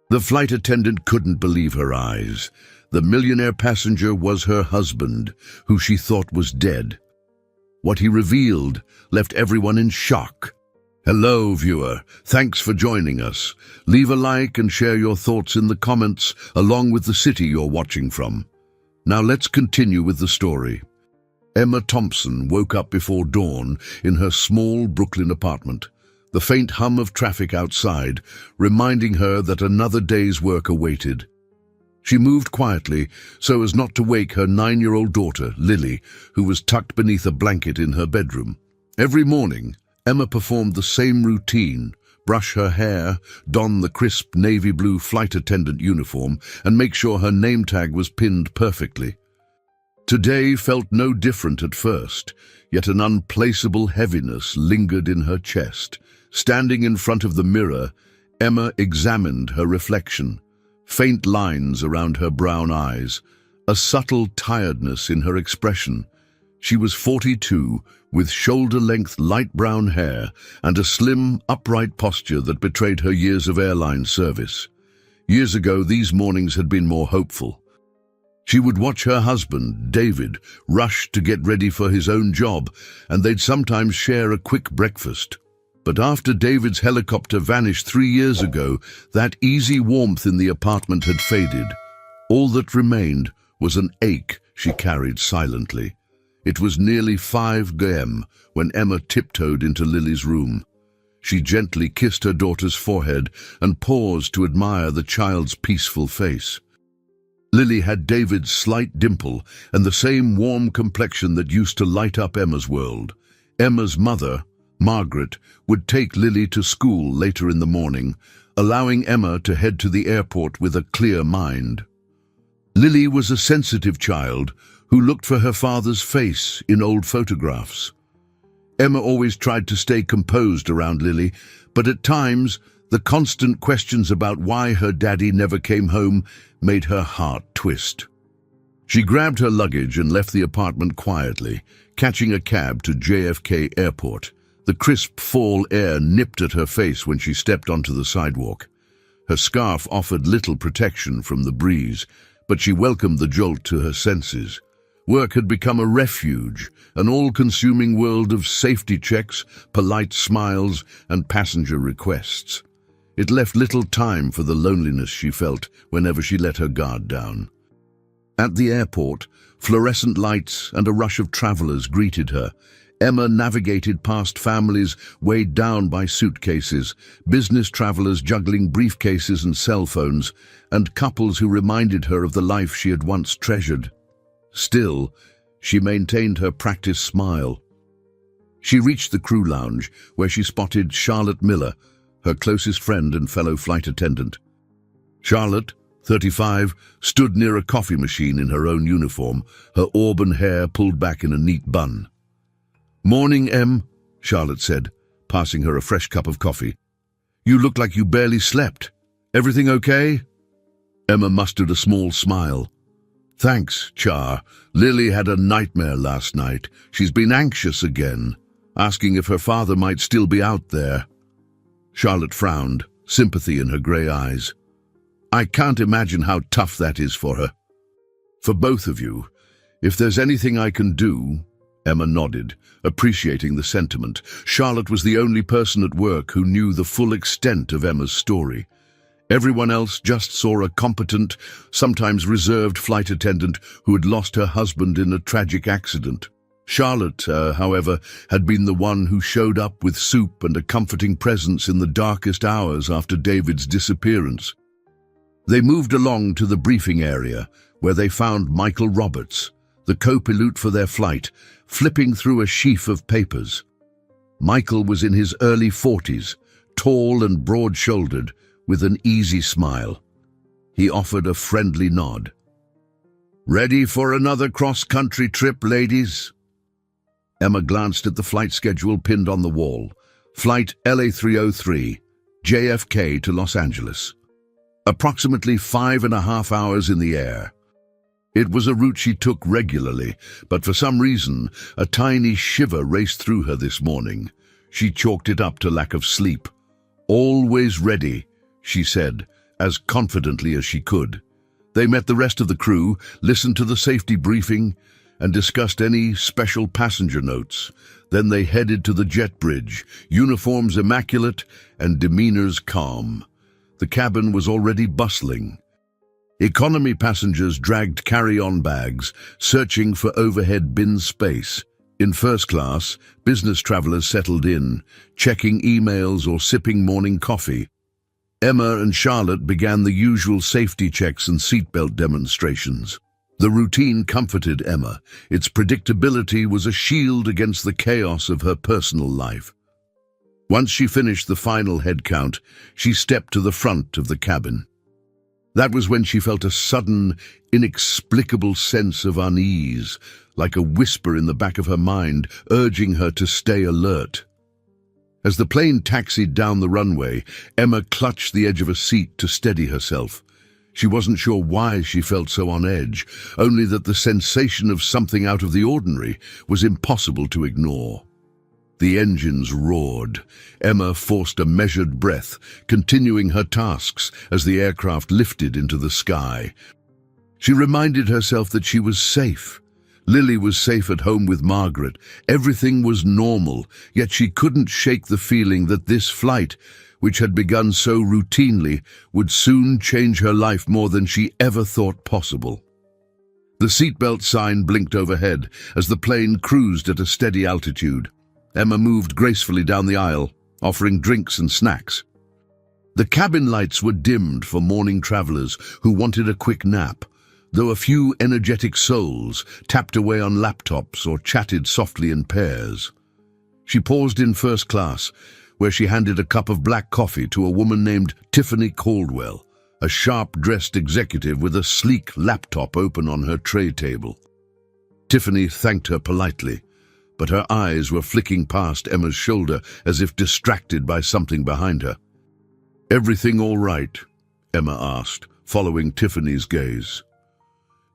The flight attendant couldn't believe her eyes. The millionaire passenger was her husband, who she thought was dead. What he revealed left everyone in shock. Hello, viewer. Thanks for joining us. Leave a like and share your thoughts in the comments, along with the city you're watching from. Now let's continue with the story. Emma Thompson woke up before dawn in her small Brooklyn apartment, the faint hum of traffic outside reminding her that another day's work awaited. She moved quietly so as not to wake her 9-year-old daughter, Lily, who was tucked beneath a blanket in her bedroom. Every morning, Emma performed the same routine: brush her hair, don the crisp navy blue flight attendant uniform, and make sure her name tag was pinned perfectly. Today felt no different at first, yet an unplaceable heaviness lingered in her chest. Standing in front of the mirror, Emma examined her reflection. Faint lines around her brown eyes, a subtle tiredness in her expression. She was 42, with shoulder-length light brown hair and a slim, upright posture that betrayed her years of airline service. Years ago, these mornings had been more hopeful. She would watch her husband, David, rush to get ready for his own job, and they'd sometimes share a quick breakfast. But after David's helicopter vanished 3 years ago, that easy warmth in the apartment had faded. All that remained was an ache she carried silently. It was nearly 5 p.m. when Emma tiptoed into Lily's room. She gently kissed her daughter's forehead and paused to admire the child's peaceful face. Lily had David's slight dimple and the same warm complexion that used to light up Emma's world. Emma's mother, Margaret, would take Lily to school later in the morning, allowing Emma to head to the airport with a clear mind. Lily was a sensitive child who looked for her father's face in old photographs. Emma always tried to stay composed around Lily, but at times the constant questions about why her daddy never came home made her heart twist. She grabbed her luggage and left the apartment quietly, catching a cab to JFK Airport. The crisp fall air nipped at her face when she stepped onto the sidewalk. Her scarf offered little protection from the breeze, but she welcomed the jolt to her senses. Work had become a refuge, an all-consuming world of safety checks, polite smiles, and passenger requests. It left little time for the loneliness she felt whenever she let her guard down. At the airport, fluorescent lights and a rush of travelers greeted her. Emma navigated past families weighed down by suitcases, business travelers juggling briefcases and cell phones, and couples who reminded her of the life she had once treasured. Still, she maintained her practiced smile. She reached the crew lounge, where she spotted Charlotte Miller, her closest friend and fellow flight attendant. Charlotte, 35, stood near a coffee machine in her own uniform, her auburn hair pulled back in a neat bun. "Morning, Em," Charlotte said, passing her a fresh cup of coffee. "You look like you barely slept. Everything okay?" Emma mustered a small smile. "Thanks, Char. Lily had a nightmare last night. She's been anxious again, asking if her father might still be out there." Charlotte frowned, sympathy in her grey eyes. "I can't imagine how tough that is for her." "For both of you. If there's anything I can do—" Emma nodded, appreciating the sentiment. Charlotte was the only person at work who knew the full extent of Emma's story. Everyone else just saw a competent, sometimes reserved flight attendant who had lost her husband in a tragic accident. Charlotte, however, had been the one who showed up with soup and a comforting presence in the darkest hours after David's disappearance. They moved along to the briefing area, where they found Michael Roberts, the co-pilot for their flight, flipping through a sheaf of papers. Michael was in his early 40s, tall and broad-shouldered, with an easy smile. He offered a friendly nod. "Ready for another cross-country trip, ladies?" Emma glanced at the flight schedule pinned on the wall. Flight LA303, JFK to Los Angeles. Approximately 5.5 hours in the air. It was a route she took regularly, but for some reason, a tiny shiver raced through her this morning. She chalked it up to lack of sleep. "Always ready," she said, as confidently as she could. They met the rest of the crew, listened to the safety briefing, and discussed any special passenger notes. Then they headed to the jet bridge, uniforms immaculate and demeanors calm. The cabin was already bustling. Economy passengers dragged carry-on bags, searching for overhead bin space. In first class, business travelers settled in, checking emails or sipping morning coffee. Emma and Charlotte began the usual safety checks and seatbelt demonstrations. The routine comforted Emma. Its predictability was a shield against the chaos of her personal life. Once she finished the final head count, she stepped to the front of the cabin. That was when she felt a sudden, inexplicable sense of unease, like a whisper in the back of her mind, urging her to stay alert. As the plane taxied down the runway, Emma clutched the edge of a seat to steady herself. She wasn't sure why she felt so on edge, only that the sensation of something out of the ordinary was impossible to ignore. The engines roared. Emma forced a measured breath, continuing her tasks as the aircraft lifted into the sky. She reminded herself that she was safe. Lily was safe at home with Margaret. Everything was normal, yet she couldn't shake the feeling that this flight, which had begun so routinely, would soon change her life more than she ever thought possible. The seatbelt sign blinked overhead as the plane cruised at a steady altitude. Emma moved gracefully down the aisle, offering drinks and snacks. The cabin lights were dimmed for morning travelers who wanted a quick nap, though a few energetic souls tapped away on laptops or chatted softly in pairs. She paused in first class, where she handed a cup of black coffee to a woman named Tiffany Caldwell, a sharp-dressed executive with a sleek laptop open on her tray table. Tiffany thanked her politely, but her eyes were flicking past Emma's shoulder as if distracted by something behind her. "Everything all right?" Emma asked, following Tiffany's gaze.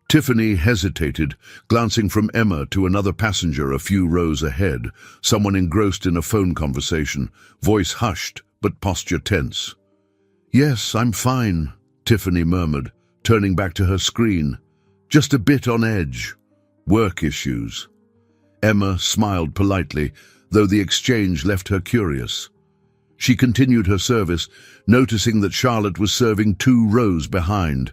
Tiffany hesitated, glancing from Emma to another passenger a few rows ahead, someone engrossed in a phone conversation, voice hushed but posture tense. "Yes, I'm fine," Tiffany murmured, turning back to her screen. "Just a bit on edge. Work issues." Emma smiled politely, though the exchange left her curious. She continued her service, noticing that Charlotte was serving 2 rows behind.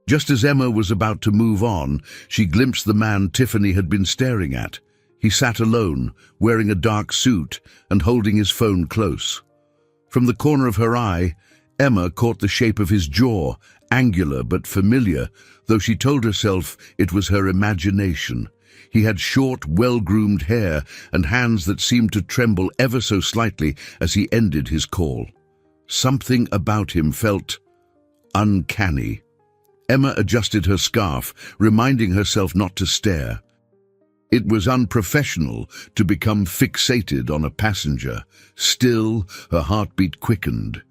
Just as Emma was about to move on, she glimpsed the man Tiffany had been staring at. He sat alone, wearing a dark suit and holding his phone close. From the corner of her eye, Emma caught the shape of his jaw, angular but familiar, though she told herself it was her imagination. He had short, well-groomed hair and hands that seemed to tremble ever so slightly as he ended his call. Something about him felt uncanny. Emma adjusted her scarf, reminding herself not to stare. It was unprofessional to become fixated on a passenger. Still, her heartbeat quickened.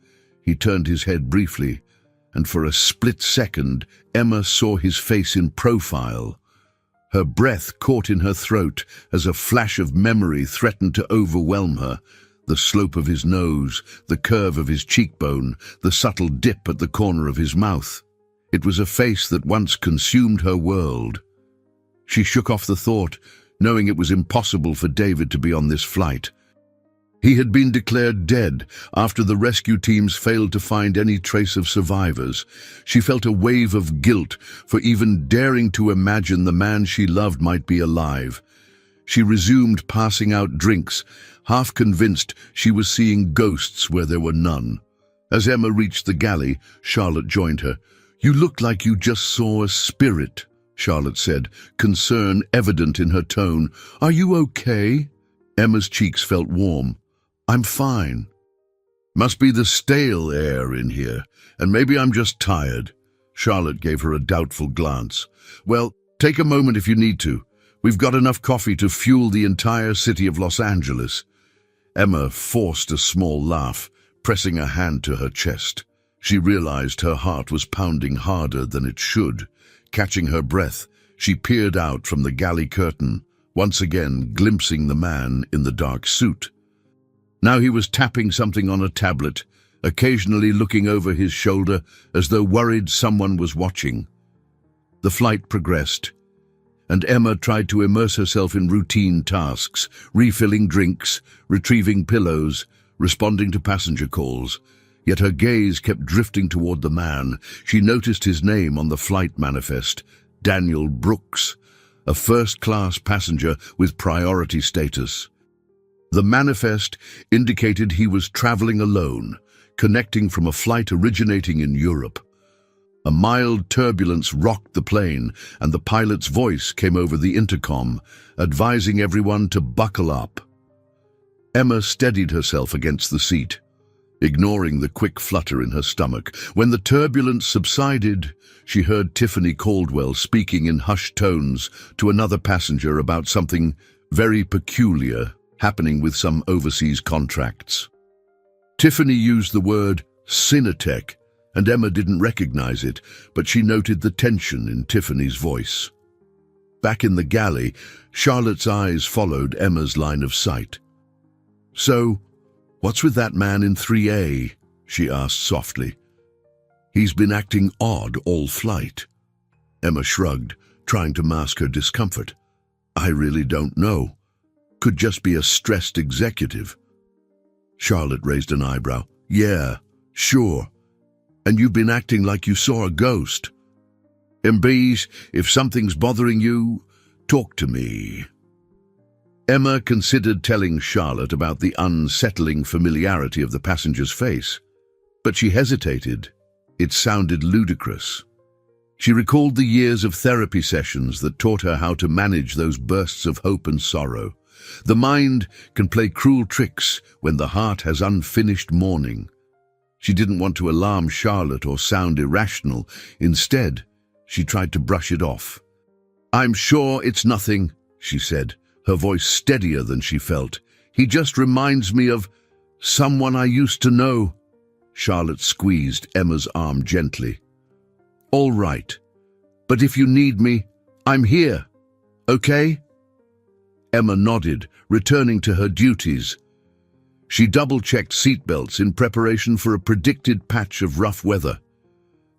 He turned his head briefly, and for a split second, Emma saw his face in profile. Her breath caught in her throat as a flash of memory threatened to overwhelm her. The slope of his nose, the curve of his cheekbone, the subtle dip at the corner of his mouth. It was a face that once consumed her world. She shook off the thought, knowing it was impossible for David to be on this flight. He had been declared dead after the rescue teams failed to find any trace of survivors. She felt a wave of guilt for even daring to imagine the man she loved might be alive. She resumed passing out drinks, half convinced she was seeing ghosts where there were none. As Emma reached the galley, Charlotte joined her. "You looked like you just saw a spirit," Charlotte said, concern evident in her tone. "Are you okay?" Emma's cheeks felt warm. "I'm fine. Must be the stale air in here, and maybe I'm just tired." Charlotte gave her a doubtful glance. "Well, take a moment if you need to. We've got enough coffee to fuel the entire city of Los Angeles." Emma forced a small laugh, pressing a hand to her chest. She realized her heart was pounding harder than it should. Catching her breath, she peered out from the galley curtain, once again glimpsing the man in the dark suit. Now he was tapping something on a tablet, occasionally looking over his shoulder as though worried someone was watching. The flight progressed, and Emma tried to immerse herself in routine tasks, refilling drinks, retrieving pillows, responding to passenger calls. Yet her gaze kept drifting toward the man. She noticed his name on the flight manifest, Daniel Brooks, a first-class passenger with priority status. The manifest indicated he was traveling alone, connecting from a flight originating in Europe. A mild turbulence rocked the plane, and the pilot's voice came over the intercom, advising everyone to buckle up. Emma steadied herself against the seat, ignoring the quick flutter in her stomach. When the turbulence subsided, she heard Tiffany Caldwell speaking in hushed tones to another passenger about something very peculiar happening with some overseas contracts. Tiffany used the word Cinetech, and Emma didn't recognize it, but she noted the tension in Tiffany's voice. Back in the galley, Charlotte's eyes followed Emma's line of sight. "So, what's with that man in 3A?" she asked softly. "He's been acting odd all flight." Emma shrugged, trying to mask her discomfort. "I really don't know. Could just be a stressed executive." Charlotte raised an eyebrow. "Yeah, sure. And you've been acting like you saw a ghost. MBs, if something's bothering you, talk to me." Emma considered telling Charlotte about the unsettling familiarity of the passenger's face, but she hesitated. It sounded ludicrous. She recalled the years of therapy sessions that taught her how to manage those bursts of hope and sorrow. The mind can play cruel tricks when the heart has unfinished mourning. She didn't want to alarm Charlotte or sound irrational. Instead, she tried to brush it off. "I'm sure it's nothing," she said, her voice steadier than she felt. "He just reminds me of someone I used to know." Charlotte squeezed Emma's arm gently. "All right, but if you need me, I'm here, okay?" Emma nodded, returning to her duties. She double-checked seatbelts in preparation for a predicted patch of rough weather.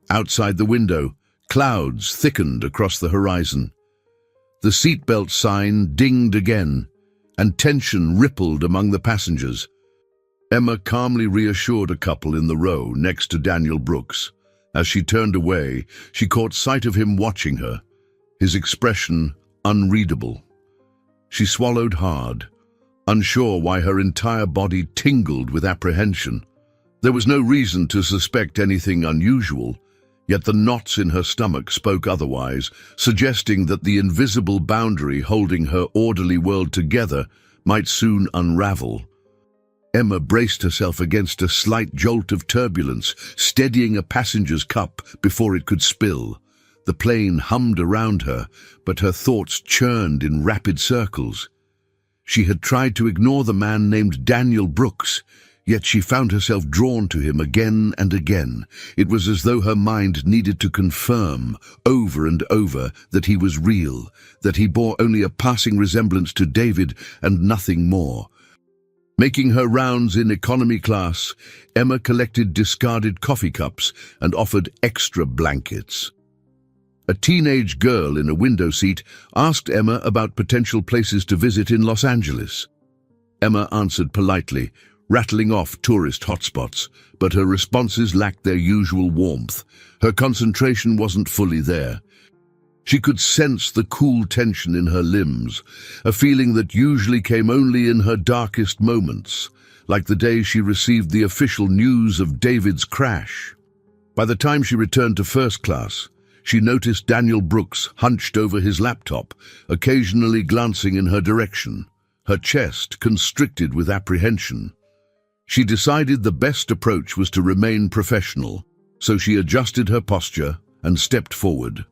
Outside the window, clouds thickened across the horizon. The seatbelt sign dinged again, and tension rippled among the passengers. Emma calmly reassured a couple in the row next to Daniel Brooks. As she turned away, she caught sight of him watching her, his expression unreadable. She swallowed hard, unsure why her entire body tingled with apprehension. There was no reason to suspect anything unusual, yet the knots in her stomach spoke otherwise, suggesting that the invisible boundary holding her orderly world together might soon unravel. Emma braced herself against a slight jolt of turbulence, steadying a passenger's cup before it could spill. The plane hummed around her, but her thoughts churned in rapid circles. She had tried to ignore the man named Daniel Brooks, yet she found herself drawn to him again and again. It was as though her mind needed to confirm, over and over, that he was real, that he bore only a passing resemblance to David and nothing more. Making her rounds in economy class, Emma collected discarded coffee cups and offered extra blankets. A teenage girl in a window seat asked Emma about potential places to visit in Los Angeles. Emma answered politely, rattling off tourist hotspots, but her responses lacked their usual warmth. Her concentration wasn't fully there. She could sense the cool tension in her limbs, a feeling that usually came only in her darkest moments, like the day she received the official news of David's crash. By the time she returned to first class, she noticed Daniel Brooks hunched over his laptop, occasionally glancing in her direction, her chest constricted with apprehension. She decided the best approach was to remain professional, so she adjusted her posture and stepped forward.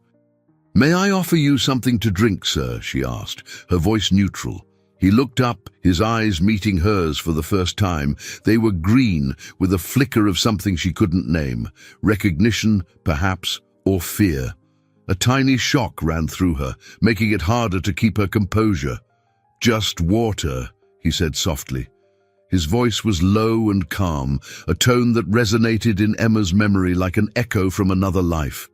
"May I offer you something to drink, sir?" she asked, her voice neutral. He looked up, his eyes meeting hers for the first time. They were green, with a flicker of something she couldn't name. Recognition, perhaps, or fear. A tiny shock ran through her, making it harder to keep her composure. "Just water," he said softly. His voice was low and calm, a tone that resonated in Emma's memory like an echo from another life.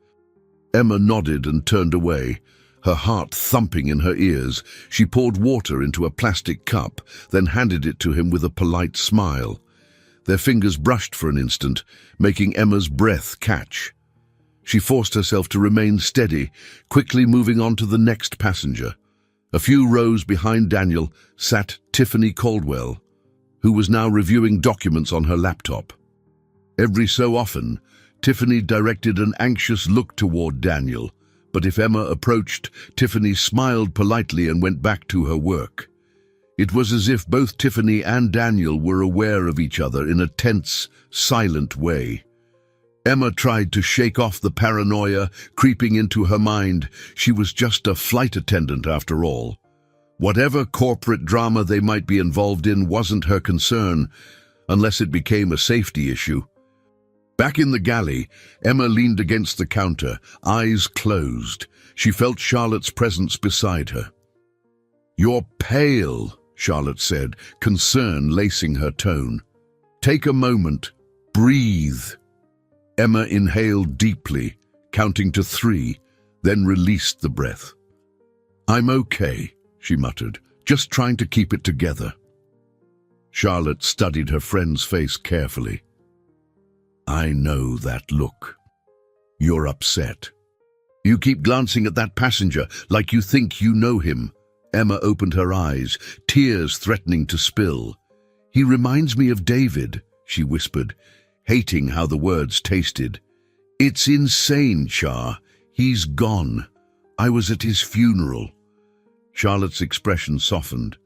Emma nodded and turned away, her heart thumping in her ears. She poured water into a plastic cup, then handed it to him with a polite smile. Their fingers brushed for an instant, making Emma's breath catch. She forced herself to remain steady, quickly moving on to the next passenger. A few rows behind Daniel sat Tiffany Caldwell, who was now reviewing documents on her laptop. Every so often, Tiffany directed an anxious look toward Daniel, but if Emma approached, Tiffany smiled politely and went back to her work. It was as if both Tiffany and Daniel were aware of each other in a tense, silent way. Emma tried to shake off the paranoia creeping into her mind. She was just a flight attendant after all. Whatever corporate drama they might be involved in wasn't her concern, unless it became a safety issue. Back in the galley, Emma leaned against the counter, eyes closed. She felt Charlotte's presence beside her. "You're pale," Charlotte said, concern lacing her tone. "Take a moment. Breathe." Emma inhaled deeply, counting to 3, then released the breath. "I'm okay," she muttered, "just trying to keep it together." Charlotte studied her friend's face carefully. "I know that look. You're upset. You keep glancing at that passenger like you think you know him." Emma opened her eyes, tears threatening to spill. "He reminds me of David," she whispered, hating how the words tasted. "It's insane, Char. He's gone. I was at his funeral." Charlotte's expression softened.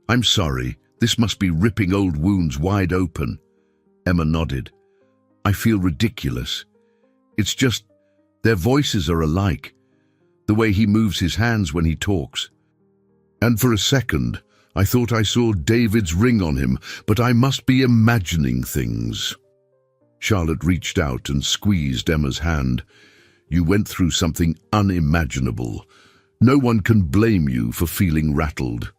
"I'm sorry. This must be ripping old wounds wide open." Emma nodded. "I feel ridiculous. It's just, their voices are alike. The way he moves his hands when he talks. And for a second, I thought I saw David's ring on him, but I must be imagining things." Charlotte reached out and squeezed Emma's hand. "You went through something unimaginable. No one can blame you for feeling rattled."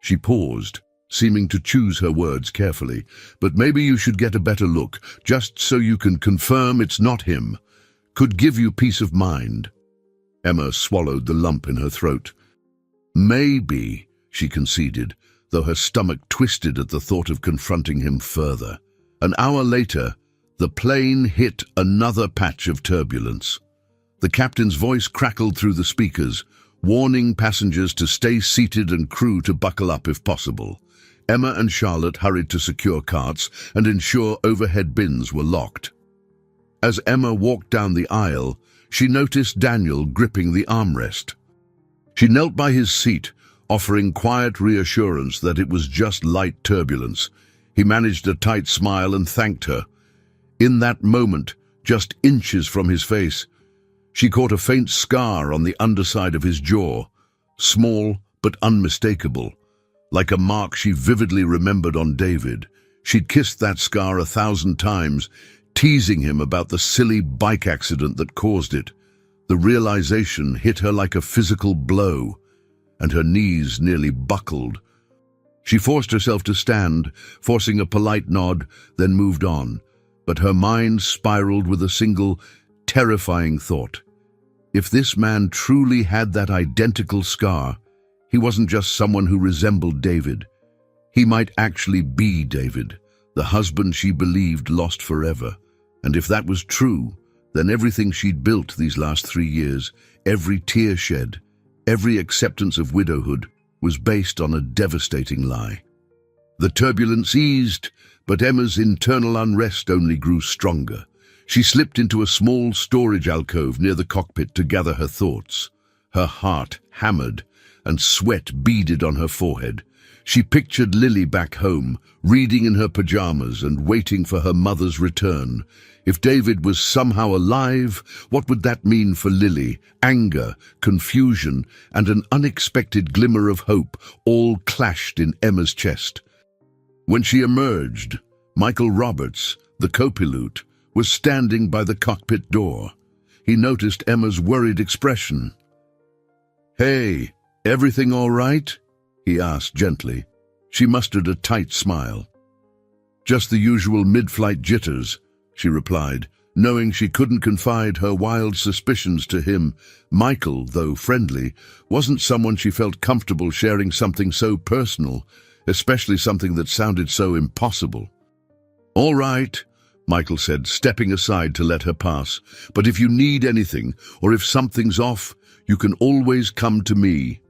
She paused, seeming to choose her words carefully. "But maybe you should get a better look, just so you can confirm it's not him. Could give you peace of mind." Emma swallowed the lump in her throat. "Maybe," she conceded, though her stomach twisted at the thought of confronting him further. An hour later, the plane hit another patch of turbulence. The captain's voice crackled through the speakers, warning passengers to stay seated and crew to buckle up if possible. Emma and Charlotte hurried to secure carts and ensure overhead bins were locked. As Emma walked down the aisle, she noticed Daniel gripping the armrest. She knelt by his seat, offering quiet reassurance that it was just light turbulence. He managed a tight smile and thanked her. In that moment, just inches from his face, she caught a faint scar on the underside of his jaw, small but unmistakable, like a mark she vividly remembered on David. She'd kissed that scar 1,000 times, teasing him about the silly bike accident that caused it. The realization hit her like a physical blow, and her knees nearly buckled. She forced herself to stand, forcing a polite nod, then moved on. But her mind spiraled with a single, terrifying thought. If this man truly had that identical scar, he wasn't just someone who resembled David. He might actually be David, the husband she believed lost forever. And if that was true, then everything she'd built these last 3 years, every tear shed, every acceptance of widowhood, was based on a devastating lie. The turbulence eased, but Emma's internal unrest only grew stronger. She slipped into a small storage alcove near the cockpit to gather her thoughts. Her heart hammered, and sweat beaded on her forehead. She pictured Lily back home, reading in her pajamas and waiting for her mother's return. If David was somehow alive, what would that mean for Lily? Anger, confusion, and an unexpected glimmer of hope all clashed in Emma's chest. When she emerged, Michael Roberts, the co-pilot, was standing by the cockpit door. He noticed Emma's worried expression. "Hey, everything all right?" he asked gently. She mustered a tight smile. "Just the usual mid-flight jitters," she replied, knowing she couldn't confide her wild suspicions to him. Michael, though friendly, wasn't someone she felt comfortable sharing something so personal, especially something that sounded so impossible. "All right," Michael said, stepping aside to let her pass. "But if you need anything, or if something's off, you can always come to me."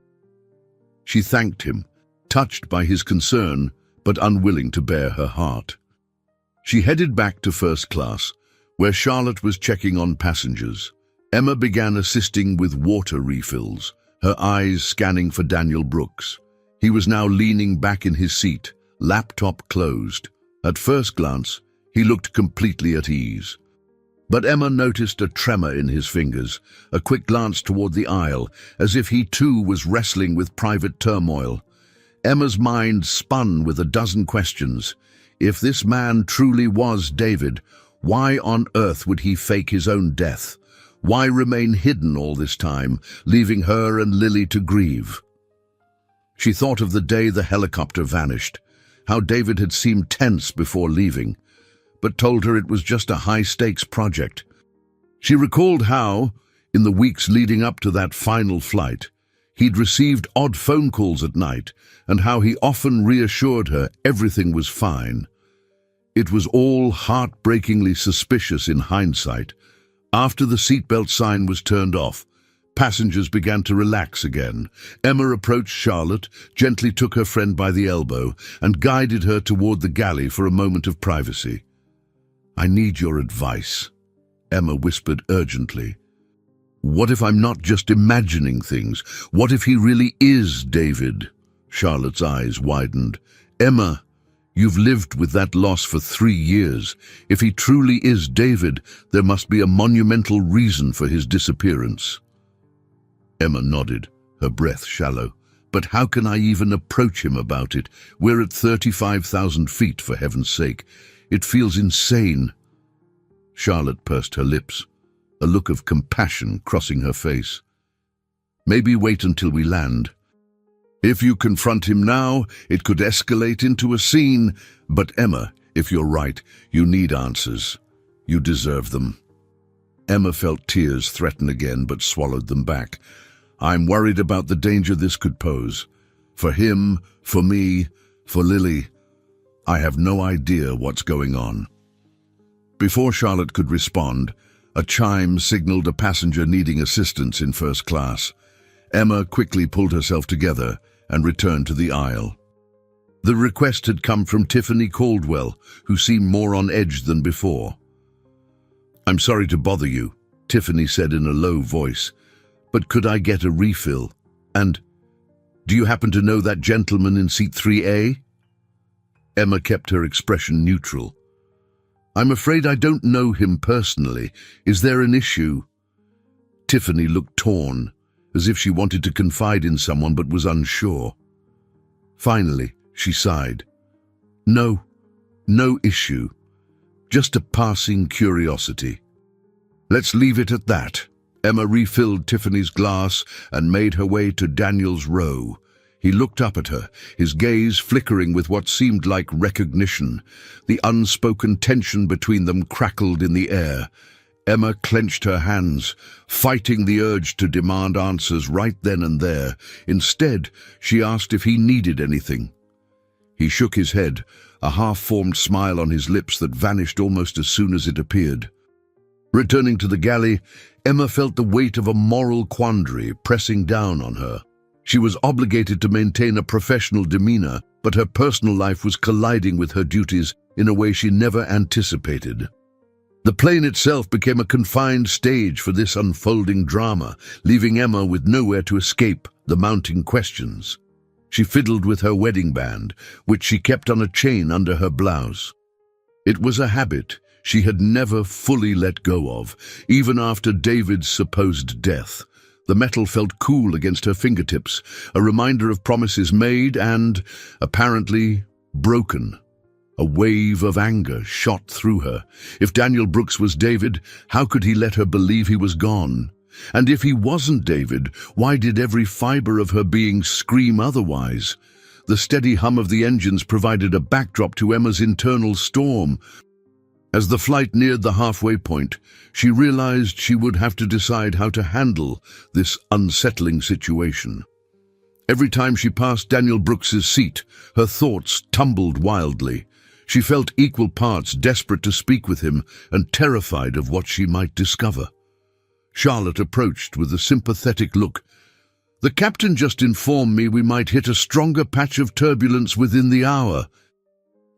She thanked him, touched by his concern, but unwilling to bare her heart. She headed back to first class, where Charlotte was checking on passengers. Emma began assisting with water refills, her eyes scanning for Daniel Brooks. He was now leaning back in his seat, laptop closed. At first glance, he looked completely at ease. But Emma noticed a tremor in his fingers, a quick glance toward the aisle, as if he too was wrestling with private turmoil. Emma's mind spun with a dozen questions. If this man truly was David, why on earth would he fake his own death? Why remain hidden all this time, leaving her and Lily to grieve? She thought of the day the helicopter vanished, how David had seemed tense before leaving, but told her it was just a high-stakes project. She recalled how, in the weeks leading up to that final flight, he'd received odd phone calls at night, and how he often reassured her everything was fine. It was all heartbreakingly suspicious in hindsight. After the seatbelt sign was turned off, passengers began to relax again. Emma approached Charlotte, gently took her friend by the elbow, and guided her toward the galley for a moment of privacy. "I need your advice," Emma whispered urgently. "What if I'm not just imagining things? What if he really is David?" Charlotte's eyes widened. "Emma, you've lived with that loss for 3 years. If he truly is David, there must be a monumental reason for his disappearance." Emma nodded, her breath shallow. "But how can I even approach him about it? We're at 35,000 feet, for heaven's sake. It feels insane." Charlotte pursed her lips, a look of compassion crossing her face. "Maybe wait until we land. If you confront him now, it could escalate into a scene. But Emma, if you're right, you need answers. You deserve them." Emma felt tears threaten again, but swallowed them back. "I'm worried about the danger this could pose. For him, for me, for Lily. I have no idea what's going on." Before Charlotte could respond, a chime signaled a passenger needing assistance in first class. Emma quickly pulled herself together and returned to the aisle. The request had come from Tiffany Caldwell, who seemed more on edge than before. "I'm sorry to bother you," Tiffany said in a low voice, "but could I get a refill? And do you happen to know that gentleman in seat 3A? Emma kept her expression neutral. "I'm afraid I don't know him personally. Is there an issue?" Tiffany looked torn, as if she wanted to confide in someone but was unsure. Finally, she sighed. No issue. Just a passing curiosity." "Let's leave it at that." Emma refilled Tiffany's glass and made her way to Daniel's row. He looked up at her, his gaze flickering with what seemed like recognition. The unspoken tension between them crackled in the air. Emma clenched her hands, fighting the urge to demand answers right then and there. Instead, she asked if he needed anything. He shook his head, a half-formed smile on his lips that vanished almost as soon as it appeared. Returning to the galley, Emma felt the weight of a moral quandary pressing down on her. She was obligated to maintain a professional demeanor, but her personal life was colliding with her duties in a way she never anticipated. The plane itself became a confined stage for this unfolding drama, leaving Emma with nowhere to escape the mounting questions. She fiddled with her wedding band, which she kept on a chain under her blouse. It was a habit she had never fully let go of, even after David's supposed death. The metal felt cool against her fingertips, a reminder of promises made and, apparently, broken. A wave of anger shot through her. If Daniel Brooks was David, how could he let her believe he was gone? And if he wasn't David, why did every fiber of her being scream otherwise? The steady hum of the engines provided a backdrop to Emma's internal storm. As the flight neared the halfway point, she realized she would have to decide how to handle this unsettling situation. Every time she passed Daniel Brooks's seat, her thoughts tumbled wildly. She felt equal parts desperate to speak with him and terrified of what she might discover. Charlotte approached with a sympathetic look. "The captain just informed me we might hit a stronger patch of turbulence within the hour.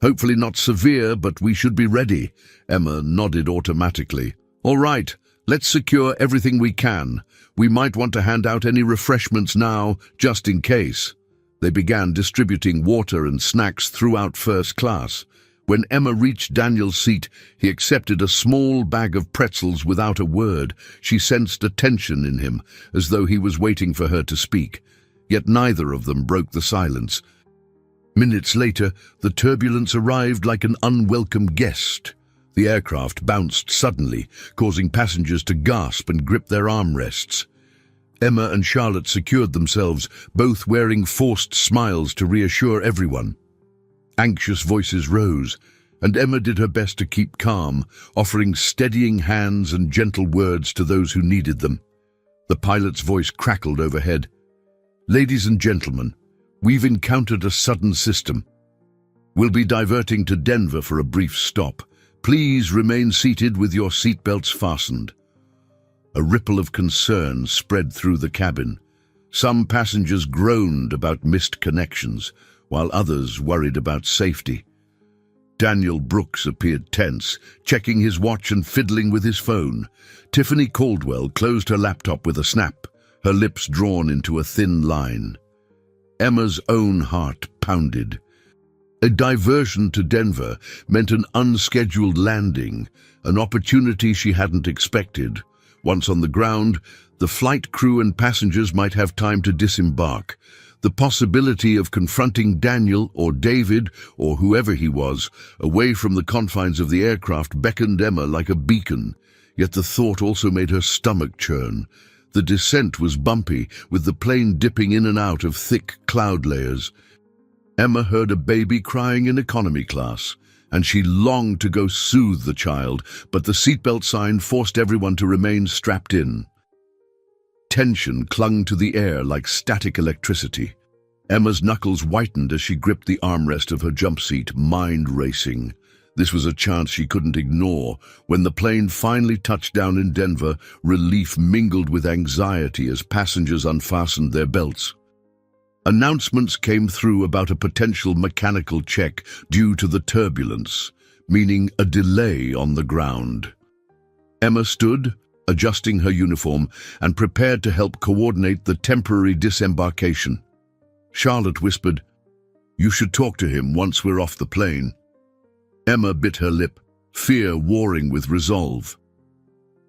Hopefully not severe, but we should be ready." Emma nodded automatically. "All right, let's secure everything we can. We might want to hand out any refreshments now, just in case." They began distributing water and snacks throughout first class. When Emma reached Daniel's seat, he accepted a small bag of pretzels without a word. She sensed a tension in him, as though he was waiting for her to speak. Yet neither of them broke the silence. Minutes later, the turbulence arrived like an unwelcome guest. The aircraft bounced suddenly, causing passengers to gasp and grip their armrests. Emma and Charlotte secured themselves, both wearing forced smiles to reassure everyone. Anxious voices rose, and Emma did her best to keep calm, offering steadying hands and gentle words to those who needed them. The pilot's voice crackled overhead. "Ladies and gentlemen, we've encountered a sudden system. We'll be diverting to Denver for a brief stop. Please remain seated with your seatbelts fastened." A ripple of concern spread through the cabin. Some passengers groaned about missed connections, while others worried about safety. Daniel Brooks appeared tense, checking his watch and fiddling with his phone. Tiffany Caldwell closed her laptop with a snap, her lips drawn into a thin line. Emma's own heart pounded. A diversion to Denver meant an unscheduled landing, an opportunity she hadn't expected. Once on the ground, the flight crew and passengers might have time to disembark. The possibility of confronting Daniel or David, or whoever he was, away from the confines of the aircraft beckoned Emma like a beacon. Yet the thought also made her stomach churn. The descent was bumpy, with the plane dipping in and out of thick cloud layers. Emma heard a baby crying in economy class, and she longed to go soothe the child, but the seatbelt sign forced everyone to remain strapped in. Tension clung to the air like static electricity. Emma's knuckles whitened as she gripped the armrest of her jump seat, mind racing. This was a chance she couldn't ignore. When the plane finally touched down in Denver, relief mingled with anxiety as passengers unfastened their belts. Announcements came through about a potential mechanical check due to the turbulence, meaning a delay on the ground. Emma stood, adjusting her uniform, and prepared to help coordinate the temporary disembarkation. Charlotte whispered, "You should talk to him once we're off the plane." Emma bit her lip, fear warring with resolve.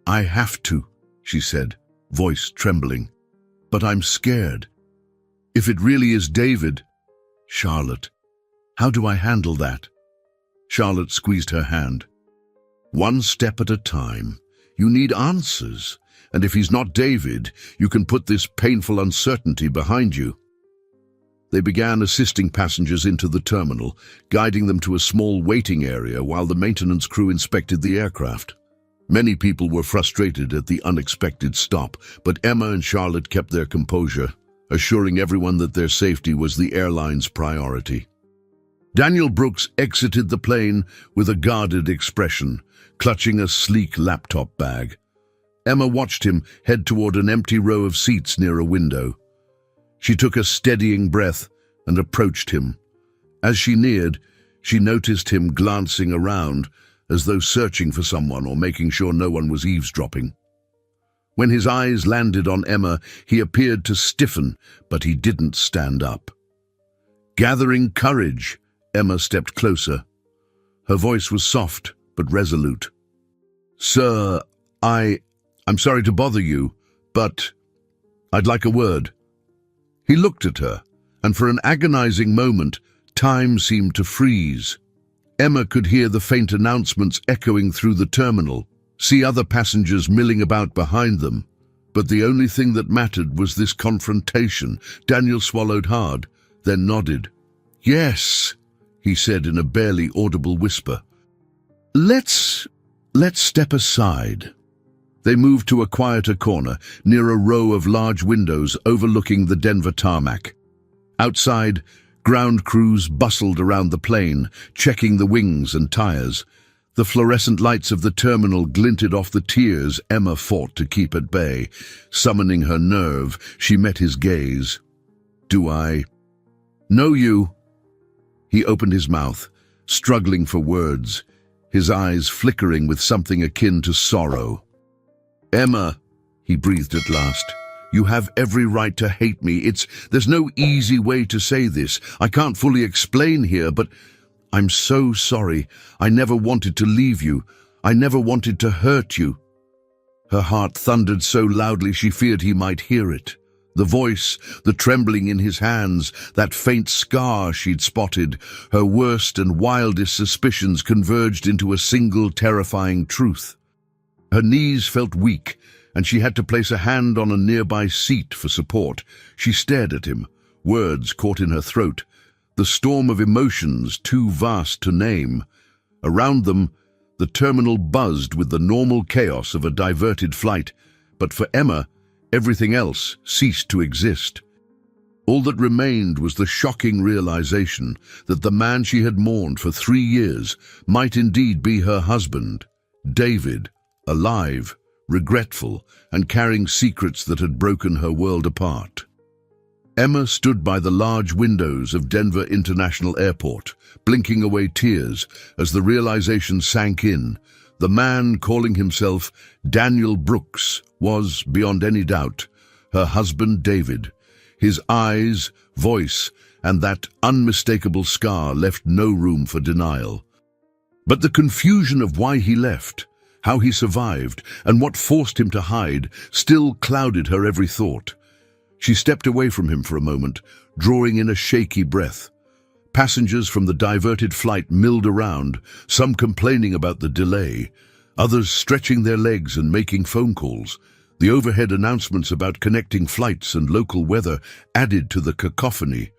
"I have to," she said, voice trembling. "But I'm scared. If it really is David..." "Charlotte, how do I handle that?" Charlotte squeezed her hand. "One step at a time. You need answers, and if he's not David, you can put this painful uncertainty behind you." They began assisting passengers into the terminal, guiding them to a small waiting area while the maintenance crew inspected the aircraft. Many people were frustrated at the unexpected stop, but Emma and Charlotte kept their composure, assuring everyone that their safety was the airline's priority. Daniel Brooks exited the plane with a guarded expression, clutching a sleek laptop bag. Emma watched him head toward an empty row of seats near a window. She took a steadying breath and approached him. As she neared, she noticed him glancing around, as though searching for someone or making sure no one was eavesdropping. When his eyes landed on Emma, he appeared to stiffen, but he didn't stand up. Gathering courage, Emma stepped closer. Her voice was soft but resolute. "Sir, I'm sorry to bother you, but I'd like a word." He looked at her, and for an agonizing moment, time seemed to freeze. Emma could hear the faint announcements echoing through the terminal, see other passengers milling about behind them. But the only thing that mattered was this confrontation. Daniel swallowed hard, then nodded. Yes, he said in a barely audible whisper. Let's step aside. They moved to a quieter corner, near a row of large windows overlooking the Denver tarmac. Outside, ground crews bustled around the plane, checking the wings and tires. The fluorescent lights of the terminal glinted off the tears Emma fought to keep at bay. Summoning her nerve, she met his gaze. "Do I know you?" He opened his mouth, struggling for words, his eyes flickering with something akin to sorrow. "Emma," he breathed at last, "you have every right to hate me. There's no easy way to say this. I can't fully explain here, but I'm so sorry. I never wanted to leave you. I never wanted to hurt you." Her heart thundered so loudly she feared he might hear it. The voice, the trembling in his hands, that faint scar she'd spotted, her worst and wildest suspicions converged into a single terrifying truth. Her knees felt weak, and she had to place a hand on a nearby seat for support. She stared at him, words caught in her throat, the storm of emotions too vast to name. Around them, the terminal buzzed with the normal chaos of a diverted flight, but for Emma, everything else ceased to exist. All that remained was the shocking realization that the man she had mourned for 3 years might indeed be her husband, David, alive, regretful, and carrying secrets that had broken her world apart. Emma stood by the large windows of Denver International Airport, blinking away tears as the realization sank in. The man calling himself Daniel Brooks was, beyond any doubt, her husband David. His eyes, voice, and that unmistakable scar left no room for denial. But the confusion of why he left, how he survived, and what forced him to hide, still clouded her every thought. She stepped away from him for a moment, drawing in a shaky breath. Passengers from the diverted flight milled around, some complaining about the delay, others stretching their legs and making phone calls. The overhead announcements about connecting flights and local weather added to the cacophony.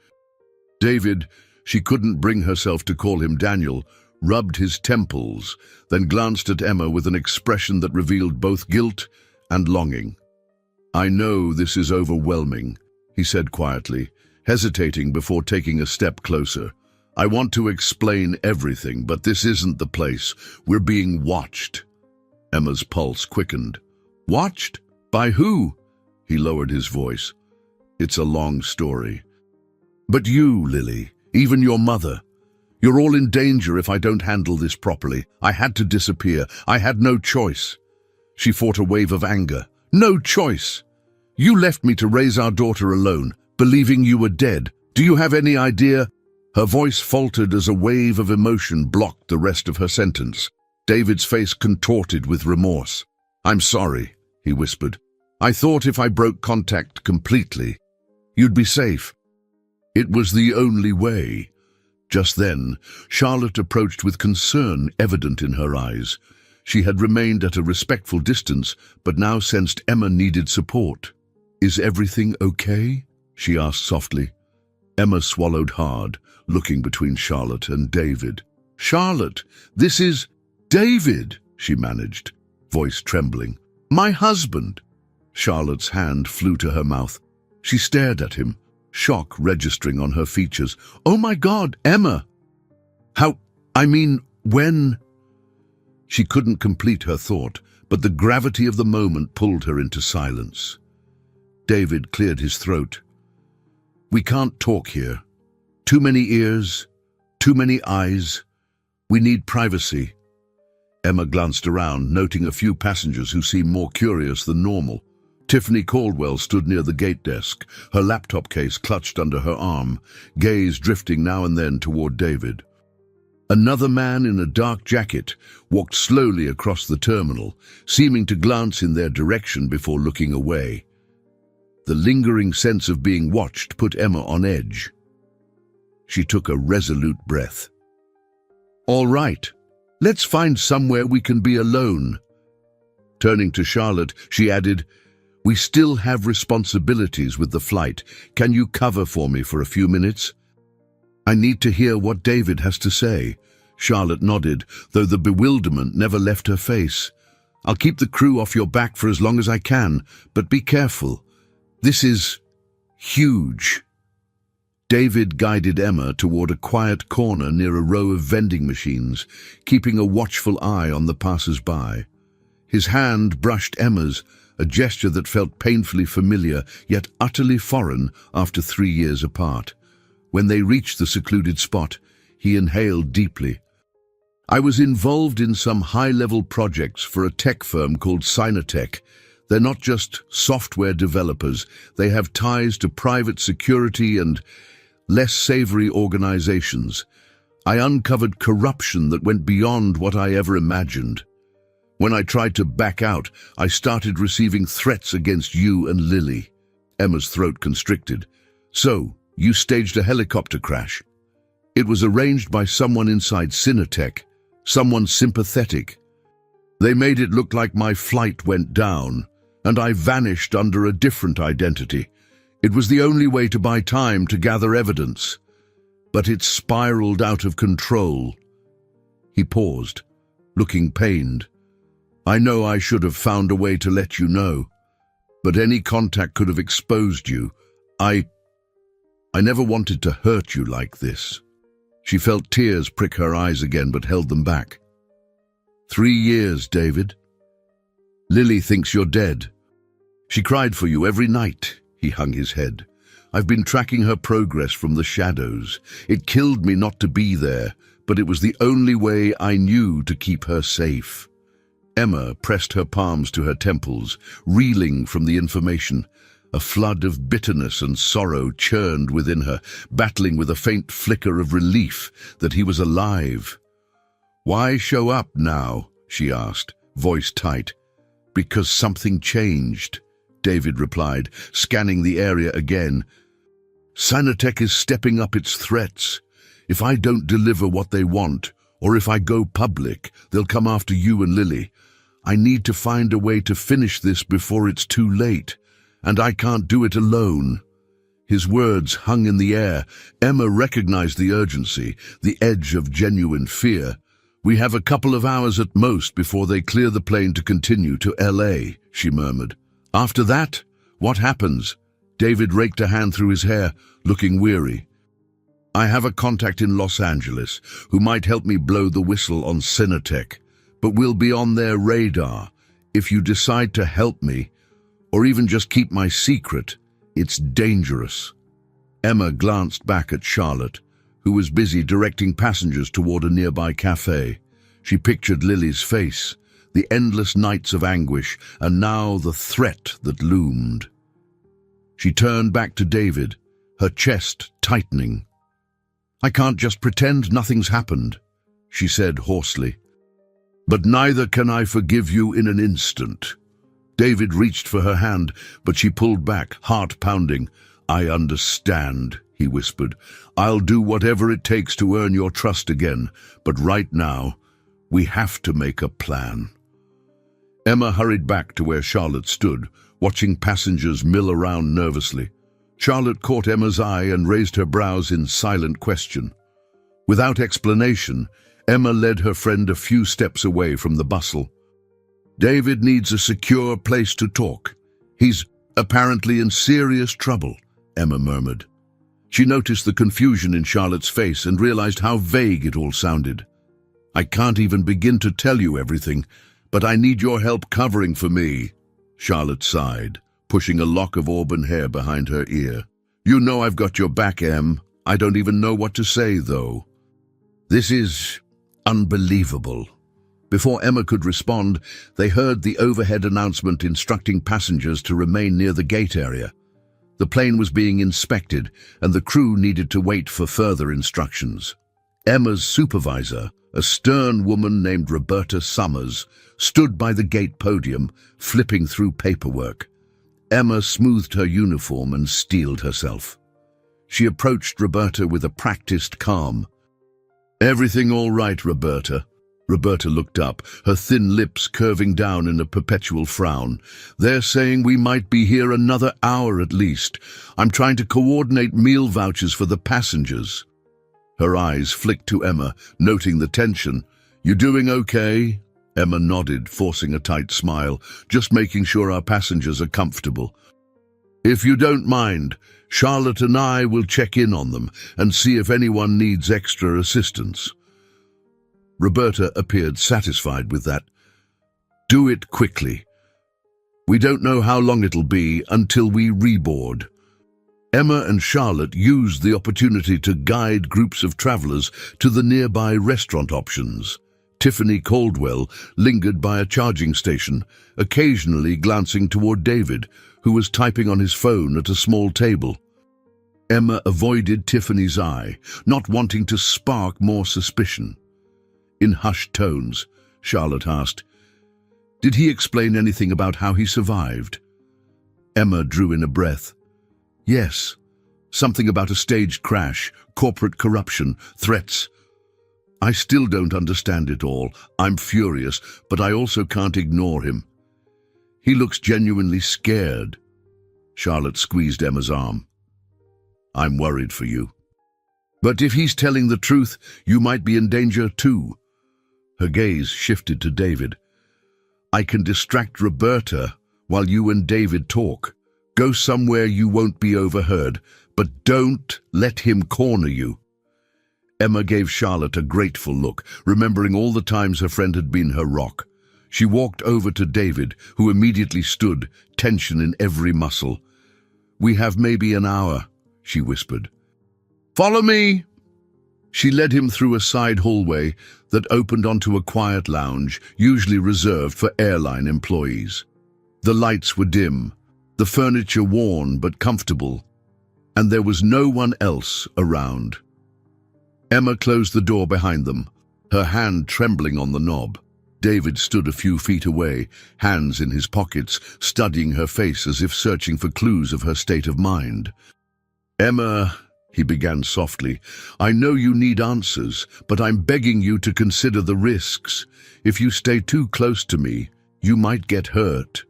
David, she couldn't bring herself to call him Daniel, rubbed his temples, then glanced at Emma with an expression that revealed both guilt and longing. "I know this is overwhelming," he said quietly, hesitating before taking a step closer. "I want to explain everything, but this isn't the place. We're being watched." Emma's pulse quickened. "Watched? By who?" He lowered his voice. "It's a long story. But you, Lily, even your mother, you're all in danger if I don't handle this properly. I had to disappear. I had no choice." She fought a wave of anger. "No choice! You left me to raise our daughter alone, believing you were dead. Do you have any idea?" Her voice faltered as a wave of emotion blocked the rest of her sentence. David's face contorted with remorse. "I'm sorry," he whispered. "I thought if I broke contact completely, you'd be safe." It was the only way. Just then, Charlotte approached with concern evident in her eyes. She had remained at a respectful distance, but now sensed Emma needed support. "Is everything okay?" she asked softly. Emma swallowed hard, looking between Charlotte and David. "Charlotte, this is David," she managed, voice trembling. "My husband." Charlotte's hand flew to her mouth. She stared at him, shock registering on her features. "Oh my God, Emma! When?" She couldn't complete her thought, but the gravity of the moment pulled her into silence. David cleared his throat. "We can't talk here. Too many ears, too many eyes. We need privacy." Emma glanced around, noting a few passengers who seemed more curious than normal. Tiffany Caldwell stood near the gate desk, her laptop case clutched under her arm, gaze drifting now and then toward David. Another man in a dark jacket walked slowly across the terminal, seeming to glance in their direction before looking away. The lingering sense of being watched put Emma on edge. She took a resolute breath. "All right, let's find somewhere we can be alone." Turning to Charlotte, she added, "We still have responsibilities with the flight. Can you cover for me for a few minutes?" I need to hear what David has to say. Charlotte nodded, though the bewilderment never left her face. I'll keep the crew off your back for as long as I can, but be careful. This is huge. David guided Emma toward a quiet corner near a row of vending machines, keeping a watchful eye on the passers-by. His hand brushed Emma's, a gesture that felt painfully familiar, yet utterly foreign after 3 years apart. When they reached the secluded spot, he inhaled deeply. I was involved in some high-level projects for a tech firm called Synatech. They're not just software developers, they have ties to private security and less savory organizations. I uncovered corruption that went beyond what I ever imagined. When I tried to back out, I started receiving threats against you and Lily. Emma's throat constricted. So, you staged a helicopter crash. It was arranged by someone inside Synatech, someone sympathetic. They made it look like my flight went down, and I vanished under a different identity. It was the only way to buy time to gather evidence. But it spiraled out of control. He paused, looking pained. I know I should have found a way to let you know, but any contact could have exposed you. I never wanted to hurt you like this. She felt tears prick her eyes again, but held them back. 3 years, David. Lily thinks you're dead. She cried for you every night. He hung his head. I've been tracking her progress from the shadows. It killed me not to be there, but it was the only way I knew to keep her safe. Emma pressed her palms to her temples, reeling from the information. A flood of bitterness and sorrow churned within her, battling with a faint flicker of relief that he was alive. Why show up now? She asked, voice tight. Because something changed, David replied, scanning the area again. Synatech is stepping up its threats. If I don't deliver what they want, or if I go public, they'll come after you and Lily. I need to find a way to finish this before it's too late, and I can't do it alone. His words hung in the air. Emma recognized the urgency, the edge of genuine fear. We have a couple of hours at most before they clear the plane to continue to LA, she murmured. After that, what happens? David raked a hand through his hair, looking weary. I have a contact in Los Angeles who might help me blow the whistle on Synatech, but we'll be on their radar. If you decide to help me, or even just keep my secret, it's dangerous. Emma glanced back at Charlotte, who was busy directing passengers toward a nearby cafe. She pictured Lily's face, the endless nights of anguish, and now the threat that loomed. She turned back to David, her chest tightening. I can't just pretend nothing's happened, she said hoarsely. But neither can I forgive you in an instant. David reached for her hand, but she pulled back, heart pounding. I understand, he whispered. I'll do whatever it takes to earn your trust again, but right now, we have to make a plan. Emma hurried back to where Charlotte stood, watching passengers mill around nervously. Charlotte caught Emma's eye and raised her brows in silent question. Without explanation, Emma led her friend a few steps away from the bustle. David needs a secure place to talk. He's apparently in serious trouble, Emma murmured. She noticed the confusion in Charlotte's face and realized how vague it all sounded. I can't even begin to tell you everything, but I need your help covering for me, Charlotte sighed, pushing a lock of auburn hair behind her ear. You know I've got your back, Em. I don't even know what to say, though. This is unbelievable. Before Emma could respond, they heard the overhead announcement instructing passengers to remain near the gate area. The plane was being inspected, and the crew needed to wait for further instructions. Emma's supervisor, a stern woman named Roberta Summers, stood by the gate podium, flipping through paperwork. Emma smoothed her uniform and steeled herself. She approached Roberta with a practiced calm. Everything all right, Roberta? Roberta looked up, her thin lips curving down in a perpetual frown. They're saying we might be here another hour at least. I'm trying to coordinate meal vouchers for the passengers. Her eyes flicked to Emma, noting the tension. "You doing okay?" Emma nodded, forcing a tight smile, "Just making sure our passengers are comfortable. If you don't mind, Charlotte and I will check in on them and see if anyone needs extra assistance." Roberta appeared satisfied with that. "Do it quickly. We don't know how long it'll be until we reboard." Emma and Charlotte used the opportunity to guide groups of travelers to the nearby restaurant options. Tiffany Caldwell lingered by a charging station, occasionally glancing toward David, who was typing on his phone at a small table. Emma avoided Tiffany's eye, not wanting to spark more suspicion. In hushed tones, Charlotte asked, "Did he explain anything about how he survived?" Emma drew in a breath. "Yes, something about a staged crash, corporate corruption, threats. I still don't understand it all. I'm furious, but I also can't ignore him. He looks genuinely scared." Charlotte squeezed Emma's arm. "I'm worried for you. But if he's telling the truth, you might be in danger too." Her gaze shifted to David. "I can distract Roberta while you and David talk. Go somewhere you won't be overheard, but don't let him corner you." Emma gave Charlotte a grateful look, remembering all the times her friend had been her rock. She walked over to David, who immediately stood, tension in every muscle. "We have maybe an hour," she whispered. "Follow me!" She led him through a side hallway that opened onto a quiet lounge, usually reserved for airline employees. The lights were dim, the furniture worn but comfortable, and there was no one else around. Emma closed the door behind them, her hand trembling on the knob. David stood a few feet away, hands in his pockets, studying her face as if searching for clues of her state of mind. "Emma," he began softly, "I know you need answers, but I'm begging you to consider the risks. If you stay too close to me, you might get hurt."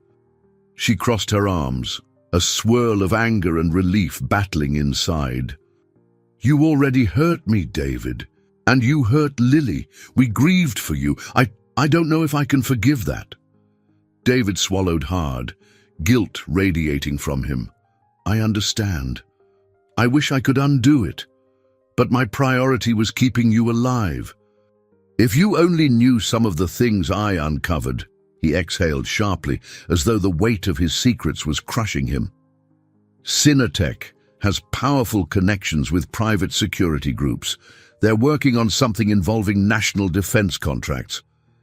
She crossed her arms, a swirl of anger and relief battling inside. "You already hurt me, David, and you hurt Lily. We grieved for you. I don't know if I can forgive that." David swallowed hard, guilt radiating from him. "I understand. I wish I could undo it, but my priority was keeping you alive. If you only knew some of the things I uncovered." He exhaled sharply, as though the weight of his secrets was crushing him. "Cinetech has powerful connections with private security groups. They're working on something involving national defense contracts.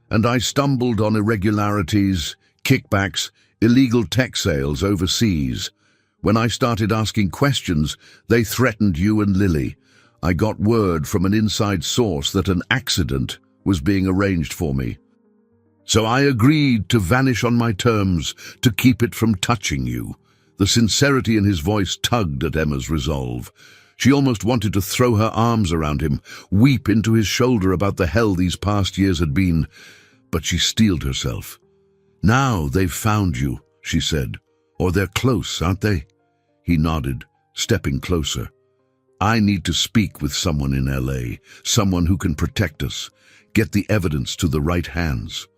And I stumbled on irregularities, kickbacks, illegal tech sales overseas. When I started asking questions, they threatened you and Lily. I got word from an inside source that an accident was being arranged for me. So I agreed to vanish on my terms to keep it from touching you." The sincerity in his voice tugged at Emma's resolve. She almost wanted to throw her arms around him, weep into his shoulder about the hell these past years had been, but she steeled herself. "Now they've found you," she said. "Or they're close, aren't they?" He nodded, stepping closer. "I need to speak with someone in LA, someone who can protect us, get the evidence to the right hands.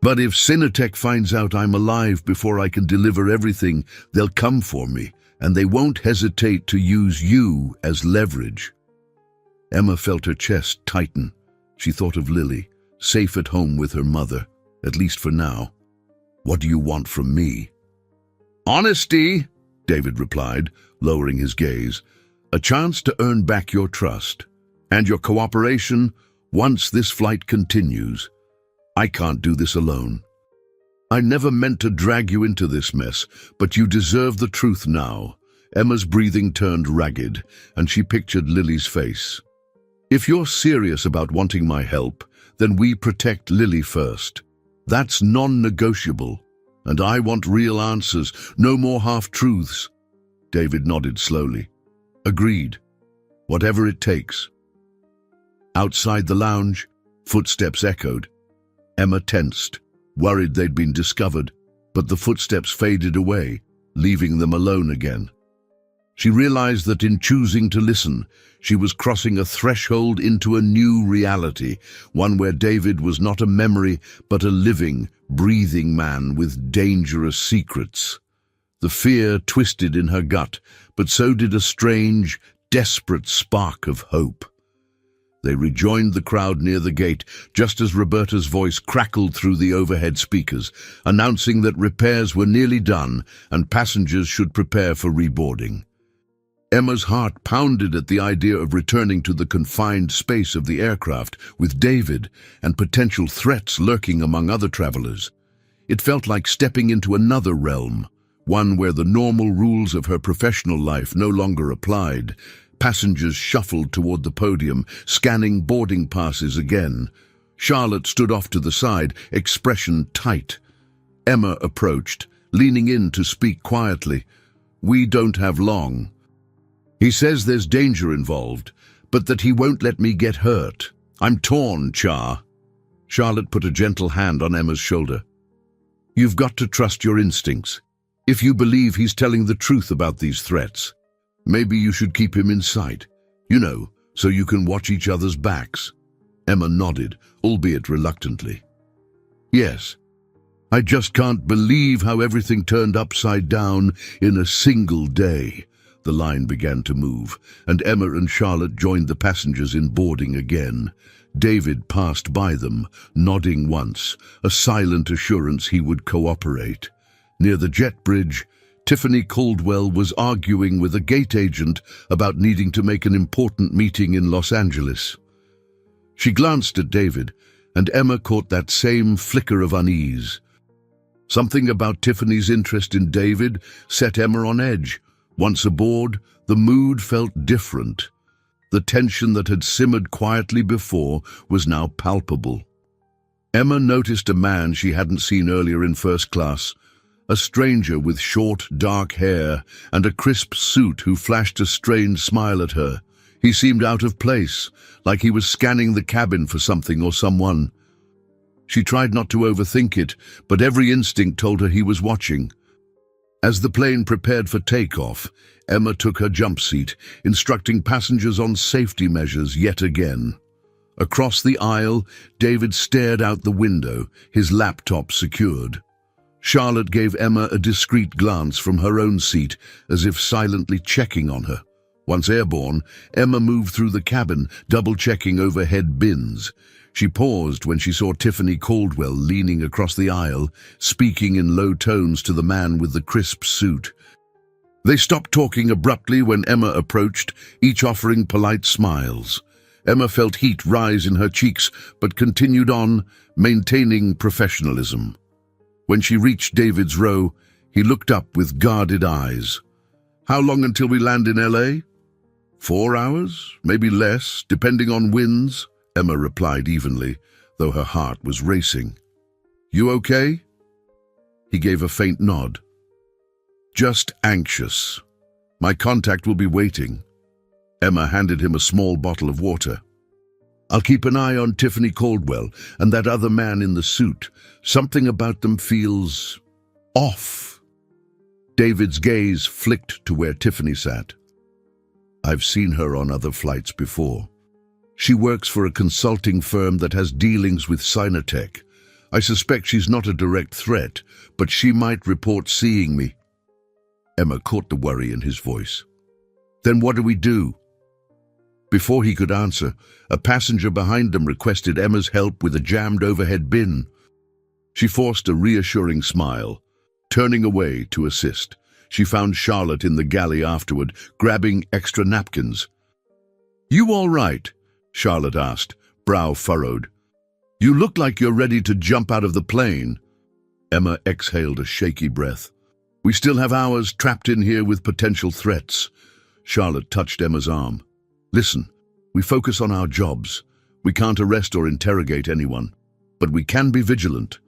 But if Cinetech finds out I'm alive before I can deliver everything, they'll come for me, and they won't hesitate to use you as leverage." Emma felt her chest tighten. She thought of Lily, safe at home with her mother, at least for now. "What do you want from me?" "Honesty," David replied, lowering his gaze. "A chance to earn back your trust, and your cooperation once this flight continues. I can't do this alone. I never meant to drag you into this mess, but you deserve the truth now." Emma's breathing turned ragged, and she pictured Lily's face. "If you're serious about wanting my help, then we protect Lily first. That's non-negotiable, and I want real answers, no more half-truths." David nodded slowly. "Agreed. Whatever it takes." Outside the lounge, footsteps echoed. Emma tensed, worried they'd been discovered, but the footsteps faded away, leaving them alone again. She realized that in choosing to listen, she was crossing a threshold into a new reality, one where David was not a memory, but a living, breathing man with dangerous secrets. The fear twisted in her gut, but so did a strange, desperate spark of hope. They rejoined the crowd near the gate, just as Roberta's voice crackled through the overhead speakers, announcing that repairs were nearly done and passengers should prepare for reboarding. Emma's heart pounded at the idea of returning to the confined space of the aircraft with David and potential threats lurking among other travelers. It felt like stepping into another realm, one where the normal rules of her professional life no longer applied. Passengers shuffled toward the podium, scanning boarding passes again. Charlotte stood off to the side, expression tight. Emma approached, leaning in to speak quietly. "We don't have long. He says there's danger involved, but that he won't let me get hurt. I'm torn, Char." Charlotte put a gentle hand on Emma's shoulder. "You've got to trust your instincts. If you believe he's telling the truth about these threats, maybe you should keep him in sight. So you can watch each other's backs." Emma nodded, albeit reluctantly. "Yes. I just can't believe how everything turned upside down in a single day." The line began to move, and Emma and Charlotte joined the passengers in boarding again. David passed by them, nodding once, a silent assurance he would cooperate. Near the jet bridge, Tiffany Caldwell was arguing with a gate agent about needing to make an important meeting in Los Angeles. She glanced at David, and Emma caught that same flicker of unease. Something about Tiffany's interest in David set Emma on edge. Once aboard, the mood felt different. The tension that had simmered quietly before was now palpable. Emma noticed a man she hadn't seen earlier in first class, a stranger with short, dark hair and a crisp suit who flashed a strange smile at her. He seemed out of place, like he was scanning the cabin for something or someone. She tried not to overthink it, but every instinct told her he was watching. As the plane prepared for takeoff, Emma took her jump seat, instructing passengers on safety measures yet again. Across the aisle, David stared out the window, his laptop secured. Charlotte gave Emma a discreet glance from her own seat, as if silently checking on her. Once airborne, Emma moved through the cabin, double-checking overhead bins. She paused when she saw Tiffany Caldwell leaning across the aisle, speaking in low tones to the man with the crisp suit. They stopped talking abruptly when Emma approached, each offering polite smiles. Emma felt heat rise in her cheeks, but continued on, maintaining professionalism. When she reached David's row, he looked up with guarded eyes. "How long until we land in LA? 4 hours, maybe less, depending on winds," Emma replied evenly, though her heart was racing. "You okay?" He gave a faint nod. "Just anxious. My contact will be waiting." Emma handed him a small bottle of water. "I'll keep an eye on Tiffany Caldwell and that other man in the suit. Something about them feels off." David's gaze flicked to where Tiffany sat. "I've seen her on other flights before. She works for a consulting firm that has dealings with Sinotech. I suspect she's not a direct threat, but she might report seeing me." Emma caught the worry in his voice. "Then what do we do?" Before he could answer, a passenger behind them requested Emma's help with a jammed overhead bin. She forced a reassuring smile, turning away to assist. She found Charlotte in the galley afterward, grabbing extra napkins. "You all right?" Charlotte asked, brow furrowed. "You look like you're ready to jump out of the plane." Emma exhaled a shaky breath. "We still have hours trapped in here with potential threats." Charlotte touched Emma's arm. "Listen, we focus on our jobs. We can't arrest or interrogate anyone, but we can be vigilant.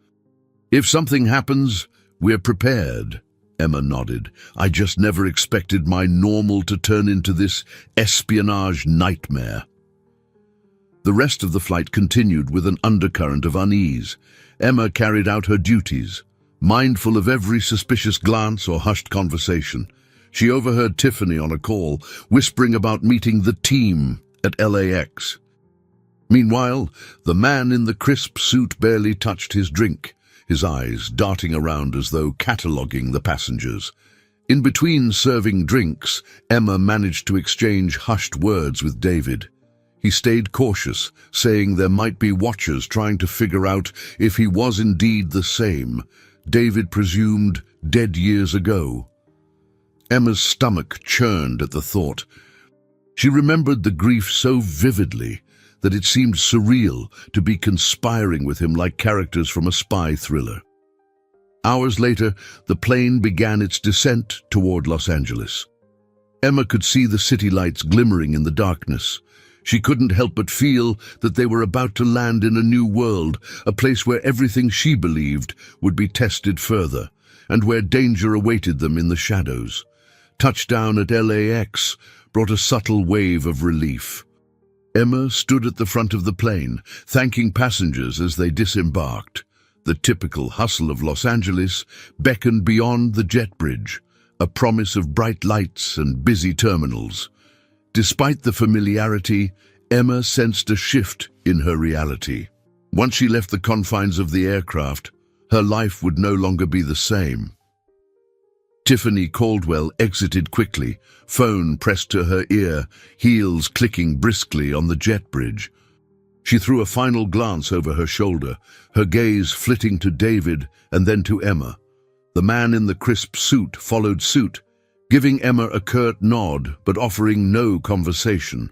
If something happens, we're prepared." Emma nodded. "I just never expected my normal to turn into this espionage nightmare." The rest of the flight continued with an undercurrent of unease. Emma carried out her duties, mindful of every suspicious glance or hushed conversation. She overheard Tiffany on a call, whispering about meeting the team at LAX. Meanwhile, the man in the crisp suit barely touched his drink, his eyes darting around as though cataloguing the passengers. In between serving drinks, Emma managed to exchange hushed words with David. He stayed cautious, saying there might be watchers trying to figure out if he was indeed the same, David presumed dead years ago. Emma's stomach churned at the thought. She remembered the grief so vividly that it seemed surreal to be conspiring with him like characters from a spy thriller. Hours later, the plane began its descent toward Los Angeles. Emma could see the city lights glimmering in the darkness. She couldn't help but feel that they were about to land in a new world, a place where everything she believed would be tested further, and where danger awaited them in the shadows. Touchdown at LAX brought a subtle wave of relief. Emma stood at the front of the plane, thanking passengers as they disembarked. The typical hustle of Los Angeles beckoned beyond the jet bridge, a promise of bright lights and busy terminals. Despite the familiarity, Emma sensed a shift in her reality. Once she left the confines of the aircraft, her life would no longer be the same. Tiffany Caldwell exited quickly, phone pressed to her ear, heels clicking briskly on the jet bridge. She threw a final glance over her shoulder, her gaze flitting to David and then to Emma. The man in the crisp suit followed suit, giving Emma a curt nod but offering no conversation.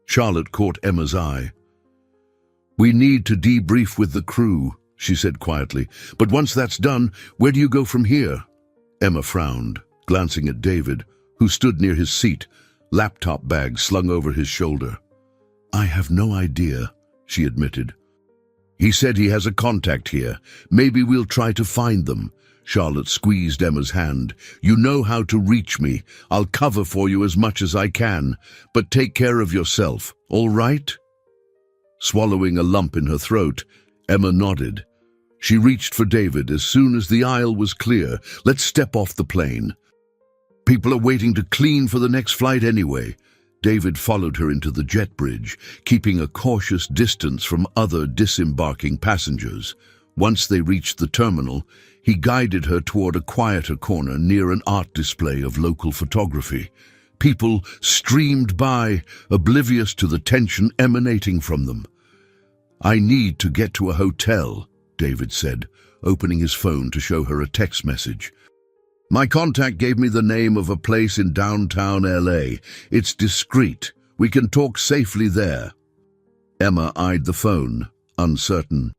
Charlotte caught Emma's eye. "We need to debrief with the crew," she said quietly. "But once that's done, where do you go from here?" Emma frowned, glancing at David, who stood near his seat, laptop bag slung over his shoulder. "I have no idea," she admitted. "He said he has a contact here. Maybe we'll try to find them." Charlotte squeezed Emma's hand. "You know how to reach me. I'll cover for you as much as I can, but take care of yourself, all right?" Swallowing a lump in her throat, Emma nodded. She reached for David as soon as the aisle was clear. "Let's step off the plane. People are waiting to clean for the next flight anyway." David followed her into the jet bridge, keeping a cautious distance from other disembarking passengers. Once they reached the terminal, he guided her toward a quieter corner near an art display of local photography. People streamed by, oblivious to the tension emanating from them. "I need to get to a hotel," David said, opening his phone to show her a text message. "My contact gave me the name of a place in downtown LA. It's discreet. We can talk safely there." Emma eyed the phone, uncertain.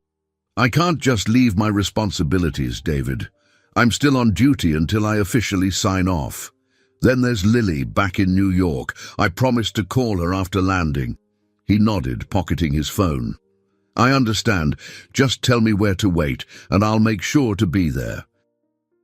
"I can't just leave my responsibilities, David. I'm still on duty until I officially sign off. Then there's Lily back in New York. I promised to call her after landing." He nodded, pocketing his phone. "I understand. Just tell me where to wait, and I'll make sure to be there."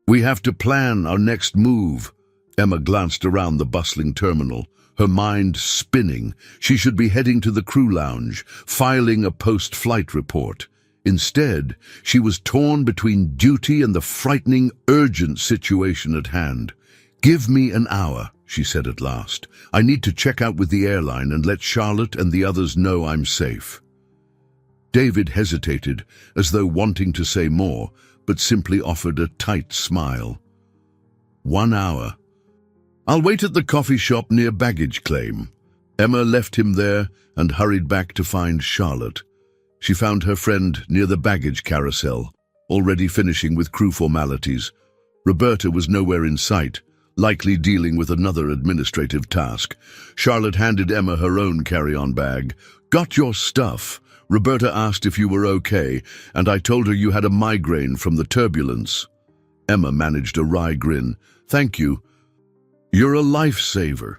"We have to plan our next move." Emma glanced around the bustling terminal, her mind spinning. She should be heading to the crew lounge, filing a post-flight report. Instead, she was torn between duty and the frightening, urgent situation at hand. "Give me an hour," she said at last. "I need to check out with the airline and let Charlotte and the others know I'm safe." David hesitated, as though wanting to say more, but simply offered a tight smile. "1 hour. I'll wait at the coffee shop near baggage claim." Emma left him there and hurried back to find Charlotte. She found her friend near the baggage carousel, already finishing with crew formalities. Roberta was nowhere in sight, likely dealing with another administrative task. Charlotte handed Emma her own carry-on bag. "Got your stuff?" Roberta asked if you were okay, and I told her you had a migraine from the turbulence. Emma managed a wry grin. "Thank you. You're a lifesaver."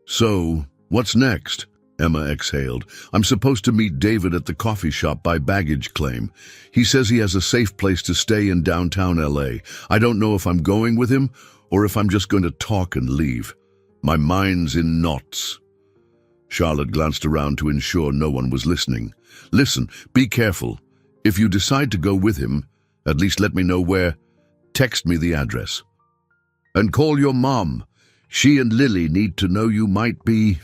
"So, what's next?" Emma exhaled. "I'm supposed to meet David at the coffee shop by baggage claim. He says he has a safe place to stay in downtown LA. I don't know if I'm going with him or if I'm just going to talk and leave. My mind's in knots." Charlotte glanced around to ensure no one was listening. "Listen, be careful. If you decide to go with him, at least let me know where. Text me the address. And call your mom. She and Lily need to know you might be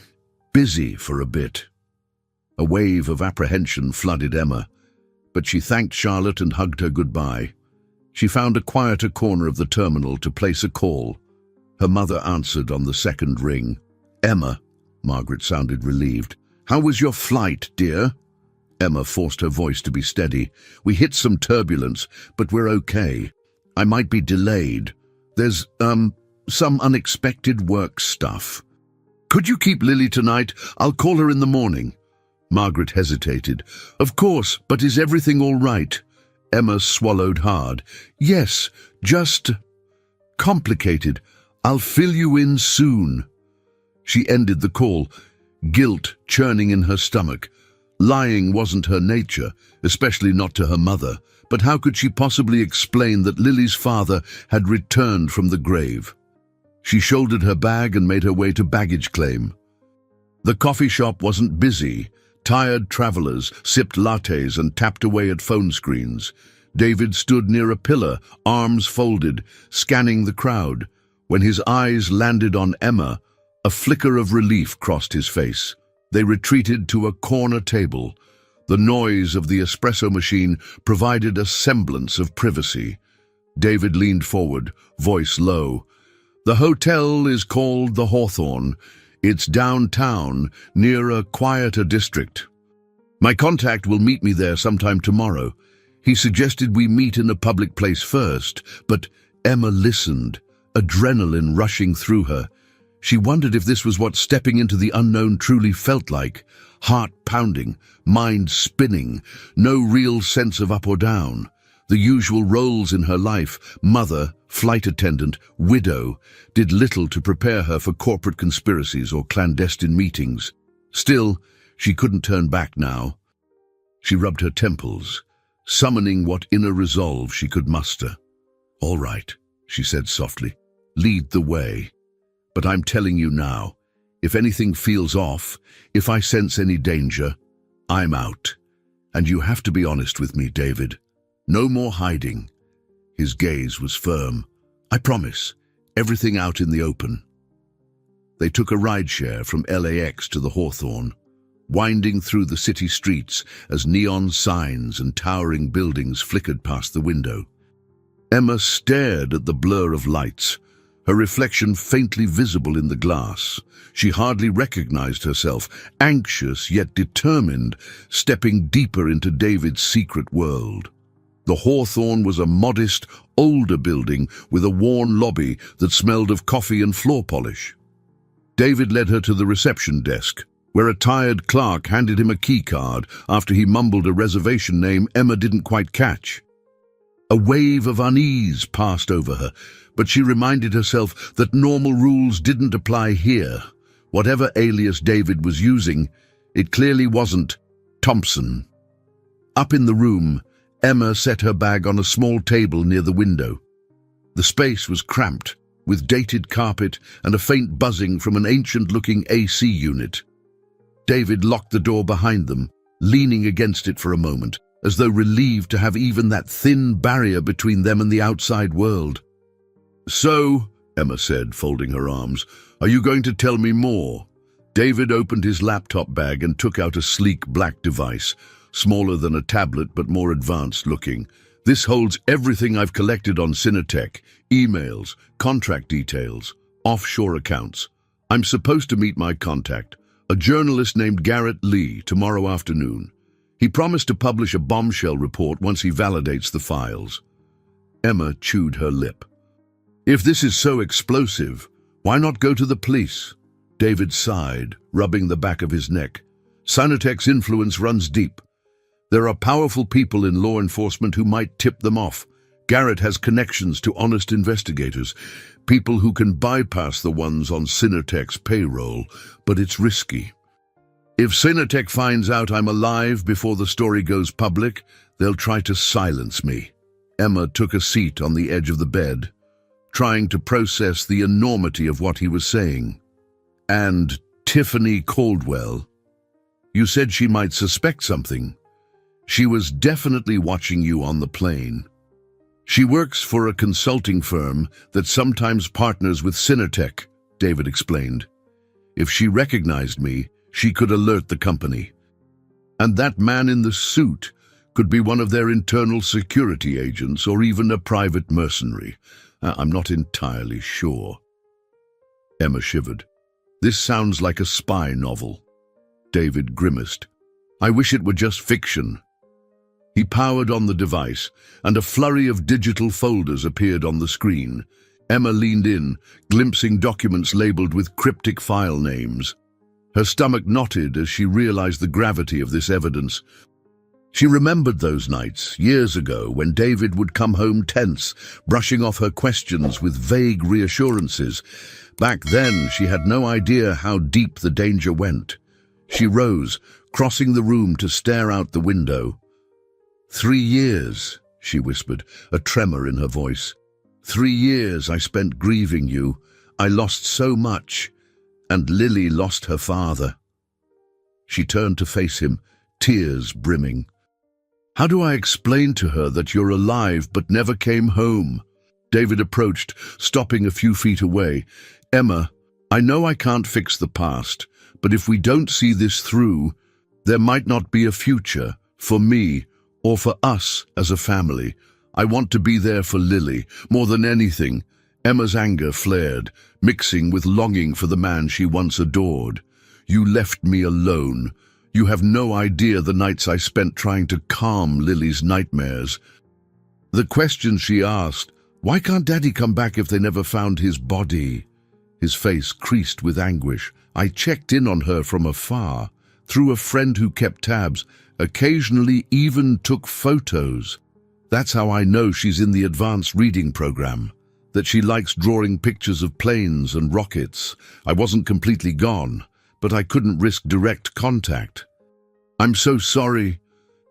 busy for a bit." A wave of apprehension flooded Emma, but she thanked Charlotte and hugged her goodbye. She found a quieter corner of the terminal to place a call. Her mother answered on the second ring. "Emma," Margaret sounded relieved. "How was your flight, dear?" Emma forced her voice to be steady. "We hit some turbulence, but we're okay. I might be delayed. There's, some unexpected work stuff." "Could you keep Lily tonight? I'll call her in the morning." Margaret hesitated. "Of course, but is everything all right?" Emma swallowed hard. "Yes, just complicated. I'll fill you in soon." She ended the call, guilt churning in her stomach. Lying wasn't her nature, especially not to her mother, but how could she possibly explain that Lily's father had returned from the grave? She shouldered her bag and made her way to baggage claim. The coffee shop wasn't busy. Tired travelers sipped lattes and tapped away at phone screens. David stood near a pillar, arms folded, scanning the crowd. When his eyes landed on Emma, a flicker of relief crossed his face. They retreated to a corner table. The noise of the espresso machine provided a semblance of privacy. David leaned forward, voice low. "The hotel is called the Hawthorne. It's downtown, near a quieter district. My contact will meet me there sometime tomorrow. He suggested we meet in a public place first, but Emma listened, adrenaline rushing through her. She wondered if this was what stepping into the unknown truly felt like. Heart pounding, mind spinning, no real sense of up or down. The usual roles in her life, mother, flight attendant, widow, did little to prepare her for corporate conspiracies or clandestine meetings. Still, she couldn't turn back now. She rubbed her temples, summoning what inner resolve she could muster. "All right," she said softly, "lead the way. But I'm telling you now, if anything feels off, if I sense any danger, I'm out. And you have to be honest with me, David. No more hiding." His gaze was firm. "I promise, everything out in the open." They took a rideshare from LAX to the Hawthorne, winding through the city streets as neon signs and towering buildings flickered past the window. Emma stared at the blur of lights, her reflection faintly visible in the glass. She hardly recognized herself, anxious yet determined, stepping deeper into David's secret world. The Hawthorne was a modest, older building with a worn lobby that smelled of coffee and floor polish. David led her to the reception desk, where a tired clerk handed him a key card after he mumbled a reservation name Emma didn't quite catch. A wave of unease passed over her, but she reminded herself that normal rules didn't apply here. Whatever alias David was using, it clearly wasn't Thompson. Up in the room, Emma set her bag on a small table near the window. The space was cramped, with dated carpet and a faint buzzing from an ancient-looking AC unit. David locked the door behind them, leaning against it for a moment, as though relieved to have even that thin barrier between them and the outside world. "So," Emma said, folding her arms, "are you going to tell me more?" David opened his laptop bag and took out a sleek black device, smaller than a tablet but more advanced looking. "This holds everything I've collected on Cinetech, emails, contract details, offshore accounts. I'm supposed to meet my contact, a journalist named Garrett Lee, tomorrow afternoon. He promised to publish a bombshell report once he validates the files." Emma chewed her lip. "If this is so explosive, why not go to the police?" David sighed, rubbing the back of his neck. "Cinetech's influence runs deep. There are powerful people in law enforcement who might tip them off. Garrett has connections to honest investigators, people who can bypass the ones on Cinetech's payroll, but it's risky. If Cinetech finds out I'm alive before the story goes public, they'll try to silence me." Emma took a seat on the edge of the bed, trying to process the enormity of what he was saying. "And Tiffany Caldwell? You said she might suspect something. She was definitely watching you on the plane. She works for a consulting firm that sometimes partners with Cinetech," David explained. If she recognized me, she could alert the company. And that man in the suit could be one of their internal security agents or even a private mercenary. I'm not entirely sure. Emma shivered. This sounds like a spy novel. David grimaced. I wish it were just fiction. He powered on the device, and a flurry of digital folders appeared on the screen. Emma leaned in, glimpsing documents labeled with cryptic file names. Her stomach knotted as she realized the gravity of this evidence. She remembered those nights, years ago, when David would come home tense, brushing off her questions with vague reassurances. Back then, she had no idea how deep the danger went. She rose, crossing the room to stare out the window. 3 years, she whispered, a tremor in her voice. 3 years I spent grieving you. I lost so much, and Lily lost her father. She turned to face him, tears brimming. How do I explain to her that you're alive but never came home? David approached, stopping a few feet away. Emma, I know I can't fix the past, but if we don't see this through, there might not be a future for me or for us as a family. I want to be there for Lily, more than anything. Emma's anger flared, mixing with longing for the man she once adored. You left me alone. You have no idea the nights I spent trying to calm Lily's nightmares. The questions she asked, why can't Daddy come back if they never found his body? His face creased with anguish. I checked in on her from afar, through a friend who kept tabs, occasionally even took photos. That's how I know she's in the advanced reading program, that she likes drawing pictures of planes and rockets. I wasn't completely gone, but I couldn't risk direct contact. I'm so sorry.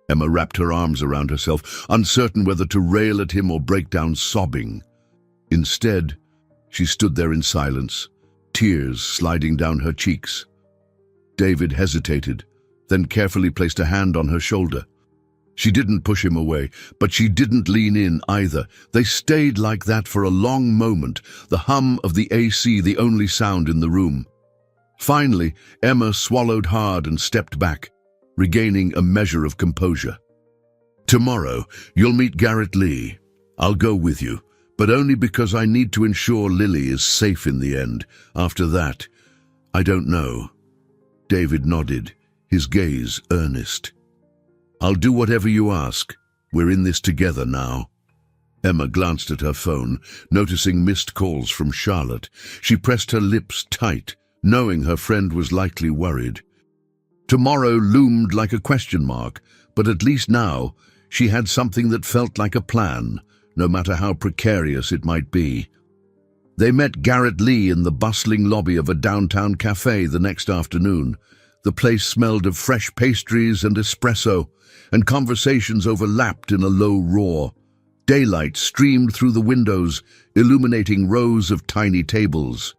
Emma wrapped her arms around herself, uncertain whether to rail at him or break down sobbing. Instead, she stood there in silence, tears sliding down her cheeks. David hesitated, then carefully placed a hand on her shoulder. She didn't push him away, but she didn't lean in either. They stayed like that for a long moment, the hum of the AC the only sound in the room. Finally, Emma swallowed hard and stepped back, regaining a measure of composure. Tomorrow, you'll meet Garrett Lee. I'll go with you, but only because I need to ensure Lily is safe in the end. After that, I don't know. David nodded, his gaze earnest. I'll do whatever you ask. We're in this together now. Emma glanced at her phone, noticing missed calls from Charlotte. She pressed her lips tight, knowing her friend was likely worried. Tomorrow loomed like a question mark, but at least now she had something that felt like a plan, no matter how precarious it might be. They met Garrett Lee in the bustling lobby of a downtown cafe the next afternoon. The place smelled of fresh pastries and espresso, and conversations overlapped in a low roar. Daylight streamed through the windows, illuminating rows of tiny tables.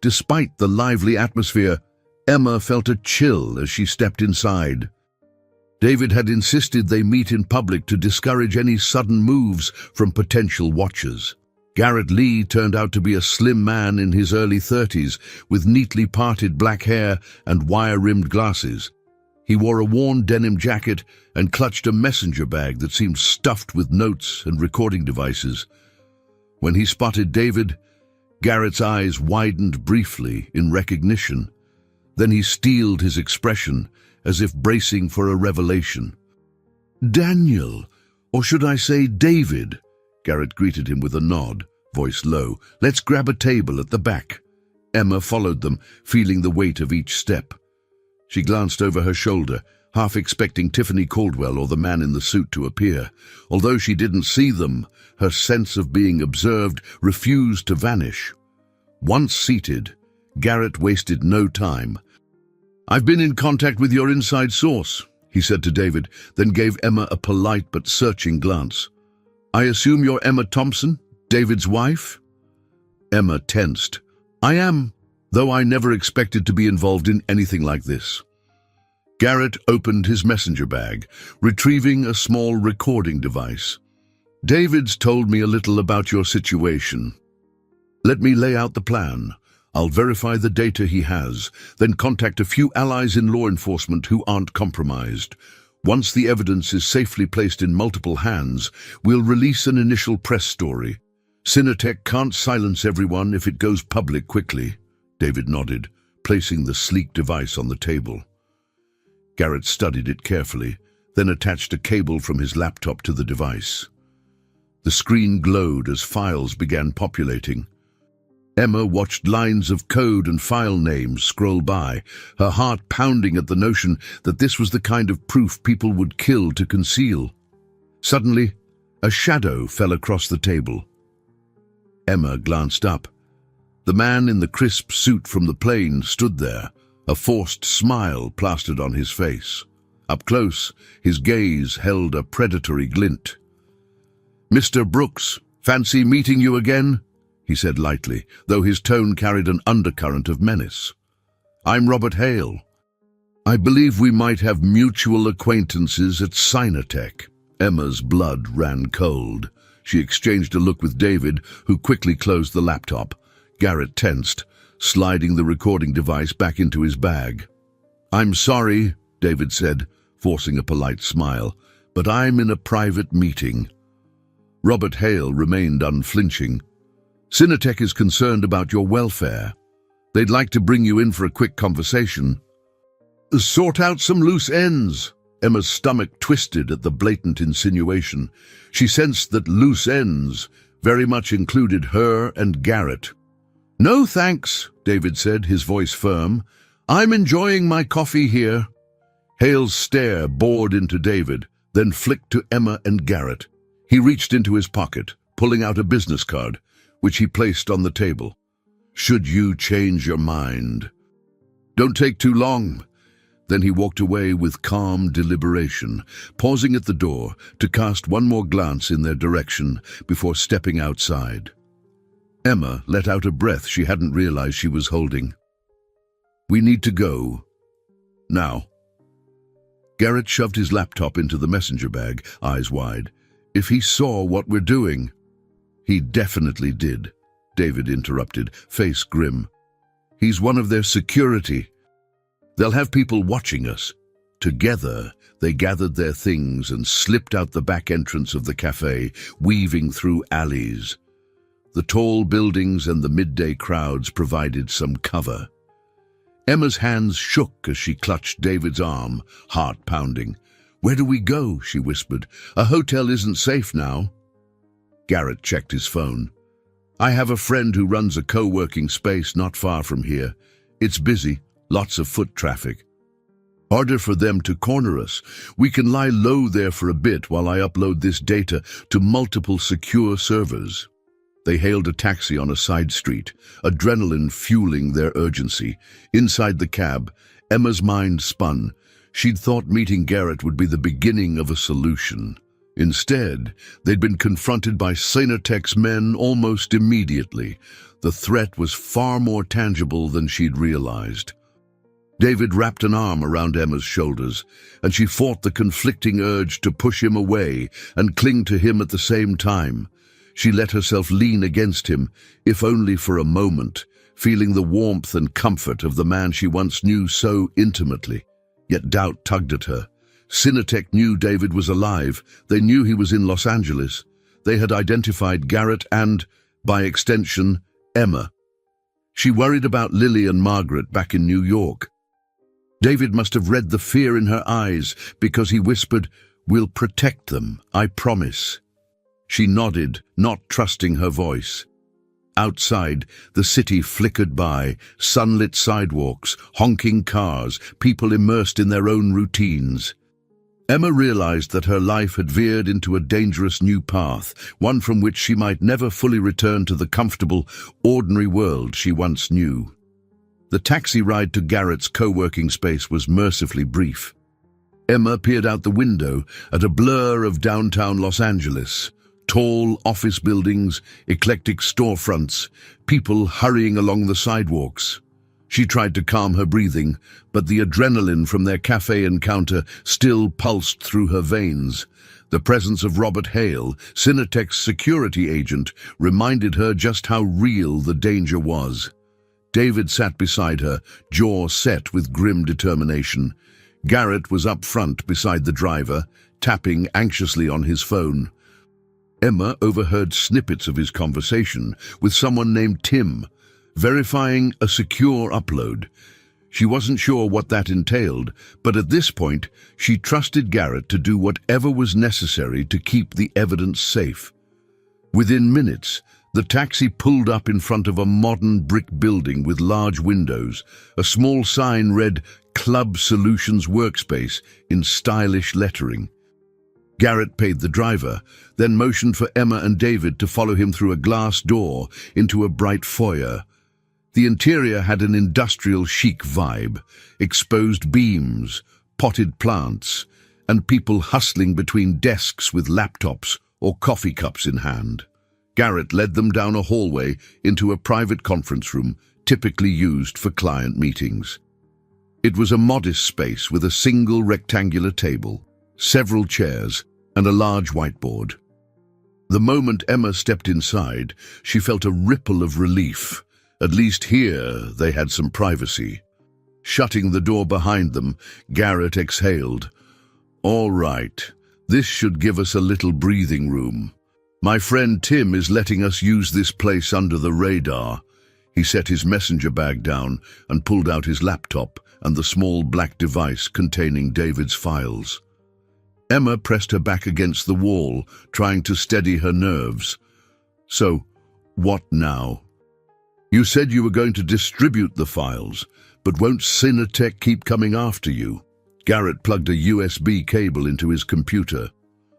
Despite the lively atmosphere, Emma felt a chill as she stepped inside. David had insisted they meet in public to discourage any sudden moves from potential watchers. Garrett Lee turned out to be a slim man in his early 30s, with neatly parted black hair and wire-rimmed glasses. He wore a worn denim jacket and clutched a messenger bag that seemed stuffed with notes and recording devices. When he spotted David, Garrett's eyes widened briefly in recognition. Then he steeled his expression, as if bracing for a revelation. "Daniel, or should I say David?" Garrett greeted him with a nod, voice low. "Let's grab a table at the back." Emma followed them, feeling the weight of each step. She glanced over her shoulder, half expecting Tiffany Caldwell or the man in the suit to appear. Although she didn't see them, her sense of being observed refused to vanish. Once seated, Garrett wasted no time. "I've been in contact with your inside source," he said to David, then gave Emma a polite but searching glance. "I assume you're Emma Thompson, David's wife?" Emma tensed. "I am, though I never expected to be involved in anything like this." Garrett opened his messenger bag, retrieving a small recording device. "David's told me a little about your situation. Let me lay out the plan. I'll verify the data he has, then contact a few allies in law enforcement who aren't compromised. Once the evidence is safely placed in multiple hands, we'll release an initial press story. Cinetech can't silence everyone if it goes public quickly. David nodded, placing the sleek device on the table. Garrett studied it carefully, then attached a cable from his laptop to the device. The screen glowed as files began populating. Emma watched lines of code and file names scroll by, her heart pounding at the notion that this was the kind of proof people would kill to conceal. Suddenly, a shadow fell across the table. Emma glanced up. The man in the crisp suit from the plane stood there, a forced smile plastered on his face. Up close, his gaze held a predatory glint. "Mr. Brooks, fancy meeting you again?" he said lightly, though his tone carried an undercurrent of menace. "I'm Robert Hale. I believe we might have mutual acquaintances at Cinetech." Emma's blood ran cold. She exchanged a look with David, who quickly closed the laptop. Garrett tensed, sliding the recording device back into his bag. "I'm sorry," David said, forcing a polite smile, "but I'm in a private meeting." Robert Hale remained unflinching. "Cinetech is concerned about your welfare. They'd like to bring you in for a quick conversation." "Sort out some loose ends." Emma's stomach twisted at the blatant insinuation. She sensed that loose ends very much included her and Garrett. "No thanks," David said, his voice firm. "I'm enjoying my coffee here." Hale's stare bored into David, then flicked to Emma and Garrett. He reached into his pocket, pulling out a business card, which he placed on the table. "Should you change your mind? Don't take too long." Then he walked away with calm deliberation, pausing at the door to cast one more glance in their direction before stepping outside. Emma let out a breath she hadn't realized she was holding. "We need to go. Now." Garrett shoved his laptop into the messenger bag, eyes wide. "If he saw what we're doing—" "He definitely did," David interrupted, face grim. "He's one of their security. They'll have people watching us." Together, they gathered their things and slipped out the back entrance of the cafe, weaving through alleys. The tall buildings and the midday crowds provided some cover. Emma's hands shook as she clutched David's arm, heart pounding. "Where do we go?" she whispered. "A hotel isn't safe now." Garrett checked his phone. "I have a friend who runs a co-working space not far from here. It's busy, lots of foot traffic. Harder for them to corner us. We can lie low there for a bit while I upload this data to multiple secure servers." They hailed a taxi on a side street, adrenaline fueling their urgency. Inside the cab, Emma's mind spun. She'd thought meeting Garrett would be the beginning of a solution. Instead, they'd been confronted by Cinetech's men almost immediately. The threat was far more tangible than she'd realized. David wrapped an arm around Emma's shoulders, and she fought the conflicting urge to push him away and cling to him at the same time. She let herself lean against him, if only for a moment, feeling the warmth and comfort of the man she once knew so intimately. Yet doubt tugged at her. Cinetech knew David was alive. They knew he was in Los Angeles. They had identified Garrett and, by extension, Emma. She worried about Lily and Margaret back in New York. David must have read the fear in her eyes because he whispered, "We'll protect them, I promise." She nodded, not trusting her voice. Outside, the city flickered by, sunlit sidewalks, honking cars, people immersed in their own routines. Emma realized that her life had veered into a dangerous new path, one from which she might never fully return to the comfortable, ordinary world she once knew. The taxi ride to Garrett's co-working space was mercifully brief. Emma peered out the window at a blur of downtown Los Angeles. Tall office buildings, eclectic storefronts, people hurrying along the sidewalks. She tried to calm her breathing, but the adrenaline from their cafe encounter still pulsed through her veins. The presence of Robert Hale, Cinetech's security agent, reminded her just how real the danger was. David sat beside her, jaw set with grim determination. Garrett was up front beside the driver, tapping anxiously on his phone. Emma overheard snippets of his conversation with someone named Tim, verifying a secure upload. She wasn't sure what that entailed, but at this point, she trusted Garrett to do whatever was necessary to keep the evidence safe. Within minutes, the taxi pulled up in front of a modern brick building with large windows. A small sign read Club Solutions Workspace in stylish lettering. Garrett paid the driver, then motioned for Emma and David to follow him through a glass door into a bright foyer. The interior had an industrial chic vibe, exposed beams, potted plants, and people hustling between desks with laptops or coffee cups in hand. Garrett led them down a hallway into a private conference room, typically used for client meetings. It was a modest space with a single rectangular table, several chairs, and a large whiteboard. The moment Emma stepped inside, she felt a ripple of relief. At least here they had some privacy. Shutting the door behind them, Garrett exhaled. "All right, this should give us a little breathing room. My friend Tim is letting us use this place under the radar." He set his messenger bag down and pulled out his laptop and the small black device containing David's files. Emma pressed her back against the wall, trying to steady her nerves. "So, what now? You said you were going to distribute the files, but won't Cinetech keep coming after you?" Garrett plugged a USB cable into his computer.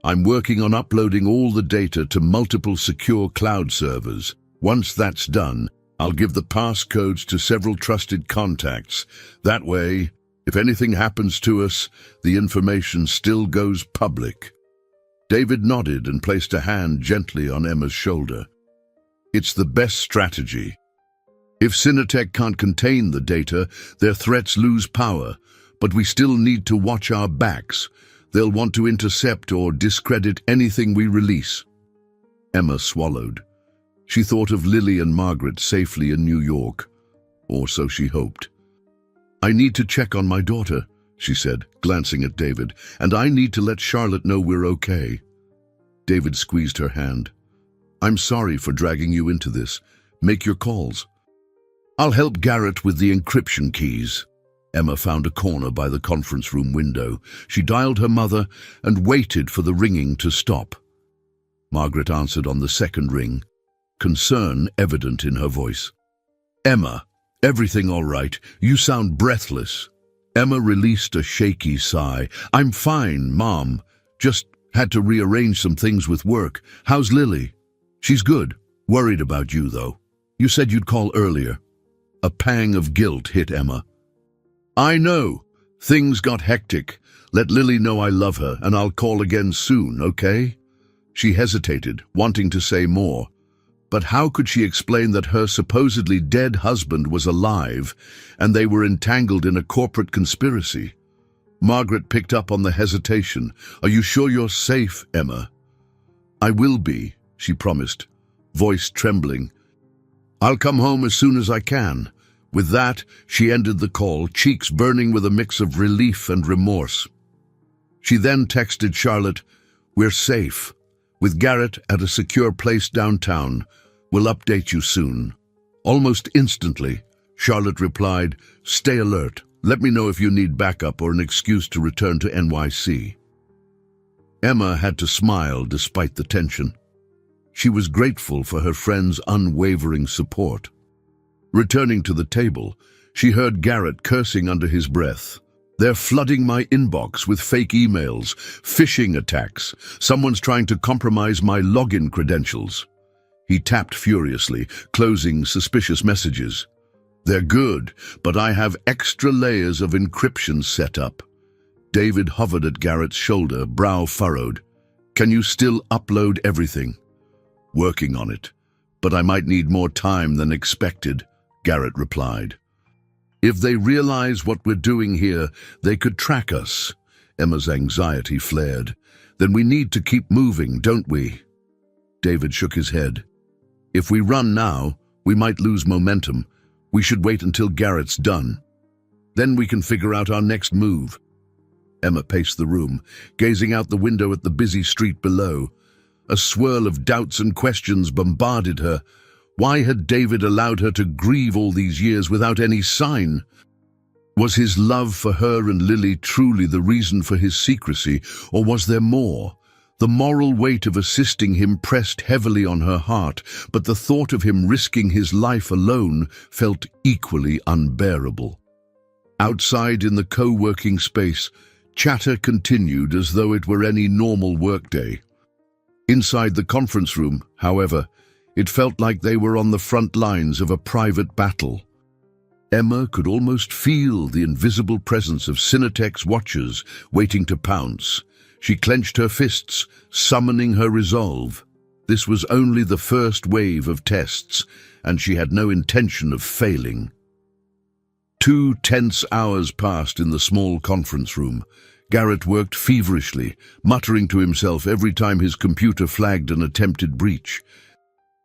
"I'm working on uploading all the data to multiple secure cloud servers. Once that's done, I'll give the passcodes to several trusted contacts. That way, if anything happens to us, the information still goes public." David nodded and placed a hand gently on Emma's shoulder. "It's the best strategy. If Cinetech can't contain the data, their threats lose power, but we still need to watch our backs. They'll want to intercept or discredit anything we release." Emma swallowed. She thought of Lily and Margaret safely in New York, or so she hoped. "I need to check on my daughter," she said, glancing at David, "and I need to let Charlotte know we're okay." David squeezed her hand. "I'm sorry for dragging you into this. Make your calls." "I'll help Garrett with the encryption keys." Emma found a corner by the conference room window. She dialed her mother and waited for the ringing to stop. Margaret answered on the second ring, concern evident in her voice. "Emma, everything all right? You sound breathless." Emma released a shaky sigh. "I'm fine, Mom. Just had to rearrange some things with work. How's Lily?" "She's good. Worried about you, though. You said you'd call earlier." A pang of guilt hit Emma. "I know. Things got hectic. Let Lily know I love her, and I'll call again soon, okay?" She hesitated, wanting to say more. But how could she explain that her supposedly dead husband was alive, and they were entangled in a corporate conspiracy? Margaret picked up on the hesitation. "Are you sure you're safe, Emma?" "I will be," she promised, voice trembling. "I'll come home as soon as I can." With that, she ended the call, cheeks burning with a mix of relief and remorse. She then texted Charlotte, "We're safe. With Garrett at a secure place downtown. We'll update you soon." Almost instantly, Charlotte replied, "Stay alert. Let me know if you need backup or an excuse to return to NYC." Emma had to smile despite the tension. She was grateful for her friend's unwavering support. Returning to the table, she heard Garrett cursing under his breath. "They're flooding my inbox with fake emails, phishing attacks. Someone's trying to compromise my login credentials." He tapped furiously, closing suspicious messages. "They're good, but I have extra layers of encryption set up." David hovered at Garrett's shoulder, brow furrowed. "Can you still upload everything?" "Working on it, but I might need more time than expected," Garrett replied. "If they realize what we're doing here, they could track us." Emma's anxiety flared. "Then we need to keep moving, don't we?" David shook his head. "If we run now, we might lose momentum. We should wait until Garrett's done. Then we can figure out our next move. Emma paced the room, gazing out the window at the busy street below. A swirl of doubts and questions bombarded her. Why had David allowed her to grieve all these years without any sign? Was his love for her and Lily truly the reason for his secrecy, or was there more? The moral weight of assisting him pressed heavily on her heart, but the thought of him risking his life alone felt equally unbearable. Outside in the co-working space, chatter continued as though it were any normal workday. Inside the conference room, however, it felt like they were on the front lines of a private battle. Emma could almost feel the invisible presence of Cinetech's watchers waiting to pounce. She clenched her fists, summoning her resolve. This was only the first wave of tests, and she had no intention of failing. 2 tense hours passed in the small conference room. Garrett worked feverishly, muttering to himself every time his computer flagged an attempted breach.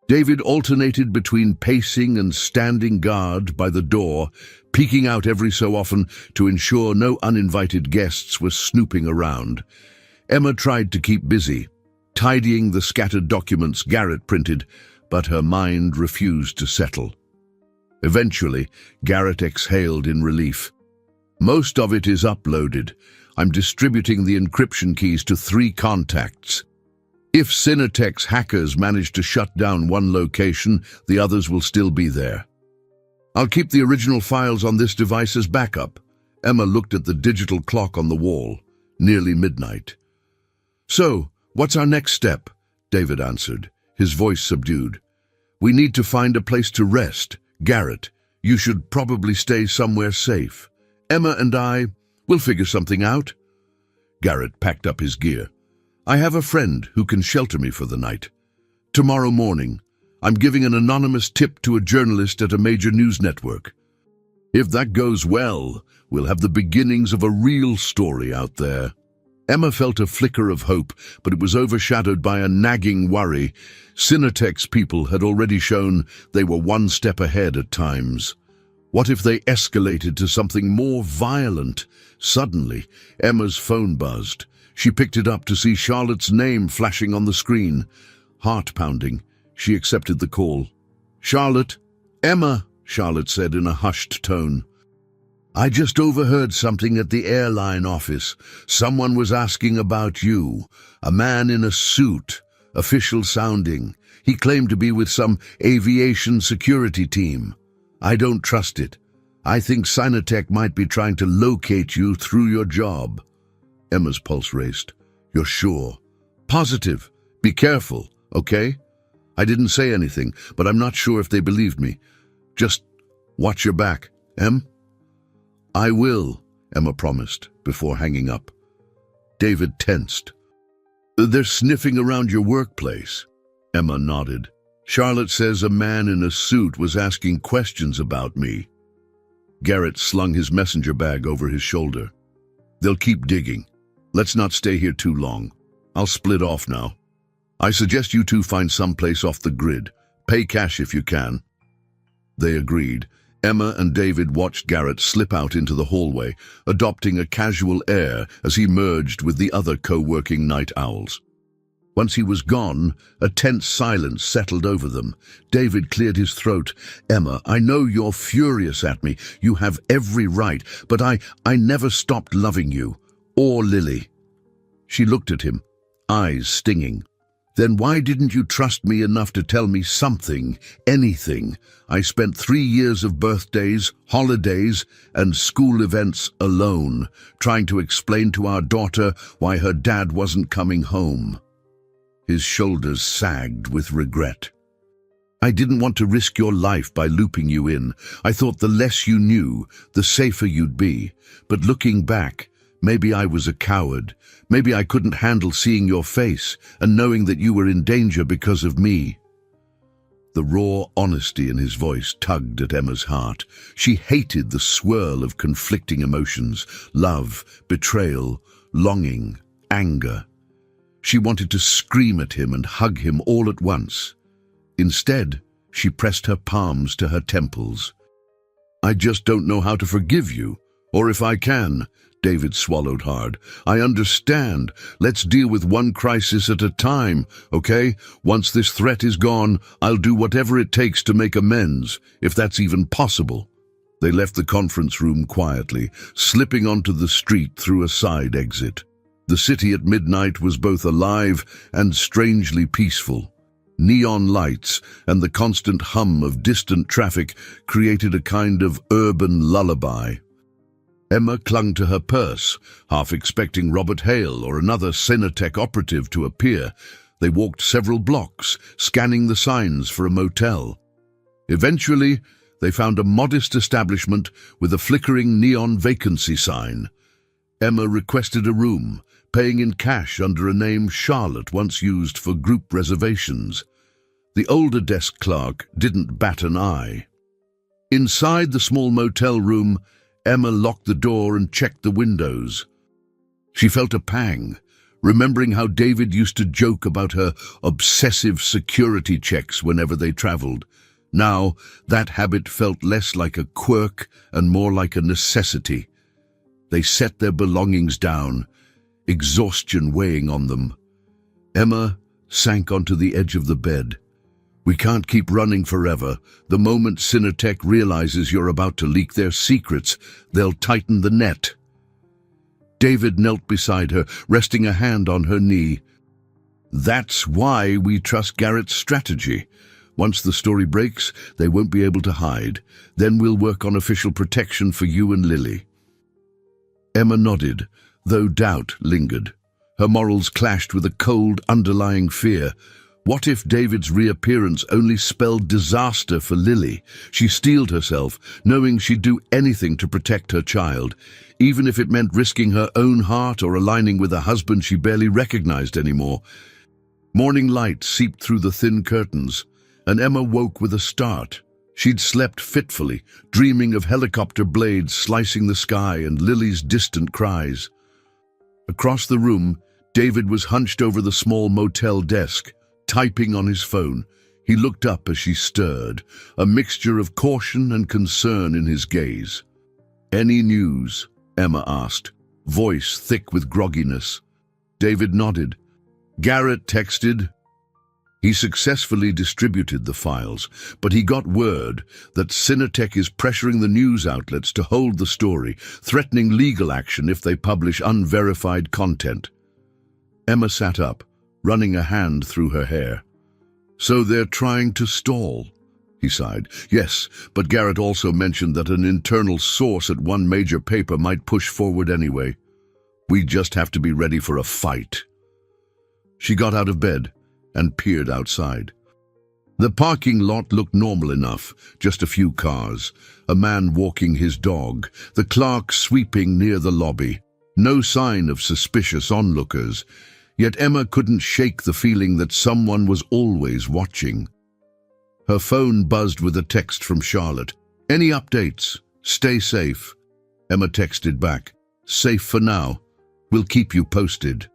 David alternated between pacing and standing guard by the door, peeking out every so often to ensure no uninvited guests were snooping around. Emma tried to keep busy, tidying the scattered documents Garrett printed, but her mind refused to settle. Eventually, Garrett exhaled in relief. Most of it is uploaded. I'm distributing the encryption keys to 3 contacts. If Cinetech's hackers manage to shut down one location, the others will still be there. I'll keep the original files on this device as backup. Emma looked at the digital clock on the wall. Nearly midnight. So, what's our next step? David answered, his voice subdued. We need to find a place to rest. Garrett, you should probably stay somewhere safe. Emma and we'll figure something out. Garrett packed up his gear. I have a friend who can shelter me for the night. Tomorrow morning, I'm giving an anonymous tip to a journalist at a major news network. If that goes well, we'll have the beginnings of a real story out there. Emma felt a flicker of hope, but it was overshadowed by a nagging worry. Cinetech's people had already shown they were one step ahead at times. What if they escalated to something more violent? Suddenly, Emma's phone buzzed. She picked it up to see Charlotte's name flashing on the screen. Heart pounding, she accepted the call. Charlotte? Emma, Charlotte said in a hushed tone. I just overheard something at the airline office. Someone was asking about you. A man in a suit, official sounding. He claimed to be with some aviation security team. I don't trust it. I think Cinetech might be trying to locate you through your job. Emma's pulse raced. You're sure? Positive. Be careful, okay? I didn't say anything, but I'm not sure if they believed me. Just watch your back, Em? I will, Emma promised, before hanging up. David tensed. They're sniffing around your workplace. Emma nodded. Charlotte says a man in a suit was asking questions about me. Garrett slung his messenger bag over his shoulder. They'll keep digging. Let's not stay here too long. I'll split off now. I suggest you two find someplace off the grid. Pay cash if you can. They agreed. Emma and David watched Garrett slip out into the hallway, adopting a casual air as he merged with the other co-working night owls. Once he was gone, a tense silence settled over them. David cleared his throat. Emma, I know you're furious at me. You have every right, but I never stopped loving you. Or Lily. She looked at him, eyes stinging. Then why didn't you trust me enough to tell me something, anything? I spent 3 years of birthdays, holidays, and school events alone, trying to explain to our daughter why her dad wasn't coming home. His shoulders sagged with regret. I didn't want to risk your life by looping you in. I thought the less you knew, the safer you'd be. But looking back, maybe I was a coward. Maybe I couldn't handle seeing your face and knowing that you were in danger because of me. The raw honesty in his voice tugged at Emma's heart. She hated the swirl of conflicting emotions, love, betrayal, longing, anger. She wanted to scream at him and hug him all at once. Instead, she pressed her palms to her temples. I just don't know how to forgive you, or if I can. David swallowed hard. I understand. Let's deal with one crisis at a time, okay? Once this threat is gone, I'll do whatever it takes to make amends, if that's even possible. They left the conference room quietly, slipping onto the street through a side exit. The city at midnight was both alive and strangely peaceful. Neon lights and the constant hum of distant traffic created a kind of urban lullaby. Emma clung to her purse, half expecting Robert Hale or another Cinetech operative to appear. They walked several blocks, scanning the signs for a motel. Eventually, they found a modest establishment with a flickering neon vacancy sign. Emma requested a room, paying in cash under a name Charlotte once used for group reservations. The older desk clerk didn't bat an eye. Inside the small motel room, Emma locked the door and checked the windows. She felt a pang, remembering how David used to joke about her obsessive security checks whenever they traveled. Now, that habit felt less like a quirk and more like a necessity. They set their belongings down, exhaustion weighing on them. Emma sank onto the edge of the bed. We can't keep running forever. The moment Cinetech realizes you're about to leak their secrets, they'll tighten the net. David knelt beside her, resting a hand on her knee. That's why we trust Garrett's strategy. Once the story breaks, they won't be able to hide. Then we'll work on official protection for you and Lily. Emma nodded, though doubt lingered. Her morals clashed with a cold, underlying fear. What if David's reappearance only spelled disaster for Lily? She steeled herself, knowing she'd do anything to protect her child, even if it meant risking her own heart or aligning with a husband she barely recognized anymore. Morning light seeped through the thin curtains, and Emma woke with a start. She'd slept fitfully, dreaming of helicopter blades slicing the sky and Lily's distant cries. Across the room, David was hunched over the small motel desk, typing on his phone. He looked up as she stirred, a mixture of caution and concern in his gaze. "Any news?" Emma asked, voice thick with grogginess. David nodded. Garrett texted. He successfully distributed the files, but he got word that Cinetech is pressuring the news outlets to hold the story, threatening legal action if they publish unverified content. Emma sat up, running a hand through her hair. "So they're trying to stall," he sighed. "Yes, but Garrett also mentioned that an internal source at one major paper might push forward anyway. We just have to be ready for a fight." She got out of bed and peered outside. The parking lot looked normal enough, just a few cars, a man walking his dog, the clerk sweeping near the lobby. No sign of suspicious onlookers. Yet Emma couldn't shake the feeling that someone was always watching. Her phone buzzed with a text from Charlotte. "Any updates? Stay safe." Emma texted back. "Safe for now. We'll keep you posted."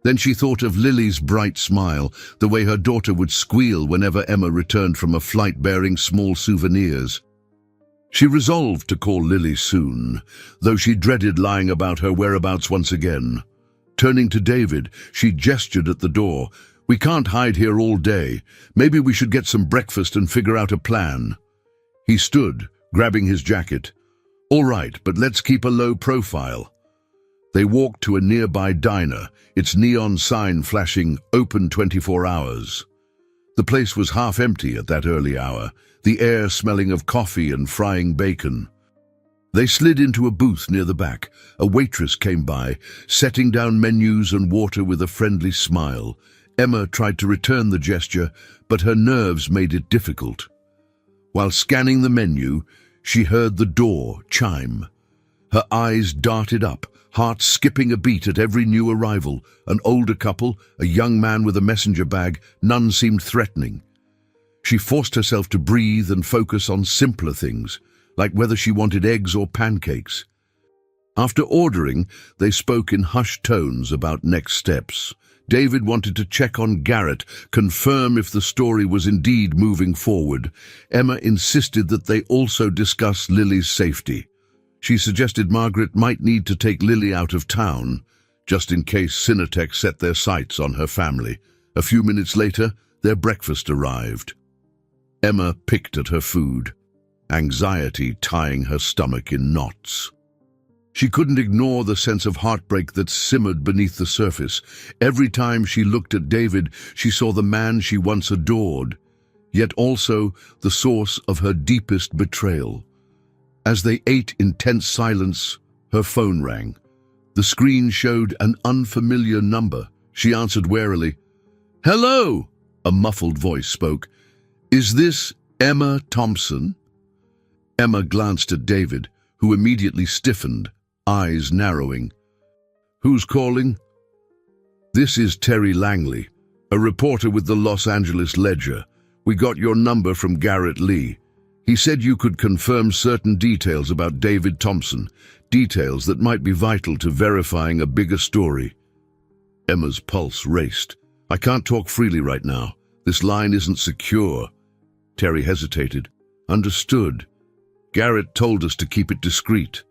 Then she thought of Lily's bright smile, the way her daughter would squeal whenever Emma returned from a flight bearing small souvenirs. She resolved to call Lily soon, though she dreaded lying about her whereabouts once again. Turning to David, she gestured at the door. "We can't hide here all day. Maybe we should get some breakfast and figure out a plan." He stood, grabbing his jacket. "All right, but let's keep a low profile." They walked to a nearby diner, its neon sign flashing "Open 24 hours." The place was half empty at that early hour, the air smelling of coffee and frying bacon. They slid into a booth near the back. A waitress came by, setting down menus and water with a friendly smile. Emma tried to return the gesture, but her nerves made it difficult. While scanning the menu, she heard the door chime. Her eyes darted up, heart skipping a beat at every new arrival. An older couple, a young man with a messenger bag, none seemed threatening. She forced herself to breathe and focus on simpler things, like whether she wanted eggs or pancakes. After ordering, they spoke in hushed tones about next steps. David wanted to check on Garrett, confirm if the story was indeed moving forward. Emma insisted that they also discuss Lily's safety. She suggested Margaret might need to take Lily out of town, just in case Cinetec set their sights on her family. A few minutes later, their breakfast arrived. Emma picked at her food, anxiety tying her stomach in knots. She couldn't ignore the sense of heartbreak that simmered beneath the surface. Every time she looked at David, she saw the man she once adored, yet also the source of her deepest betrayal. As they ate in tense silence, her phone rang. The screen showed an unfamiliar number. She answered warily. "Hello," a muffled voice spoke. "Is this Emma Thompson?" Emma glanced at David, who immediately stiffened, eyes narrowing. "Who's calling?" "This is Terry Langley, a reporter with the Los Angeles Ledger. We got your number from Garrett Lee. He said you could confirm certain details about David Thompson, details that might be vital to verifying a bigger story." Emma's pulse raced. "I can't talk freely right now. This line isn't secure." Terry hesitated. "Understood. Garrett told us to keep it discreet.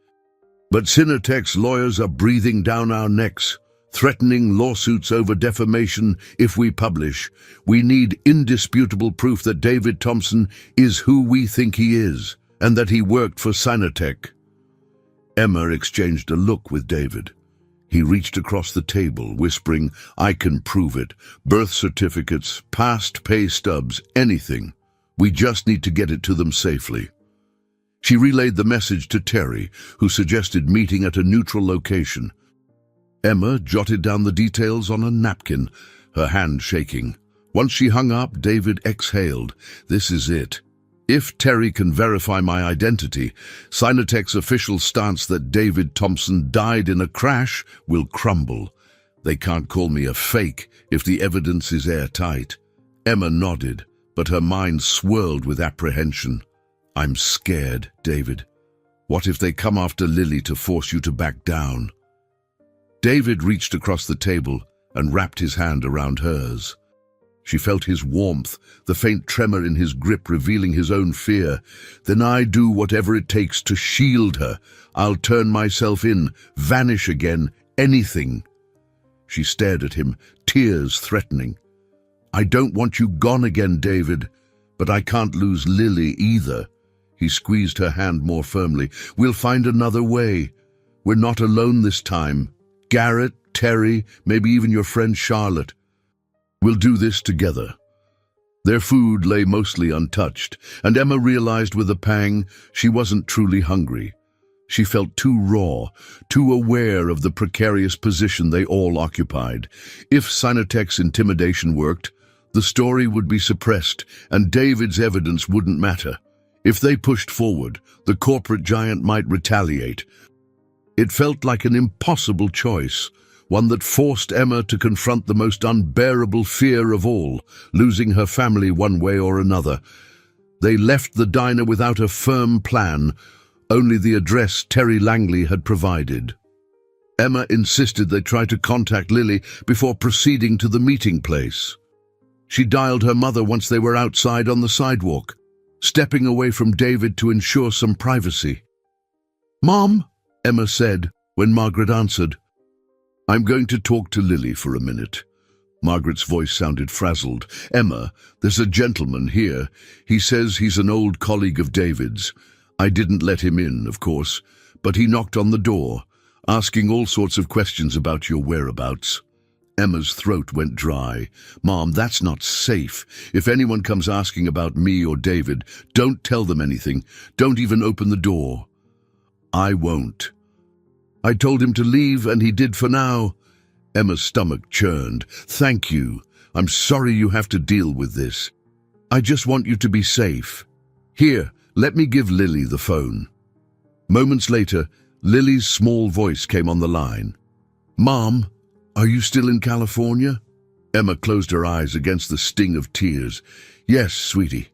But Cinetec's lawyers are breathing down our necks, threatening lawsuits over defamation if we publish. We need indisputable proof that David Thompson is who we think he is, and that he worked for Cinetec." Emma exchanged a look with David. He reached across the table, whispering, "I can prove it. Birth certificates, past pay stubs, anything. We just need to get it to them safely." She relayed the message to Terry, who suggested meeting at a neutral location. Emma jotted down the details on a napkin, her hand shaking. Once she hung up, David exhaled. "This is it. If Terry can verify my identity, Cinetec's official stance that David Thompson died in a crash will crumble. They can't call me a fake if the evidence is airtight." Emma nodded, but her mind swirled with apprehension. "I'm scared, David. What if they come after Lily to force you to back down?" David reached across the table and wrapped his hand around hers. She felt his warmth, the faint tremor in his grip revealing his own fear. "Then I do whatever it takes to shield her. I'll turn myself in, vanish again, anything." She stared at him, tears threatening. "I don't want you gone again, David, but I can't lose Lily either." He squeezed her hand more firmly. "We'll find another way. We're not alone this time. Garrett, Terry, maybe even your friend Charlotte. We'll do this together." Their food lay mostly untouched, and Emma realized with a pang she wasn't truly hungry. She felt too raw, too aware of the precarious position they all occupied. If Cinetec's intimidation worked, the story would be suppressed, and David's evidence wouldn't matter. If they pushed forward, the corporate giant might retaliate. It felt like an impossible choice, one that forced Emma to confront the most unbearable fear of all, losing her family one way or another. They left the diner without a firm plan, only the address Terry Langley had provided. Emma insisted they try to contact Lily before proceeding to the meeting place. She dialed her mother once they were outside on the sidewalk, stepping away from David to ensure some privacy. "Mom," Emma said when Margaret answered. "I'm going to talk to Lily for a minute." Margaret's voice sounded frazzled. "Emma, there's a gentleman here. He says he's an old colleague of David's. I didn't let him in, of course, but he knocked on the door, asking all sorts of questions about your whereabouts." Emma's throat went dry. "Mom, that's not safe. If anyone comes asking about me or David, don't tell them anything. Don't even open the door." "I won't." "I told him to leave, and he did for now." Emma's stomach churned. "Thank you. I'm sorry you have to deal with this. I just want you to be safe. Here, let me give Lily the phone." Moments later, Lily's small voice came on the line. "Mom, are you still in California?" Emma closed her eyes against the sting of tears. "Yes, sweetie.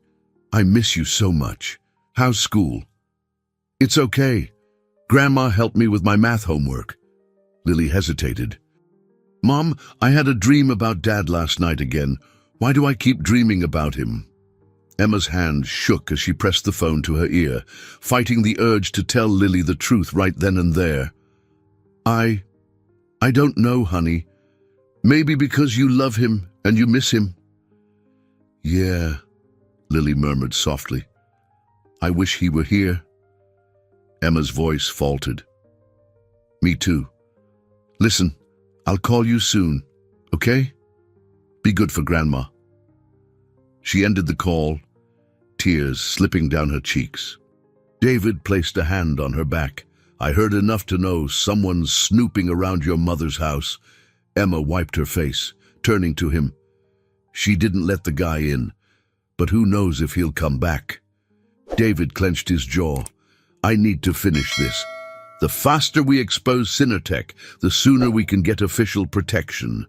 I miss you so much. How's school?" "It's okay. Grandma helped me with my math homework. Lily hesitated. Mom, I had a dream about Dad last night again. Why do I keep dreaming about him? Emma's hand shook as she pressed the phone to her ear, fighting the urge to tell Lily the truth right then and there. I don't know, honey. Maybe because you love him and you miss him. Yeah, Lily murmured softly. I wish he were here. Emma's voice faltered. Me too. Listen, I'll call you soon, okay? Be good for Grandma. She ended the call, tears slipping down her cheeks. David placed a hand on her back. I heard enough to know someone's snooping around your mother's house. Emma wiped her face, turning to him. She didn't let the guy in, but who knows if he'll come back. David clenched his jaw. I need to finish this. The faster we expose Cinetech, the sooner we can get official protection.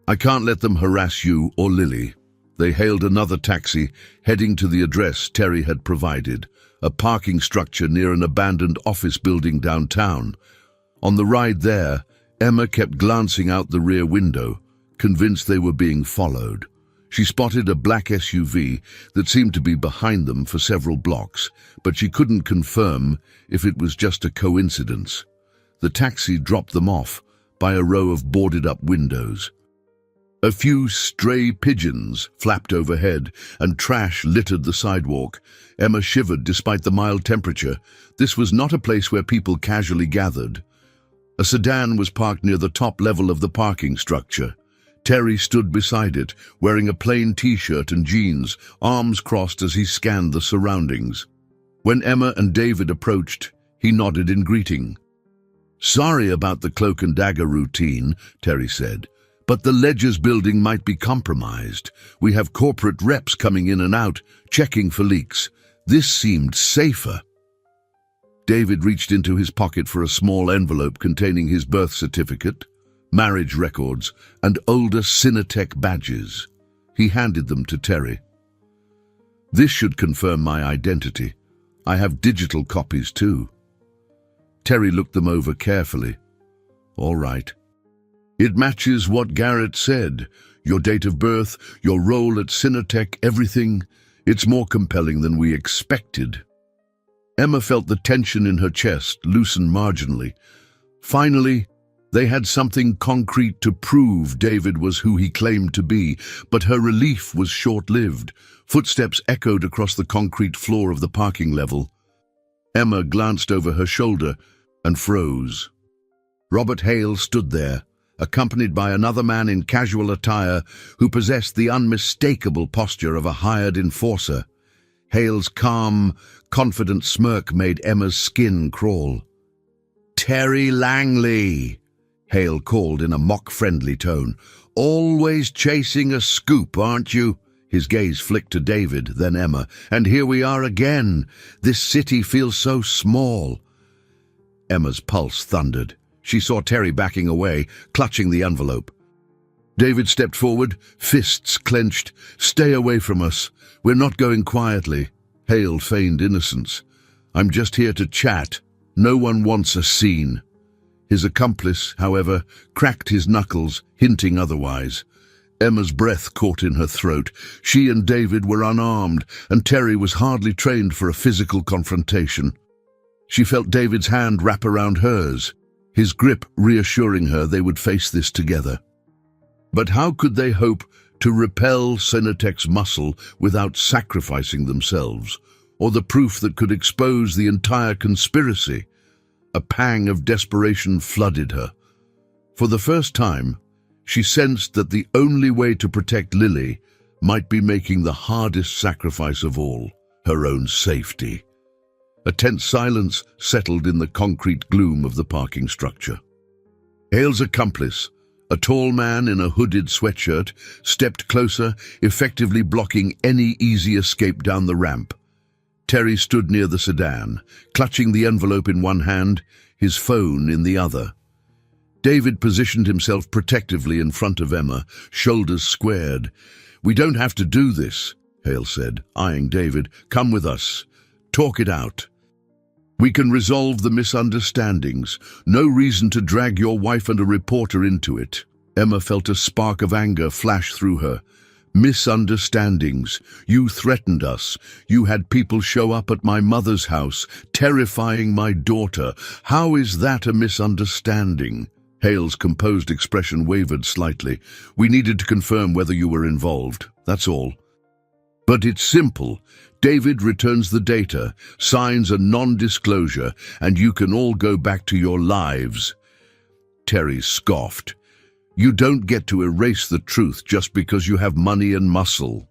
I can't let them harass you or Lily. They hailed another taxi, heading to the address Terry had provided, a parking structure near an abandoned office building downtown. On the ride there, Emma kept glancing out the rear window, convinced they were being followed. She spotted a black SUV that seemed to be behind them for several blocks, but she couldn't confirm if it was just a coincidence. The taxi dropped them off by a row of boarded-up windows. A few stray pigeons flapped overhead, and trash littered the sidewalk. Emma shivered despite the mild temperature. This was not a place where people casually gathered. A sedan was parked near the top level of the parking structure. Terry stood beside it, wearing a plain t-shirt and jeans, arms crossed as he scanned the surroundings. When Emma and David approached, he nodded in greeting. Sorry about the cloak and dagger routine, Terry said, but the Ledger's building might be compromised. We have corporate reps coming in and out, checking for leaks. This seemed safer. David reached into his pocket for a small envelope containing his birth certificate, marriage records, and older Cinetech badges. He handed them to Terry. This should confirm my identity. I have digital copies too. Terry looked them over carefully. All right. It matches what Garrett said. Your date of birth, your role at Cinetech, everything. It's more compelling than we expected. Emma felt the tension in her chest loosen marginally. Finally, they had something concrete to prove David was who he claimed to be, but her relief was short-lived. Footsteps echoed across the concrete floor of the parking level. Emma glanced over her shoulder and froze. Robert Hale stood there, accompanied by another man in casual attire who possessed the unmistakable posture of a hired enforcer. Hale's calm, confident smirk made Emma's skin crawl. "Terry Langley," Hale called in a mock-friendly tone. "Always chasing a scoop, aren't you?" His gaze flicked to David, then Emma. "And here we are again. This city feels so small." Emma's pulse thundered. She saw Terry backing away, clutching the envelope. David stepped forward, fists clenched. "Stay away from us. We're not going quietly." Hale feigned innocence. "I'm just here to chat. No one wants a scene." His accomplice, however, cracked his knuckles, hinting otherwise. Emma's breath caught in her throat. She and David were unarmed, and Terry was hardly trained for a physical confrontation. She felt David's hand wrap around hers, his grip reassuring her they would face this together. But how could they hope to repel Cinetech's muscle without sacrificing themselves, or the proof that could expose the entire conspiracy? A pang of desperation flooded her. For the first time, she sensed that the only way to protect Lily might be making the hardest sacrifice of all, her own safety. A tense silence settled in the concrete gloom of the parking structure. Hale's accomplice, a tall man in a hooded sweatshirt, stepped closer, effectively blocking any easy escape down the ramp. Terry stood near the sedan, clutching the envelope in one hand, his phone in the other. David positioned himself protectively in front of Emma, shoulders squared. "We don't have to do this," Hale said, eyeing David. "Come with us. Talk it out." We can resolve the misunderstandings. No reason to drag your wife and a reporter into it. Emma felt a spark of anger flash through her. Misunderstandings. You threatened us. You had people show up at my mother's house, terrifying my daughter. How is that a misunderstanding? Hale's composed expression wavered slightly. We needed to confirm whether you were involved. That's all. But it's simple. David returns the data, signs a non-disclosure, and you can all go back to your lives. Terry scoffed. You don't get to erase the truth just because you have money and muscle.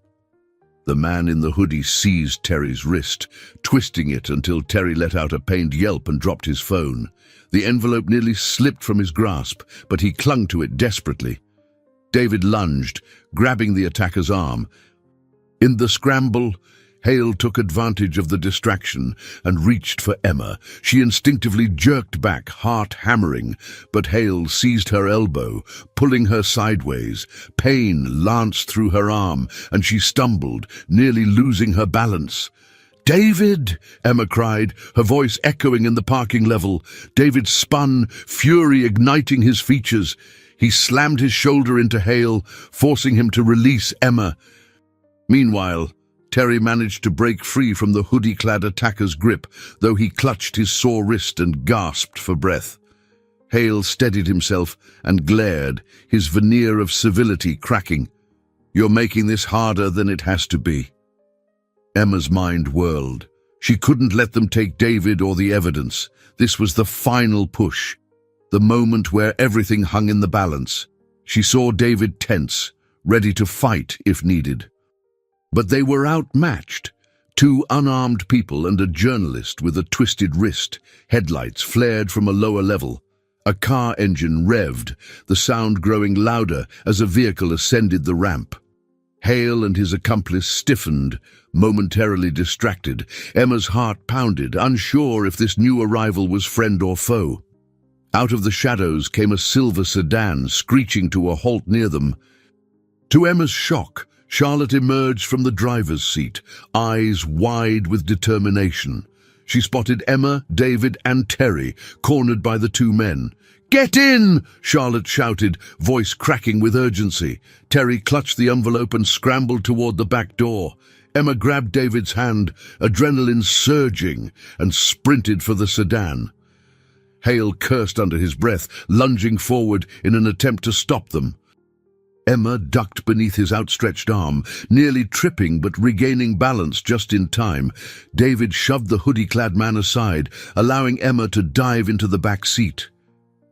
The man in the hoodie seized Terry's wrist, twisting it until Terry let out a pained yelp and dropped his phone. The envelope nearly slipped from his grasp, but he clung to it desperately. David lunged, grabbing the attacker's arm. In the scramble, Hale took advantage of the distraction and reached for Emma. She instinctively jerked back, heart hammering, but Hale seized her elbow, pulling her sideways. Pain lanced through her arm, and she stumbled, nearly losing her balance. "David!" Emma cried, her voice echoing in the parking level. David spun, fury igniting his features. He slammed his shoulder into Hale, forcing him to release Emma. Meanwhile, Terry managed to break free from the hoodie-clad attacker's grip, though he clutched his sore wrist and gasped for breath. Hale steadied himself and glared, his veneer of civility cracking. "You're making this harder than it has to be." Emma's mind whirled. She couldn't let them take David or the evidence. This was the final push, the moment where everything hung in the balance. She saw David tense, ready to fight if needed. But they were outmatched. Two unarmed people and a journalist with a twisted wrist. Headlights flared from a lower level. A car engine revved, the sound growing louder as a vehicle ascended the ramp. Hale and his accomplice stiffened, momentarily distracted. Emma's heart pounded, unsure if this new arrival was friend or foe. Out of the shadows came a silver sedan, screeching to a halt near them. To Emma's shock, Charlotte emerged from the driver's seat, eyes wide with determination. She spotted Emma, David, and Terry, cornered by the two men. "Get in!" Charlotte shouted, voice cracking with urgency. Terry clutched the envelope and scrambled toward the back door. Emma grabbed David's hand, adrenaline surging, and sprinted for the sedan. Hale cursed under his breath, lunging forward in an attempt to stop them. Emma ducked beneath his outstretched arm, nearly tripping but regaining balance just in time. David shoved the hoodie-clad man aside, allowing Emma to dive into the back seat.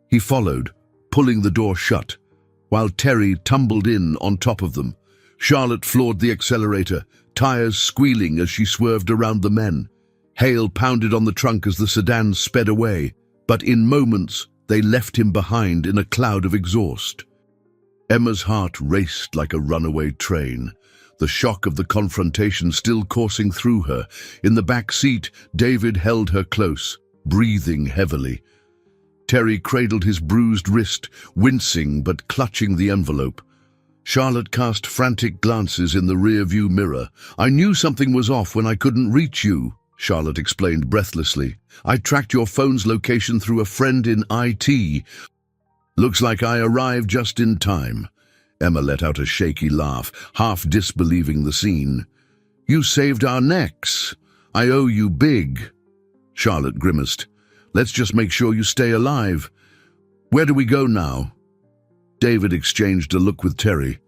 He followed, pulling the door shut, while Terry tumbled in on top of them. Charlotte floored the accelerator, tires squealing as she swerved around the men. Hale pounded on the trunk as the sedan sped away, but in moments they left him behind in a cloud of exhaust. Emma's heart raced like a runaway train, the shock of the confrontation still coursing through her. In the back seat, David held her close, breathing heavily. Terry cradled his bruised wrist, wincing but clutching the envelope. Charlotte cast frantic glances in the rear-view mirror. "I knew something was off when I couldn't reach you," Charlotte explained breathlessly. "I tracked your phone's location through a friend in IT. Looks like I arrived just in time." Emma let out a shaky laugh, half disbelieving the scene. "You saved our necks. I owe you big." Charlotte grimaced. "Let's just make sure you stay alive. Where do we go now?" David exchanged a look with Terry.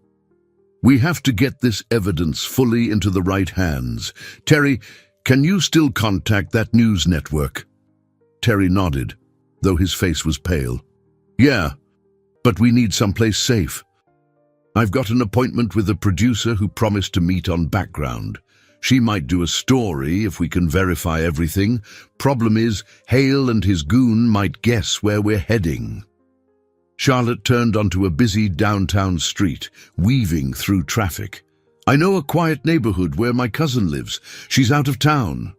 "We have to get this evidence fully into the right hands. Terry, can you still contact that news network?" Terry nodded, though his face was pale. "Yeah, but we need someplace safe. I've got an appointment with a producer who promised to meet on background. She might do a story if we can verify everything. Problem is, Hale and his goon might guess where we're heading." Charlotte turned onto a busy downtown street, weaving through traffic. "I know a quiet neighborhood where my cousin lives. She's out of town.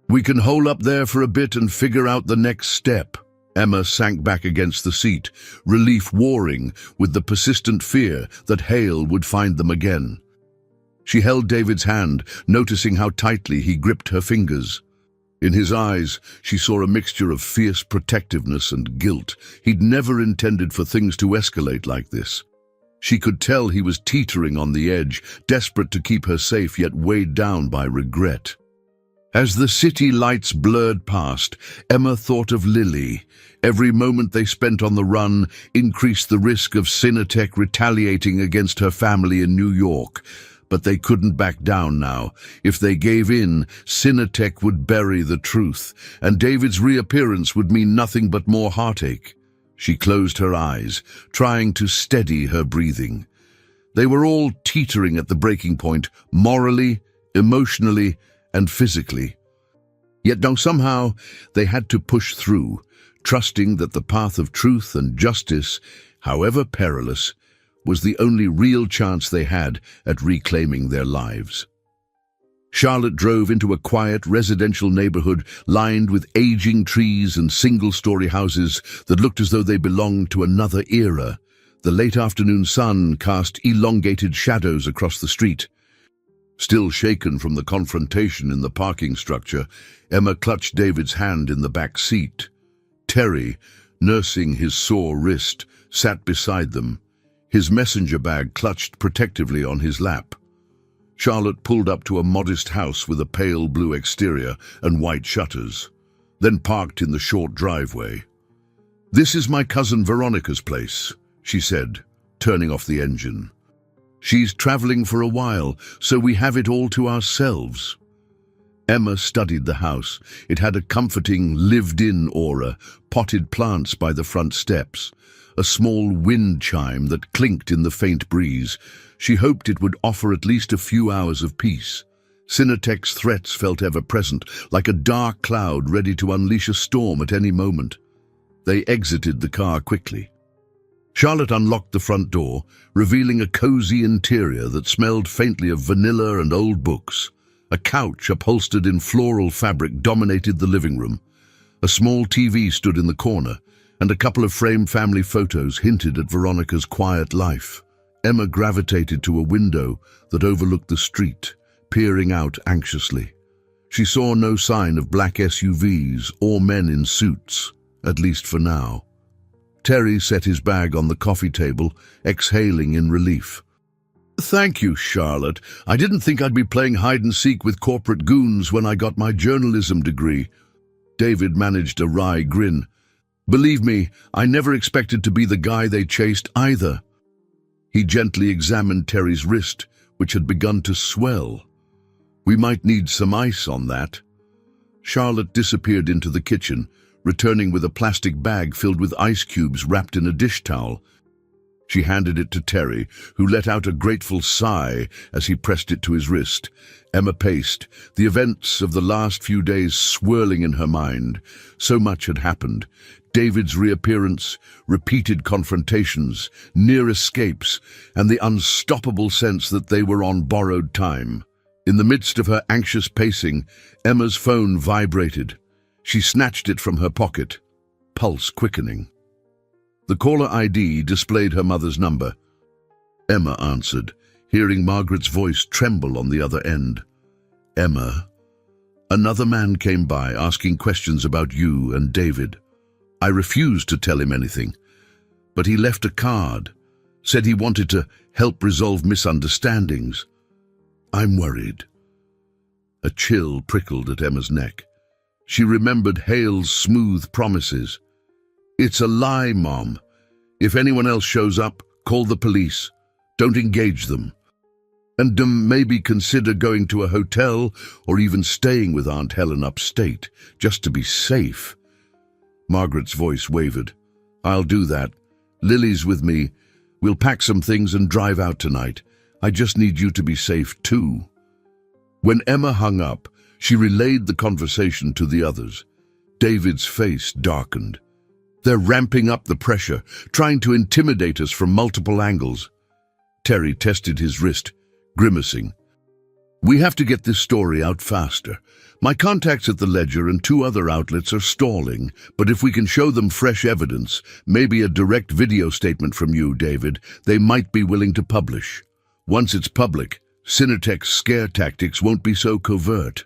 We can hole up there for a bit and figure out the next step." Emma sank back against the seat, relief warring with the persistent fear that Hale would find them again. She held David's hand, noticing how tightly he gripped her fingers. In his eyes, she saw a mixture of fierce protectiveness and guilt. He'd never intended for things to escalate like this. She could tell he was teetering on the edge, desperate to keep her safe yet weighed down by regret. As the city lights blurred past, Emma thought of Lily. Every moment they spent on the run increased the risk of Cinetech retaliating against her family in New York. But they couldn't back down now. If they gave in, Cinetech would bury the truth, and David's reappearance would mean nothing but more heartache. She closed her eyes, trying to steady her breathing. They were all teetering at the breaking point, morally, emotionally, and physically. Yet now somehow they had to push through, trusting that the path of truth and justice, however perilous, was the only real chance they had at reclaiming their lives. Charlotte drove into a quiet residential neighborhood lined with aging trees and single-story houses that looked as though they belonged to another era. The late afternoon sun cast elongated shadows across the street. Still shaken from the confrontation in the parking structure, Emma clutched David's hand in the back seat. Terry, nursing his sore wrist, sat beside them, his messenger bag clutched protectively on his lap. Charlotte pulled up to a modest house with a pale blue exterior and white shutters, then parked in the short driveway. "This is my cousin Veronica's place," she said, turning off the engine. "She's traveling for a while, so we have it all to ourselves." Emma studied the house. It had a comforting, lived-in aura, potted plants by the front steps, a small wind chime that clinked in the faint breeze. She hoped it would offer at least a few hours of peace. Cinetech's threats felt ever present, like a dark cloud ready to unleash a storm at any moment. They exited the car quickly. Charlotte unlocked the front door, revealing a cozy interior that smelled faintly of vanilla and old books. A couch upholstered in floral fabric dominated the living room. A small TV stood in the corner, and a couple of framed family photos hinted at Veronica's quiet life. Emma gravitated to a window that overlooked the street, peering out anxiously. She saw no sign of black SUVs or men in suits, at least for now. Terry set his bag on the coffee table, exhaling in relief. "Thank you, Charlotte. I didn't think I'd be playing hide-and-seek with corporate goons when I got my journalism degree." David managed a wry grin. "Believe me, I never expected to be the guy they chased either." He gently examined Terry's wrist, which had begun to swell. "We might need some ice on that." Charlotte disappeared into the kitchen, returning with a plastic bag filled with ice cubes wrapped in a dish towel. She handed it to Terry, who let out a grateful sigh as he pressed it to his wrist. Emma paced, the events of the last few days swirling in her mind. So much had happened. David's reappearance, repeated confrontations, near escapes, and the unstoppable sense that they were on borrowed time. In the midst of her anxious pacing, Emma's phone vibrated. She snatched it from her pocket, pulse quickening. The caller ID displayed her mother's number. Emma answered, hearing Margaret's voice tremble on the other end. "Emma, another man came by asking questions about you and David. I refused to tell him anything, but he left a card, said he wanted to help resolve misunderstandings. I'm worried." A chill prickled at Emma's neck. She remembered Hale's smooth promises. "It's a lie, Mom. If anyone else shows up, call the police. Don't engage them. And maybe consider going to a hotel or even staying with Aunt Helen upstate, just to be safe." Margaret's voice wavered. "I'll do that. Lily's with me. We'll pack some things and drive out tonight. I just need you to be safe too." When Emma hung up, she relayed the conversation to the others. David's face darkened. "They're ramping up the pressure, trying to intimidate us from multiple angles." Terry tested his wrist, grimacing. "We have to get this story out faster. My contacts at the Ledger and 2 other outlets are stalling, but if we can show them fresh evidence, maybe a direct video statement from you, David, they might be willing to publish. Once it's public, Cinetech's scare tactics won't be so covert."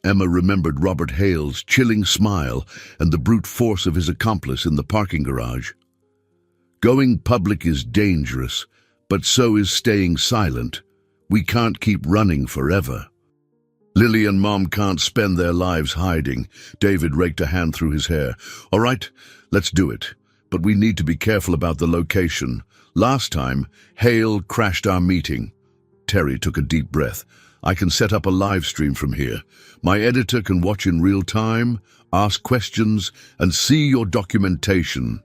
Emma remembered Robert Hale's chilling smile and the brute force of his accomplice in the parking garage. Going public is dangerous, but so is staying silent. We can't keep running forever. Lily and Mom can't spend their lives hiding. David raked a hand through his hair. All right, let's do it. But we need to be careful about the location. Last time, Hale crashed our meeting. Terry took a deep breath. I can set up a live stream from here. My editor can watch in real time, ask questions, and see your documentation.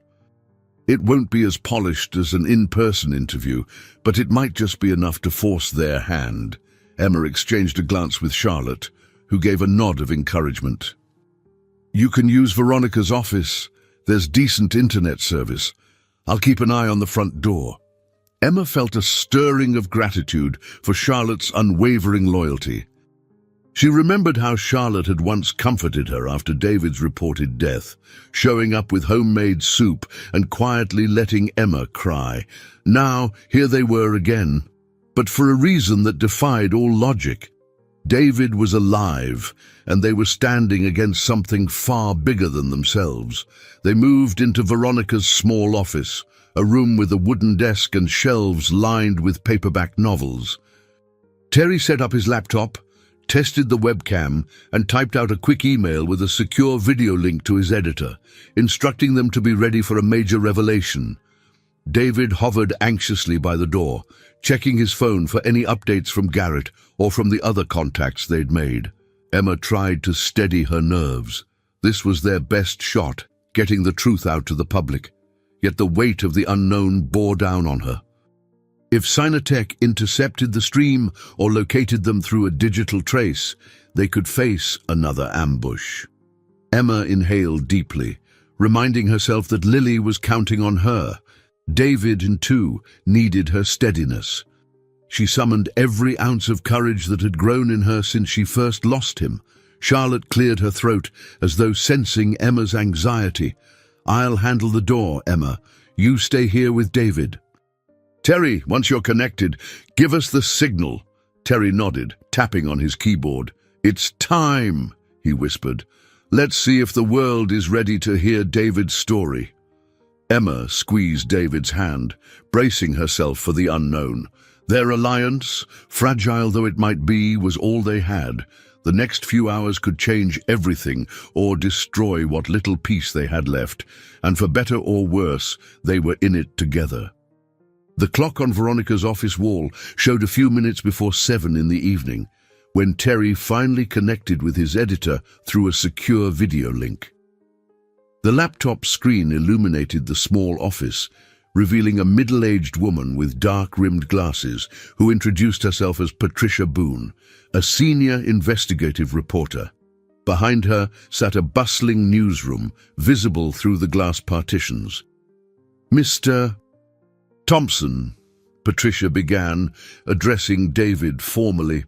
It won't be as polished as an in-person interview, but it might just be enough to force their hand. Emma exchanged a glance with Charlotte, who gave a nod of encouragement. You can use Veronica's office. There's decent internet service. I'll keep an eye on the front door. Emma felt a stirring of gratitude for Charlotte's unwavering loyalty. She remembered how Charlotte had once comforted her after David's reported death, showing up with homemade soup and quietly letting Emma cry. Now, here they were again, but for a reason that defied all logic. David was alive, and they were standing against something far bigger than themselves. They moved into Veronica's small office, a room with a wooden desk and shelves lined with paperback novels. Terry set up his laptop, tested the webcam, and typed out a quick email with a secure video link to his editor, instructing them to be ready for a major revelation. David hovered anxiously by the door, checking his phone for any updates from Garrett or from the other contacts they'd made. Emma tried to steady her nerves. This was their best shot, getting the truth out to the public. Yet the weight of the unknown bore down on her. If Sinotech intercepted the stream or located them through a digital trace, they could face another ambush. Emma inhaled deeply, reminding herself that Lily was counting on her. David, too, needed her steadiness. She summoned every ounce of courage that had grown in her since she first lost him. Charlotte cleared her throat, as though sensing Emma's anxiety. I'll handle the door, Emma. You stay here with David. Terry, once you're connected, give us the signal. Terry nodded, tapping on his keyboard. It's time, he whispered. Let's see if the world is ready to hear David's story. Emma squeezed David's hand, bracing herself for the unknown. Their alliance, fragile though it might be, was all they had. The next few hours could change everything or destroy what little peace they had left, and for better or worse, they were in it together. The clock on Veronica's office wall showed a few minutes before 7 in the evening, when Terry finally connected with his editor through a secure video link. The laptop screen illuminated the small office, revealing a middle-aged woman with dark-rimmed glasses who introduced herself as Patricia Boone, a senior investigative reporter. Behind her sat a bustling newsroom, visible through the glass partitions. Mr. Thompson, Patricia began, addressing David formally.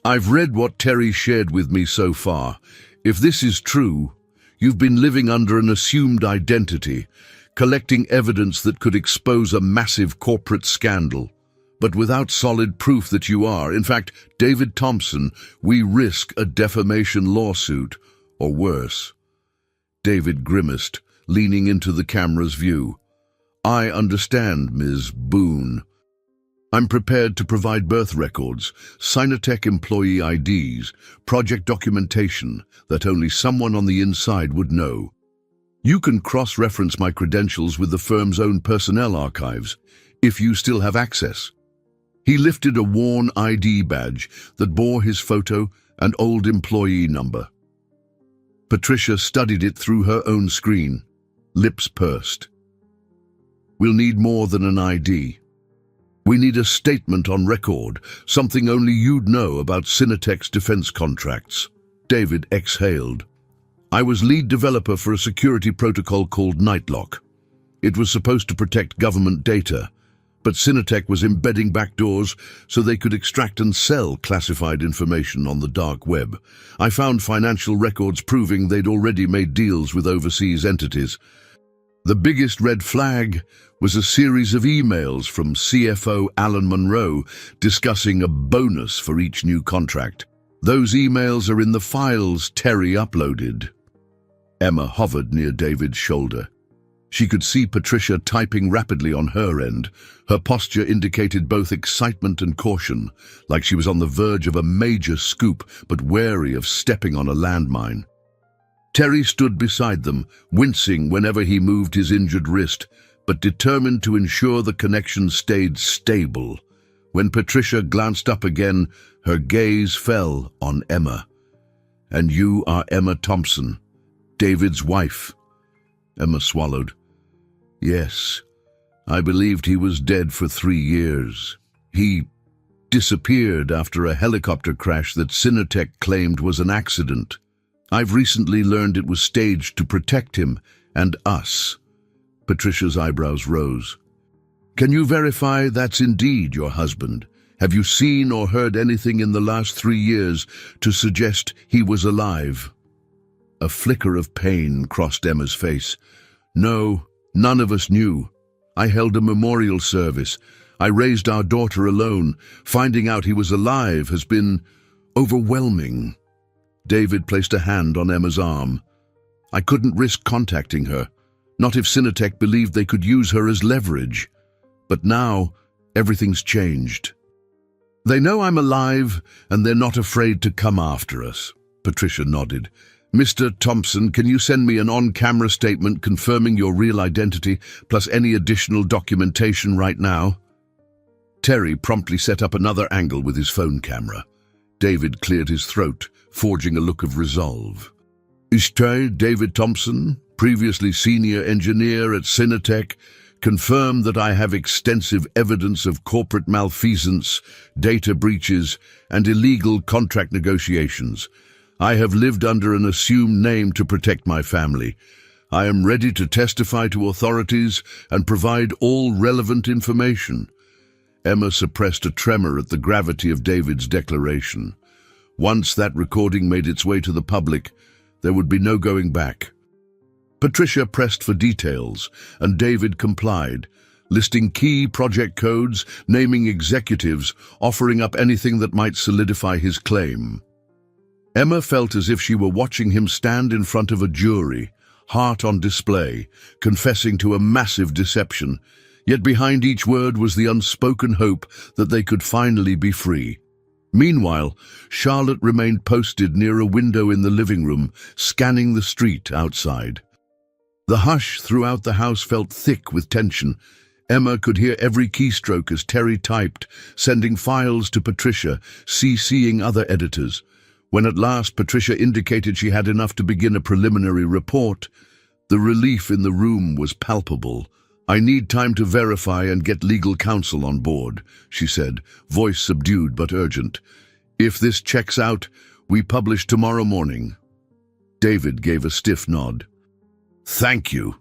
I've read what Terry shared with me so far. If this is true, you've been living under an assumed identity, collecting evidence that could expose a massive corporate scandal. But without solid proof that you are, in fact, David Thompson, we risk a defamation lawsuit, or worse. David grimaced, leaning into the camera's view. I understand, Ms. Boone. I'm prepared to provide birth records, Sinotech employee IDs, project documentation that only someone on the inside would know. You can cross-reference my credentials with the firm's own personnel archives, if you still have access. He lifted a worn ID badge that bore his photo and old employee number. Patricia studied it through her own screen, lips pursed. We'll need more than an ID. We need a statement on record, something only you'd know about Sinotech's defense contracts. David exhaled. I was lead developer for a security protocol called Nightlock. It was supposed to protect government data, but Sinotech was embedding backdoors so they could extract and sell classified information on the dark web. I found financial records proving they'd already made deals with overseas entities. The biggest red flag was a series of emails from CFO Alan Monroe discussing a bonus for each new contract. Those emails are in the files Terry uploaded. Emma hovered near David's shoulder. She could see Patricia typing rapidly on her end. Her posture indicated both excitement and caution, like she was on the verge of a major scoop, but wary of stepping on a landmine. Terry stood beside them, wincing whenever he moved his injured wrist, but determined to ensure the connection stayed stable. When Patricia glanced up again, her gaze fell on Emma. "And you are Emma Thompson, David's wife." Emma swallowed. "Yes, I believed he was dead for 3 years. He disappeared after a helicopter crash that Cinetech claimed was an accident. I've recently learned it was staged to protect him and us." Patricia's eyebrows rose. "Can you verify that's indeed your husband? Have you seen or heard anything in the last 3 years to suggest he was alive?" A flicker of pain crossed Emma's face. "No, none of us knew. I held a memorial service. I raised our daughter alone. Finding out he was alive has been overwhelming." David placed a hand on Emma's arm. "I couldn't risk contacting her, not if Cinetech believed they could use her as leverage. But now, everything's changed. They know I'm alive, and they're not afraid to come after us." Patricia nodded. "Mr. Thompson, can you send me an on-camera statement confirming your real identity, plus any additional documentation right now?" Terry promptly set up another angle with his phone camera. David cleared his throat, forging a look of resolve. "Mr. David Thompson, previously senior engineer at Cinetech, confirmed that I have extensive evidence of corporate malfeasance, data breaches, and illegal contract negotiations. I have lived under an assumed name to protect my family. I am ready to testify to authorities and provide all relevant information." Emma suppressed a tremor at the gravity of David's declaration. Once that recording made its way to the public, there would be no going back. Patricia pressed for details, and David complied, listing key project codes, naming executives, offering up anything that might solidify his claim. Emma felt as if she were watching him stand in front of a jury, heart on display, confessing to a massive deception, yet behind each word was the unspoken hope that they could finally be free. Meanwhile, Charlotte remained posted near a window in the living room, scanning the street outside. The hush throughout the house felt thick with tension. Emma could hear every keystroke as Terry typed, sending files to Patricia, CCing other editors. When at last Patricia indicated she had enough to begin a preliminary report, the relief in the room was palpable. "I need time to verify and get legal counsel on board," she said, voice subdued but urgent. "If this checks out, we publish tomorrow morning." David gave a stiff nod. "Thank you."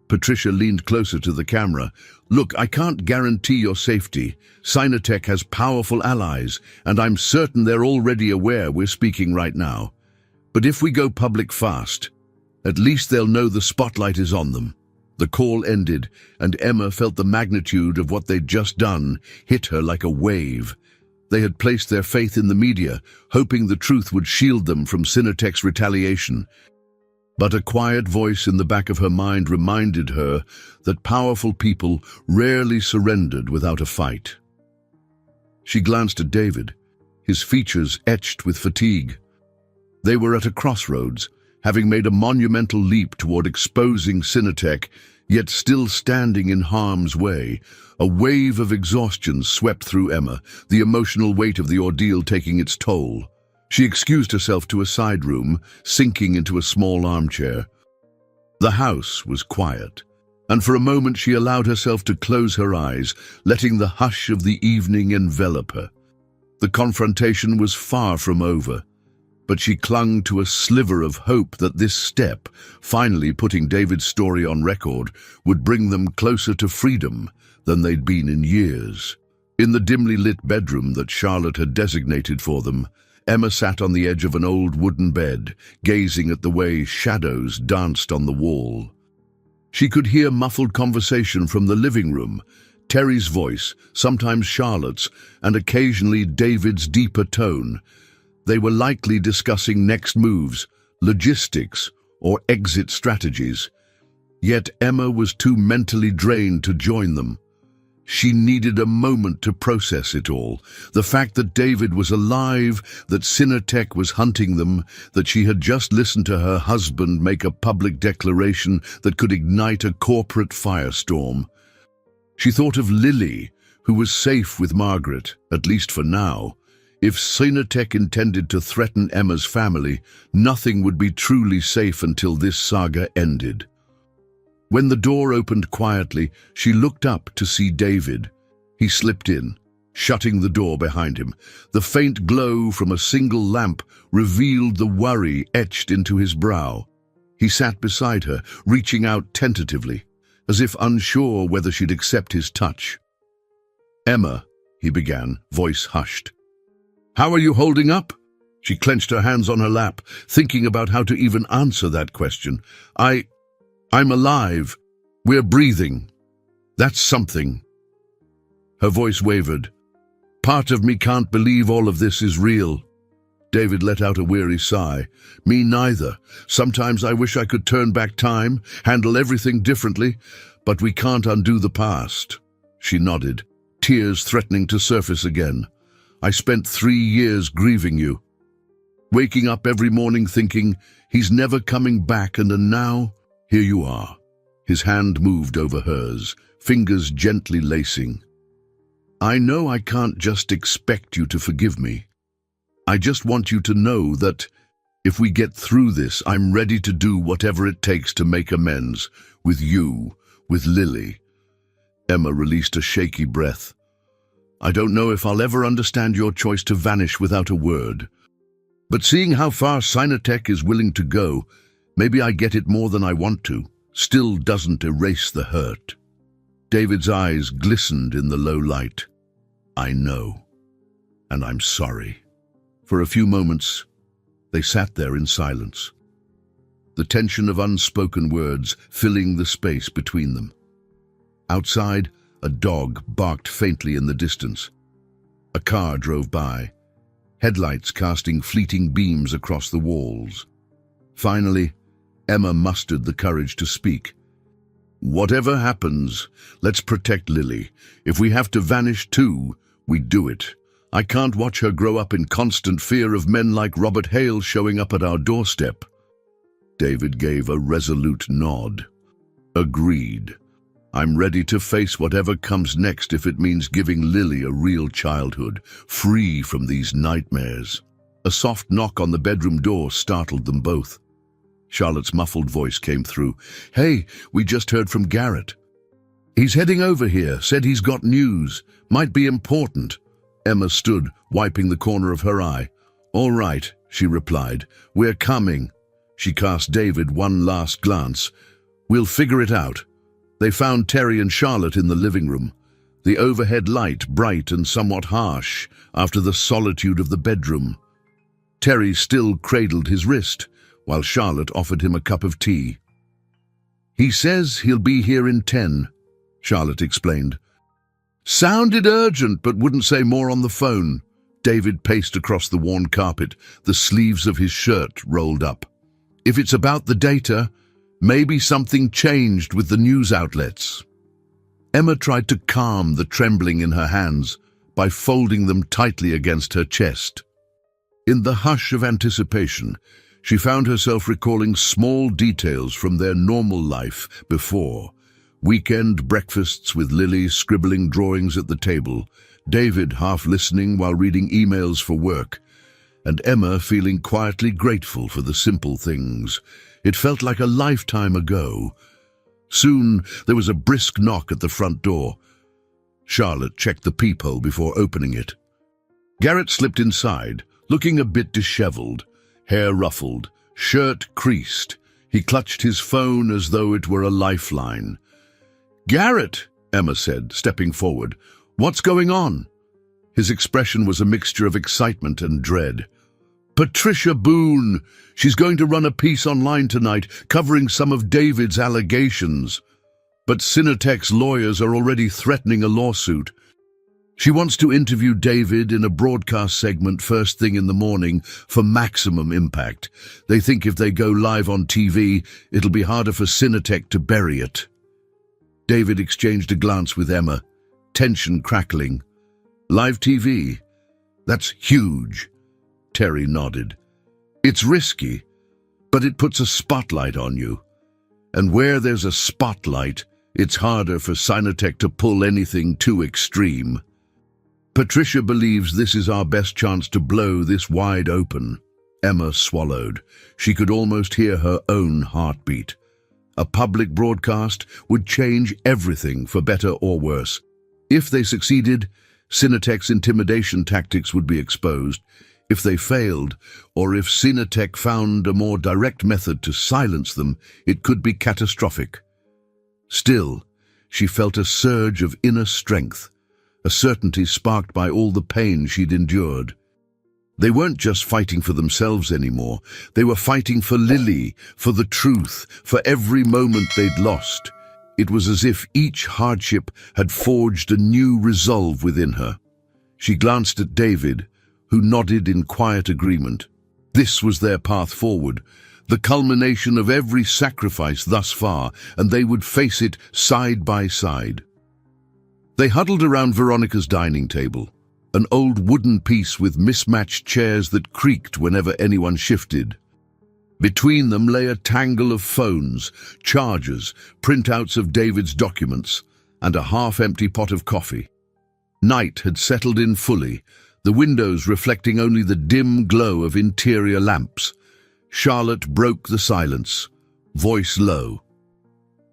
Patricia leaned closer to the camera. "Look, I can't guarantee your safety. Cinetech has powerful allies, and I'm certain they're already aware we're speaking right now. But if we go public fast, at least they'll know the spotlight is on them." The call ended, and Emma felt the magnitude of what they'd just done hit her like a wave. They had placed their faith in the media, hoping the truth would shield them from Cinetech's retaliation. But a quiet voice in the back of her mind reminded her that powerful people rarely surrendered without a fight. She glanced at David, his features etched with fatigue. They were at a crossroads, having made a monumental leap toward exposing Cinetech, yet still standing in harm's way. A wave of exhaustion swept through Emma, the emotional weight of the ordeal taking its toll. She excused herself to a side room, sinking into a small armchair. The house was quiet, and for a moment she allowed herself to close her eyes, letting the hush of the evening envelop her. The confrontation was far from over, but she clung to a sliver of hope that this step, finally putting David's story on record, would bring them closer to freedom than they'd been in years. In the dimly lit bedroom that Charlotte had designated for them, Emma sat on the edge of an old wooden bed, gazing at the way shadows danced on the wall. She could hear muffled conversation from the living room, Terry's voice, sometimes Charlotte's, and occasionally David's deeper tone. They were likely discussing next moves, logistics, or exit strategies. Yet Emma was too mentally drained to join them. She needed a moment to process it all. The fact that David was alive, that Cinetech was hunting them, that she had just listened to her husband make a public declaration that could ignite a corporate firestorm. She thought of Lily, who was safe with Margaret, at least for now. If Cinetech intended to threaten Emma's family, nothing would be truly safe until this saga ended. When the door opened quietly, she looked up to see David. He slipped in, shutting the door behind him. The faint glow from a single lamp revealed the worry etched into his brow. He sat beside her, reaching out tentatively, as if unsure whether she'd accept his touch. "Emma," he began, voice hushed. "How are you holding up?" She clenched her hands on her lap, thinking about how to even answer that question. I'm alive. We're breathing. That's something." Her voice wavered. "Part of me can't believe all of this is real." David let out a weary sigh. "Me neither. Sometimes I wish I could turn back time, handle everything differently, but we can't undo the past." She nodded, tears threatening to surface again. "I spent 3 years grieving you. Waking up every morning thinking, he's never coming back, and now, here you are." His hand moved over hers, fingers gently lacing. "I know I can't just expect you to forgive me. I just want you to know that if we get through this, I'm ready to do whatever it takes to make amends, with you, with Lily." Emma released a shaky breath. "I don't know if I'll ever understand your choice to vanish without a word. But seeing how far Cinetech is willing to go, maybe I get it more than I want to, still doesn't erase the hurt." David's eyes glistened in the low light. "I know, and I'm sorry." For a few moments, they sat there in silence, the tension of unspoken words filling the space between them. Outside, a dog barked faintly in the distance. A car drove by, headlights casting fleeting beams across the walls. Finally, Emma mustered the courage to speak. "Whatever happens, let's protect Lily. If we have to vanish too, we do it. I can't watch her grow up in constant fear of men like Robert Hale showing up at our doorstep." David gave a resolute nod. "Agreed. I'm ready to face whatever comes next if it means giving Lily a real childhood, free from these nightmares." A soft knock on the bedroom door startled them both. Charlotte's muffled voice came through. "Hey, we just heard from Garrett. He's heading over here, said he's got news. Might be important." Emma stood, wiping the corner of her eye. "All right," she replied. "We're coming." She cast David one last glance. "We'll figure it out." They found Terry and Charlotte in the living room, the overhead light bright and somewhat harsh after the solitude of the bedroom. Terry still cradled his wrist, while Charlotte offered him a cup of tea. "He says he'll be here in 10, Charlotte explained. "Sounded urgent, but wouldn't say more on the phone." David paced across the worn carpet, the sleeves of his shirt rolled up. "If it's about the data, maybe something changed with the news outlets." Emma tried to calm the trembling in her hands by folding them tightly against her chest. In the hush of anticipation, she found herself recalling small details from their normal life before. Weekend breakfasts with Lily scribbling drawings at the table, David half listening while reading emails for work, and Emma feeling quietly grateful for the simple things. It felt like a lifetime ago. Soon there was a brisk knock at the front door. Charlotte checked the peephole before opening it. Garrett slipped inside, looking a bit disheveled, hair ruffled, shirt creased. He clutched his phone as though it were a lifeline. "Garrett," Emma said, stepping forward. "What's going on?" His expression was a mixture of excitement and dread. "Patricia Boone. She's going to run a piece online tonight covering some of David's allegations. But Cinetech's lawyers are already threatening a lawsuit." She wants to interview David in a broadcast segment first thing in the morning for maximum impact. They think if they go live on TV, it'll be harder for Cinetech to bury it. David exchanged a glance with Emma, tension crackling. Live TV? That's huge. Terry nodded. It's risky, but it puts a spotlight on you. And where there's a spotlight, it's harder for Cinetech to pull anything too extreme. Patricia believes this is our best chance to blow this wide open. Emma swallowed. She could almost hear her own heartbeat. A public broadcast would change everything for better or worse. If they succeeded, Cinetech's intimidation tactics would be exposed. If they failed, or if Cinetech found a more direct method to silence them, it could be catastrophic. Still, she felt a surge of inner strength, a certainty sparked by all the pain she'd endured. They weren't just fighting for themselves anymore. They were fighting for Lily, for the truth, for every moment they'd lost. It was as if each hardship had forged a new resolve within her. She glanced at David, who nodded in quiet agreement. This was their path forward, the culmination of every sacrifice thus far, and they would face it side by side. They huddled around Veronica's dining table, an old wooden piece with mismatched chairs that creaked whenever anyone shifted. Between them lay a tangle of phones, chargers, printouts of David's documents, and a half-empty pot of coffee. Night had settled in fully, the windows reflecting only the dim glow of interior lamps. Charlotte broke the silence, voice low.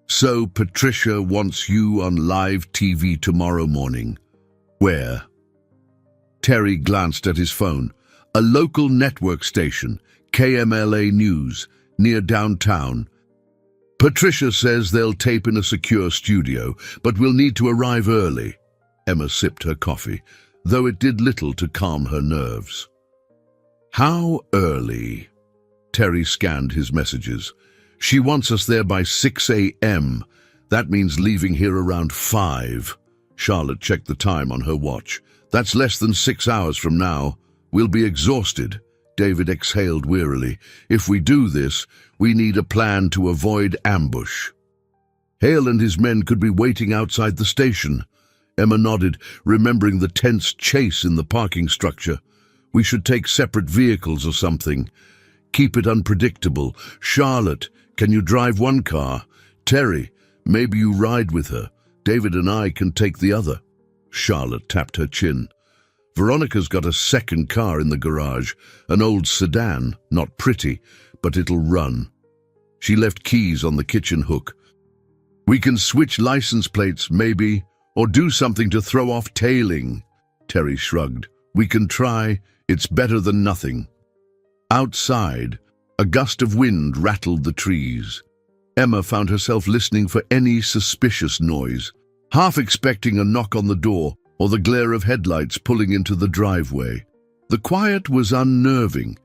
So Patricia wants you on live TV tomorrow morning. Where? Terry glanced at his phone. A local network station, KMLA News, near downtown. Patricia says they'll tape in a secure studio, but we'll need to arrive early. Emma sipped her coffee, though it did little to calm her nerves. How early? Terry scanned his messages. She wants us there by 6 a.m. That means leaving here around 5. Charlotte checked the time on her watch. That's less than 6 hours from now. We'll be exhausted. David exhaled wearily. If we do this, we need a plan to avoid ambush. Hale and his men could be waiting outside the station. Emma nodded, remembering the tense chase in the parking structure. We should take separate vehicles or something. Keep it unpredictable. Charlotte, can you drive one car? Terry, maybe you ride with her. David and I can take the other. Charlotte tapped her chin. Veronica's got a second car in the garage, an old sedan, not pretty, but it'll run. She left keys on the kitchen hook. We can switch license plates, maybe, or do something to throw off tailing. Terry shrugged. We can try. It's better than nothing. Outside, a gust of wind rattled the trees. Emma found herself listening for any suspicious noise, half expecting a knock on the door or the glare of headlights pulling into the driveway. The quiet was unnerving,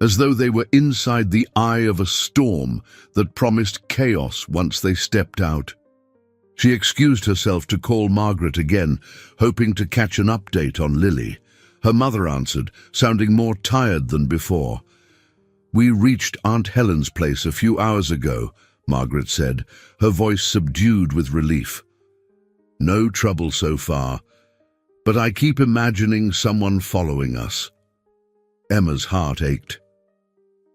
as though they were inside the eye of a storm that promised chaos once they stepped out. She excused herself to call Margaret again, hoping to catch an update on Lily. Her mother answered, sounding more tired than before. We reached Aunt Helen's place a few hours ago, Margaret said, her voice subdued with relief. No trouble so far, but I keep imagining someone following us. Emma's heart ached.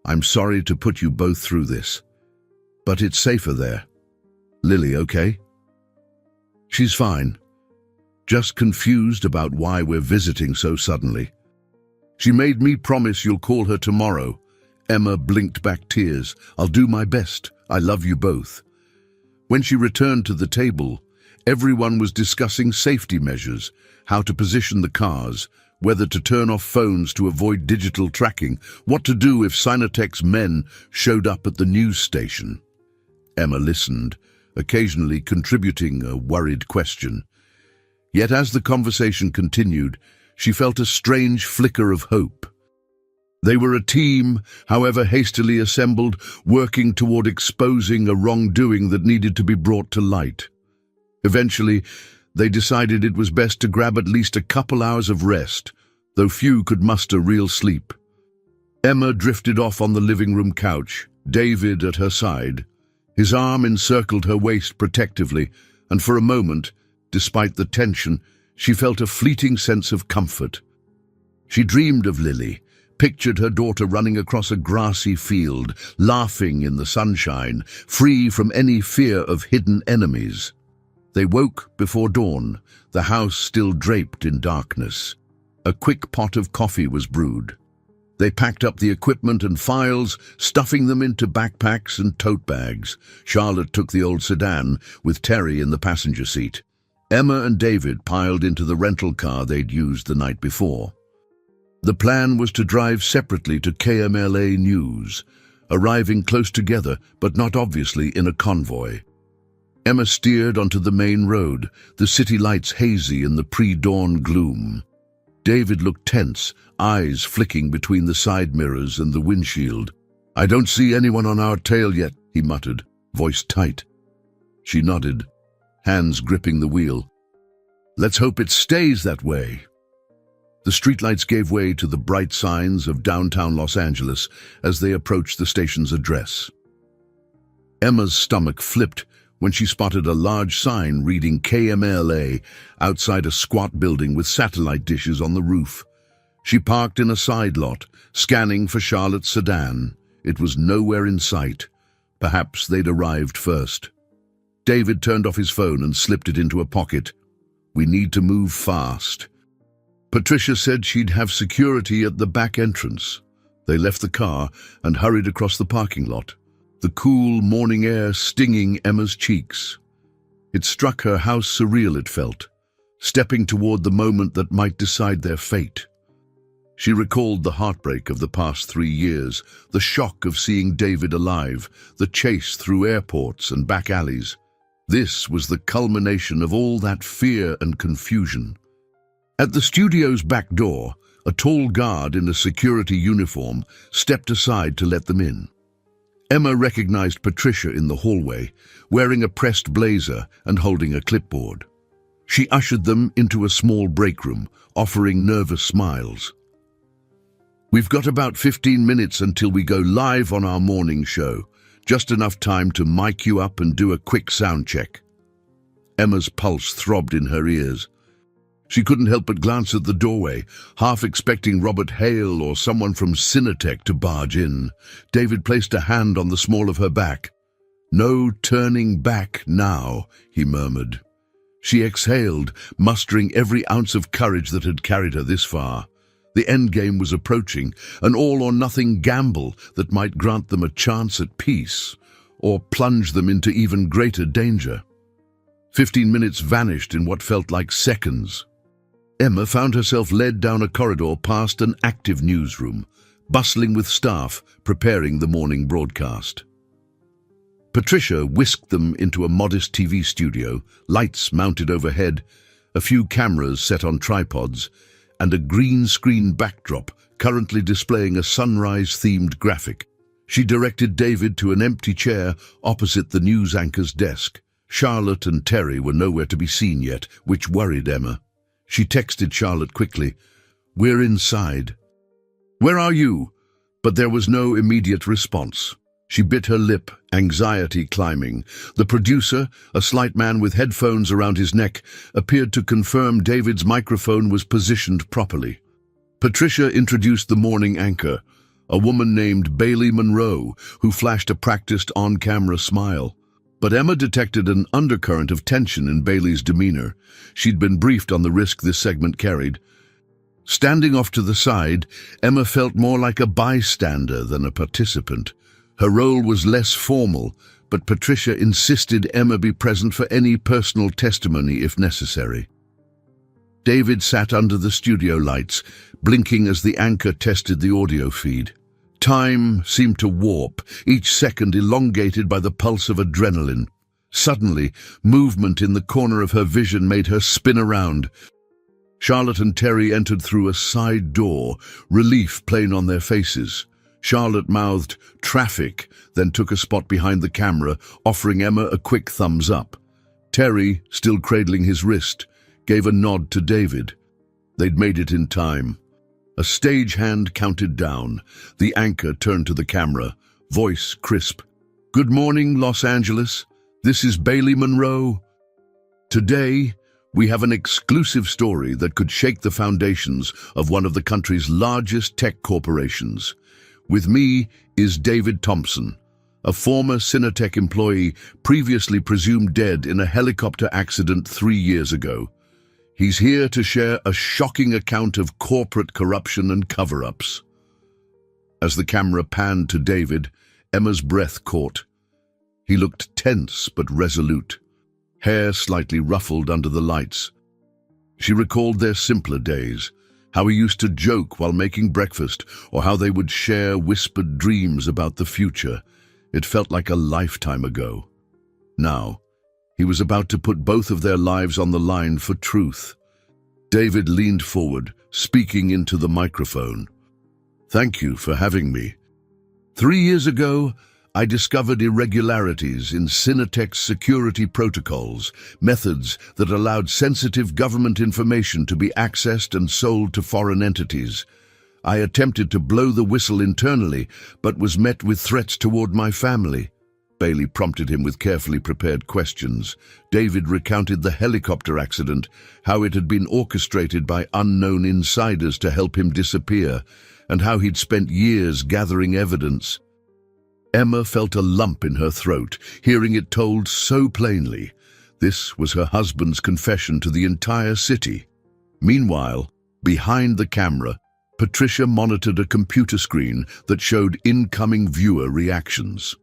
I'm sorry to put you both through this, but it's safer there. Lily, okay? She's fine, just confused about why we're visiting so suddenly. She made me promise you'll call her tomorrow. Emma blinked back tears. I'll do my best. I love you both. When she returned to the table, everyone was discussing safety measures, how to position the cars, whether to turn off phones to avoid digital tracking, what to do if Cinetech's men showed up at the news station. Emma listened, occasionally contributing a worried question. Yet as the conversation continued, she felt a strange flicker of hope. They were a team, however hastily assembled, working toward exposing a wrongdoing that needed to be brought to light. Eventually, They decided it was best to grab at least a couple hours of rest, though few could muster real sleep. Emma drifted off on the living room couch, David at her side. His arm encircled her waist protectively, and for a moment, despite the tension, she felt a fleeting sense of comfort. She dreamed of Lily, pictured her daughter running across a grassy field, laughing in the sunshine, free from any fear of hidden enemies. They woke before dawn, the house still draped in darkness. A quick pot of coffee was brewed. They packed up the equipment and files, stuffing them into backpacks and tote bags. Charlotte took the old sedan, with Terry in the passenger seat. Emma and David piled into the rental car they'd used the night before. The plan was to drive separately to KMLA News, arriving close together, but not obviously in a convoy. Emma steered onto the main road, the city lights hazy in the pre-dawn gloom. David looked tense, eyes flicking between the side mirrors and the windshield. "I don't see anyone on our tail yet," he muttered, voice tight. She nodded, hands gripping the wheel. "Let's hope it stays that way." The streetlights gave way to the bright signs of downtown Los Angeles as they approached the station's address. Emma's stomach flipped when she spotted a large sign reading KMLA outside a squat building with satellite dishes on the roof. She parked in a side lot, scanning for Charlotte's sedan. It was nowhere in sight. Perhaps they'd arrived first. David turned off his phone and slipped it into a pocket. "We need to move fast." Patricia said she'd have security at the back entrance. They left the car and hurried across the parking lot, the cool morning air stinging Emma's cheeks. It struck her how surreal it felt, stepping toward the moment that might decide their fate. She recalled the heartbreak of the past 3 years, the shock of seeing David alive, the chase through airports and back alleys. This was the culmination of all that fear and confusion. At the studio's back door, a tall guard in a security uniform stepped aside to let them in. Emma recognized Patricia in the hallway, wearing a pressed blazer and holding a clipboard. She ushered them into a small break room, offering nervous smiles. "We've got about 15 minutes until we go live on our morning show. Just enough time to mic you up and do a quick sound check." Emma's pulse throbbed in her ears. She couldn't help but glance at the doorway, half expecting Robert Hale or someone from Cinetech to barge in. David placed a hand on the small of her back. "No turning back now," he murmured. She exhaled, mustering every ounce of courage that had carried her this far. The endgame was approaching, an all-or-nothing gamble that might grant them a chance at peace, or plunge them into even greater danger. 15 minutes vanished in what felt like seconds. Emma found herself led down a corridor past an active newsroom, bustling with staff preparing the morning broadcast. Patricia whisked them into a modest TV studio, lights mounted overhead, a few cameras set on tripods, and a green screen backdrop currently displaying a sunrise-themed graphic. She directed David to an empty chair opposite the news anchor's desk. Charlotte and Terry were nowhere to be seen yet, which worried Emma. She texted Charlotte quickly, "We're inside." "Where are you?" But there was no immediate response. She bit her lip, anxiety climbing. The producer, a slight man with headphones around his neck, appeared to confirm David's microphone was positioned properly. Patricia introduced the morning anchor, a woman named Bailey Monroe, who flashed a practiced on-camera smile. But Emma detected an undercurrent of tension in Bailey's demeanor. She'd been briefed on the risk this segment carried. Standing off to the side, Emma felt more like a bystander than a participant. Her role was less formal, but Patricia insisted Emma be present for any personal testimony if necessary. David sat under the studio lights, blinking as the anchor tested the audio feed. Time seemed to warp, each second elongated by the pulse of adrenaline. Suddenly, movement in the corner of her vision made her spin around. Charlotte and Terry entered through a side door, relief plain on their faces. Charlotte mouthed, "Traffic," then took a spot behind the camera, offering Emma a quick thumbs up. Terry, still cradling his wrist, gave a nod to David. They'd made it in time. A stagehand counted down. The anchor turned to the camera, voice crisp. "Good morning, Los Angeles. This is Bailey Monroe. Today, we have an exclusive story that could shake the foundations of one of the country's largest tech corporations. With me is David Thompson, a former Cinetech employee previously presumed dead in a helicopter accident 3 years ago. He's here to share a shocking account of corporate corruption and cover-ups." As the camera panned to David, Emma's breath caught. He looked tense but resolute, hair slightly ruffled under the lights. She recalled their simpler days, how he used to joke while making breakfast, or how they would share whispered dreams about the future. It felt like a lifetime ago. Now, he was about to put both of their lives on the line for truth. David leaned forward, speaking into the microphone. "Thank you for having me. 3 years ago, I discovered irregularities in Cinetech's security protocols, methods that allowed sensitive government information to be accessed and sold to foreign entities. I attempted to blow the whistle internally, but was met with threats toward my family." Bailey prompted him with carefully prepared questions. David recounted the helicopter accident, how it had been orchestrated by unknown insiders to help him disappear, and how he'd spent years gathering evidence. Emma felt a lump in her throat, hearing it told so plainly. This was her husband's confession to the entire city. Meanwhile, behind the camera, Patricia monitored a computer screen that showed incoming viewer reactions.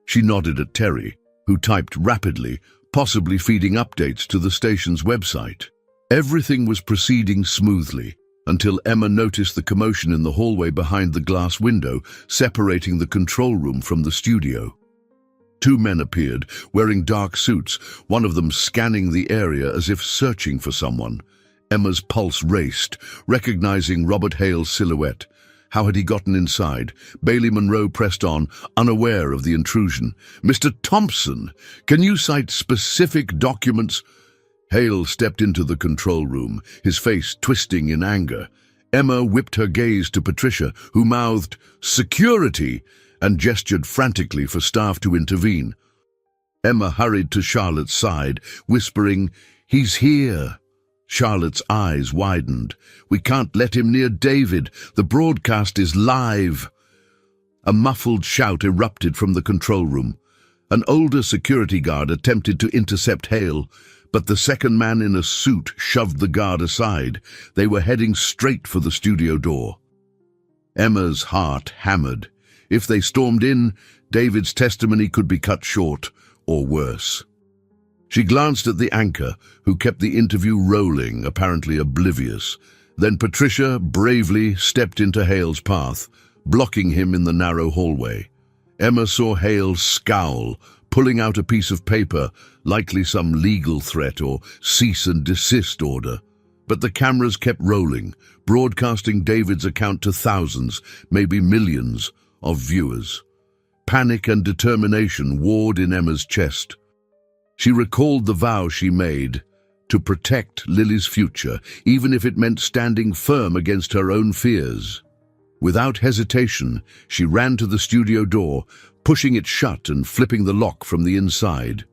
She nodded at Terry, who typed rapidly, possibly feeding updates to the station's website. Everything was proceeding smoothly, until Emma noticed the commotion in the hallway behind the glass window, separating the control room from the studio. 2 men appeared, wearing dark suits, one of them scanning the area as if searching for someone. Emma's pulse raced, recognizing Robert Hale's silhouette. How had he gotten inside? Bailey Monroe pressed on, unaware of the intrusion. "Mr. Thompson, can you cite specific documents?" Hale stepped into the control room, his face twisting in anger. Emma whipped her gaze to Patricia, who mouthed, "Security!" and gestured frantically for staff to intervene. Emma hurried to Charlotte's side, whispering, "He's here." Charlotte's eyes widened. "We can't let him near David. The broadcast is live." A muffled shout erupted from the control room. An older security guard attempted to intercept Hale, but the second man in a suit shoved the guard aside. They were heading straight for the studio door. Emma's heart hammered. If they stormed in, David's testimony could be cut short, or worse. She glanced at the anchor, who kept the interview rolling, apparently oblivious. Then Patricia bravely stepped into Hale's path, blocking him in the narrow hallway. Emma saw Hale scowl, pulling out a piece of paper, likely some legal threat or cease and desist order. But the cameras kept rolling, broadcasting David's account to thousands, maybe millions, of viewers. Panic and determination warred in Emma's chest. She recalled the vow she made to protect Lily's future, even if it meant standing firm against her own fears. Without hesitation, she ran to the studio door, pushing it shut and flipping the lock from the inside.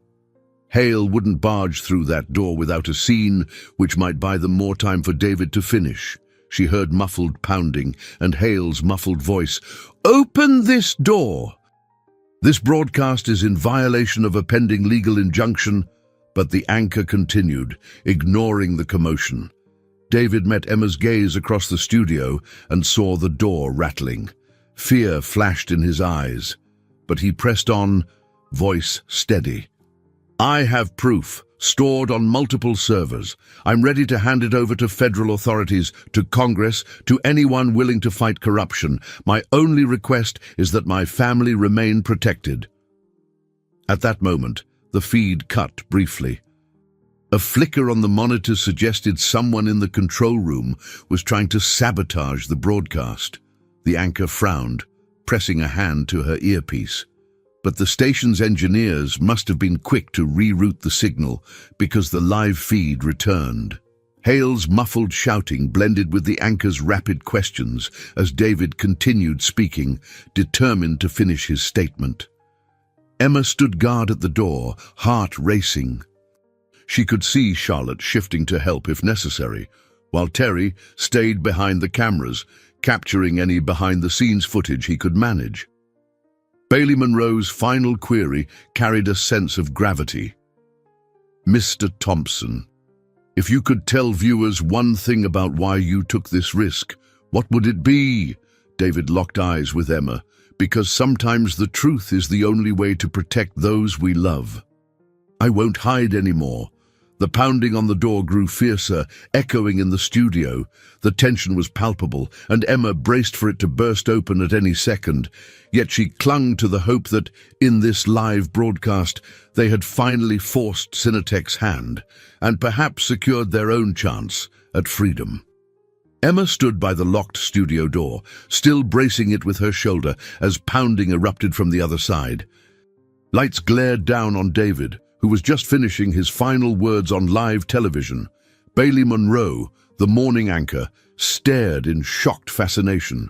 Hale wouldn't barge through that door without a scene which might buy them more time for David to finish. She heard muffled pounding and Hale's muffled voice, "Open this door!" This broadcast is in violation of a pending legal injunction, but the anchor continued, ignoring the commotion. David met Emma's gaze across the studio and saw the door rattling. Fear flashed in his eyes, but he pressed on, voice steady. "I have proof, stored on multiple servers. I'm ready to hand it over to federal authorities, to Congress, to anyone willing to fight corruption. My only request is that my family remain protected." At that moment, the feed cut briefly. A flicker on the monitor suggested someone in the control room was trying to sabotage the broadcast. The anchor frowned, pressing a hand to her earpiece. But the station's engineers must have been quick to reroute the signal because the live feed returned. Hale's muffled shouting blended with the anchor's rapid questions as David continued speaking, determined to finish his statement. Emma stood guard at the door, heart racing. She could see Charlotte shifting to help if necessary, while Terry stayed behind the cameras, capturing any behind-the-scenes footage he could manage. Bailey Monroe's final query carried a sense of gravity. "Mr. Thompson, if you could tell viewers one thing about why you took this risk, what would it be?" David locked eyes with Emma, "because sometimes the truth is the only way to protect those we love." "I won't hide anymore." The pounding on the door grew fiercer, echoing in the studio. The tension was palpable, and Emma braced for it to burst open at any second. Yet she clung to the hope that, in this live broadcast, they had finally forced Cinetech's hand, and perhaps secured their own chance at freedom. Emma stood by the locked studio door, still bracing it with her shoulder as pounding erupted from the other side. Lights glared down on David, who was just finishing his final words on live television. Bailey Monroe, the morning anchor, stared in shocked fascination.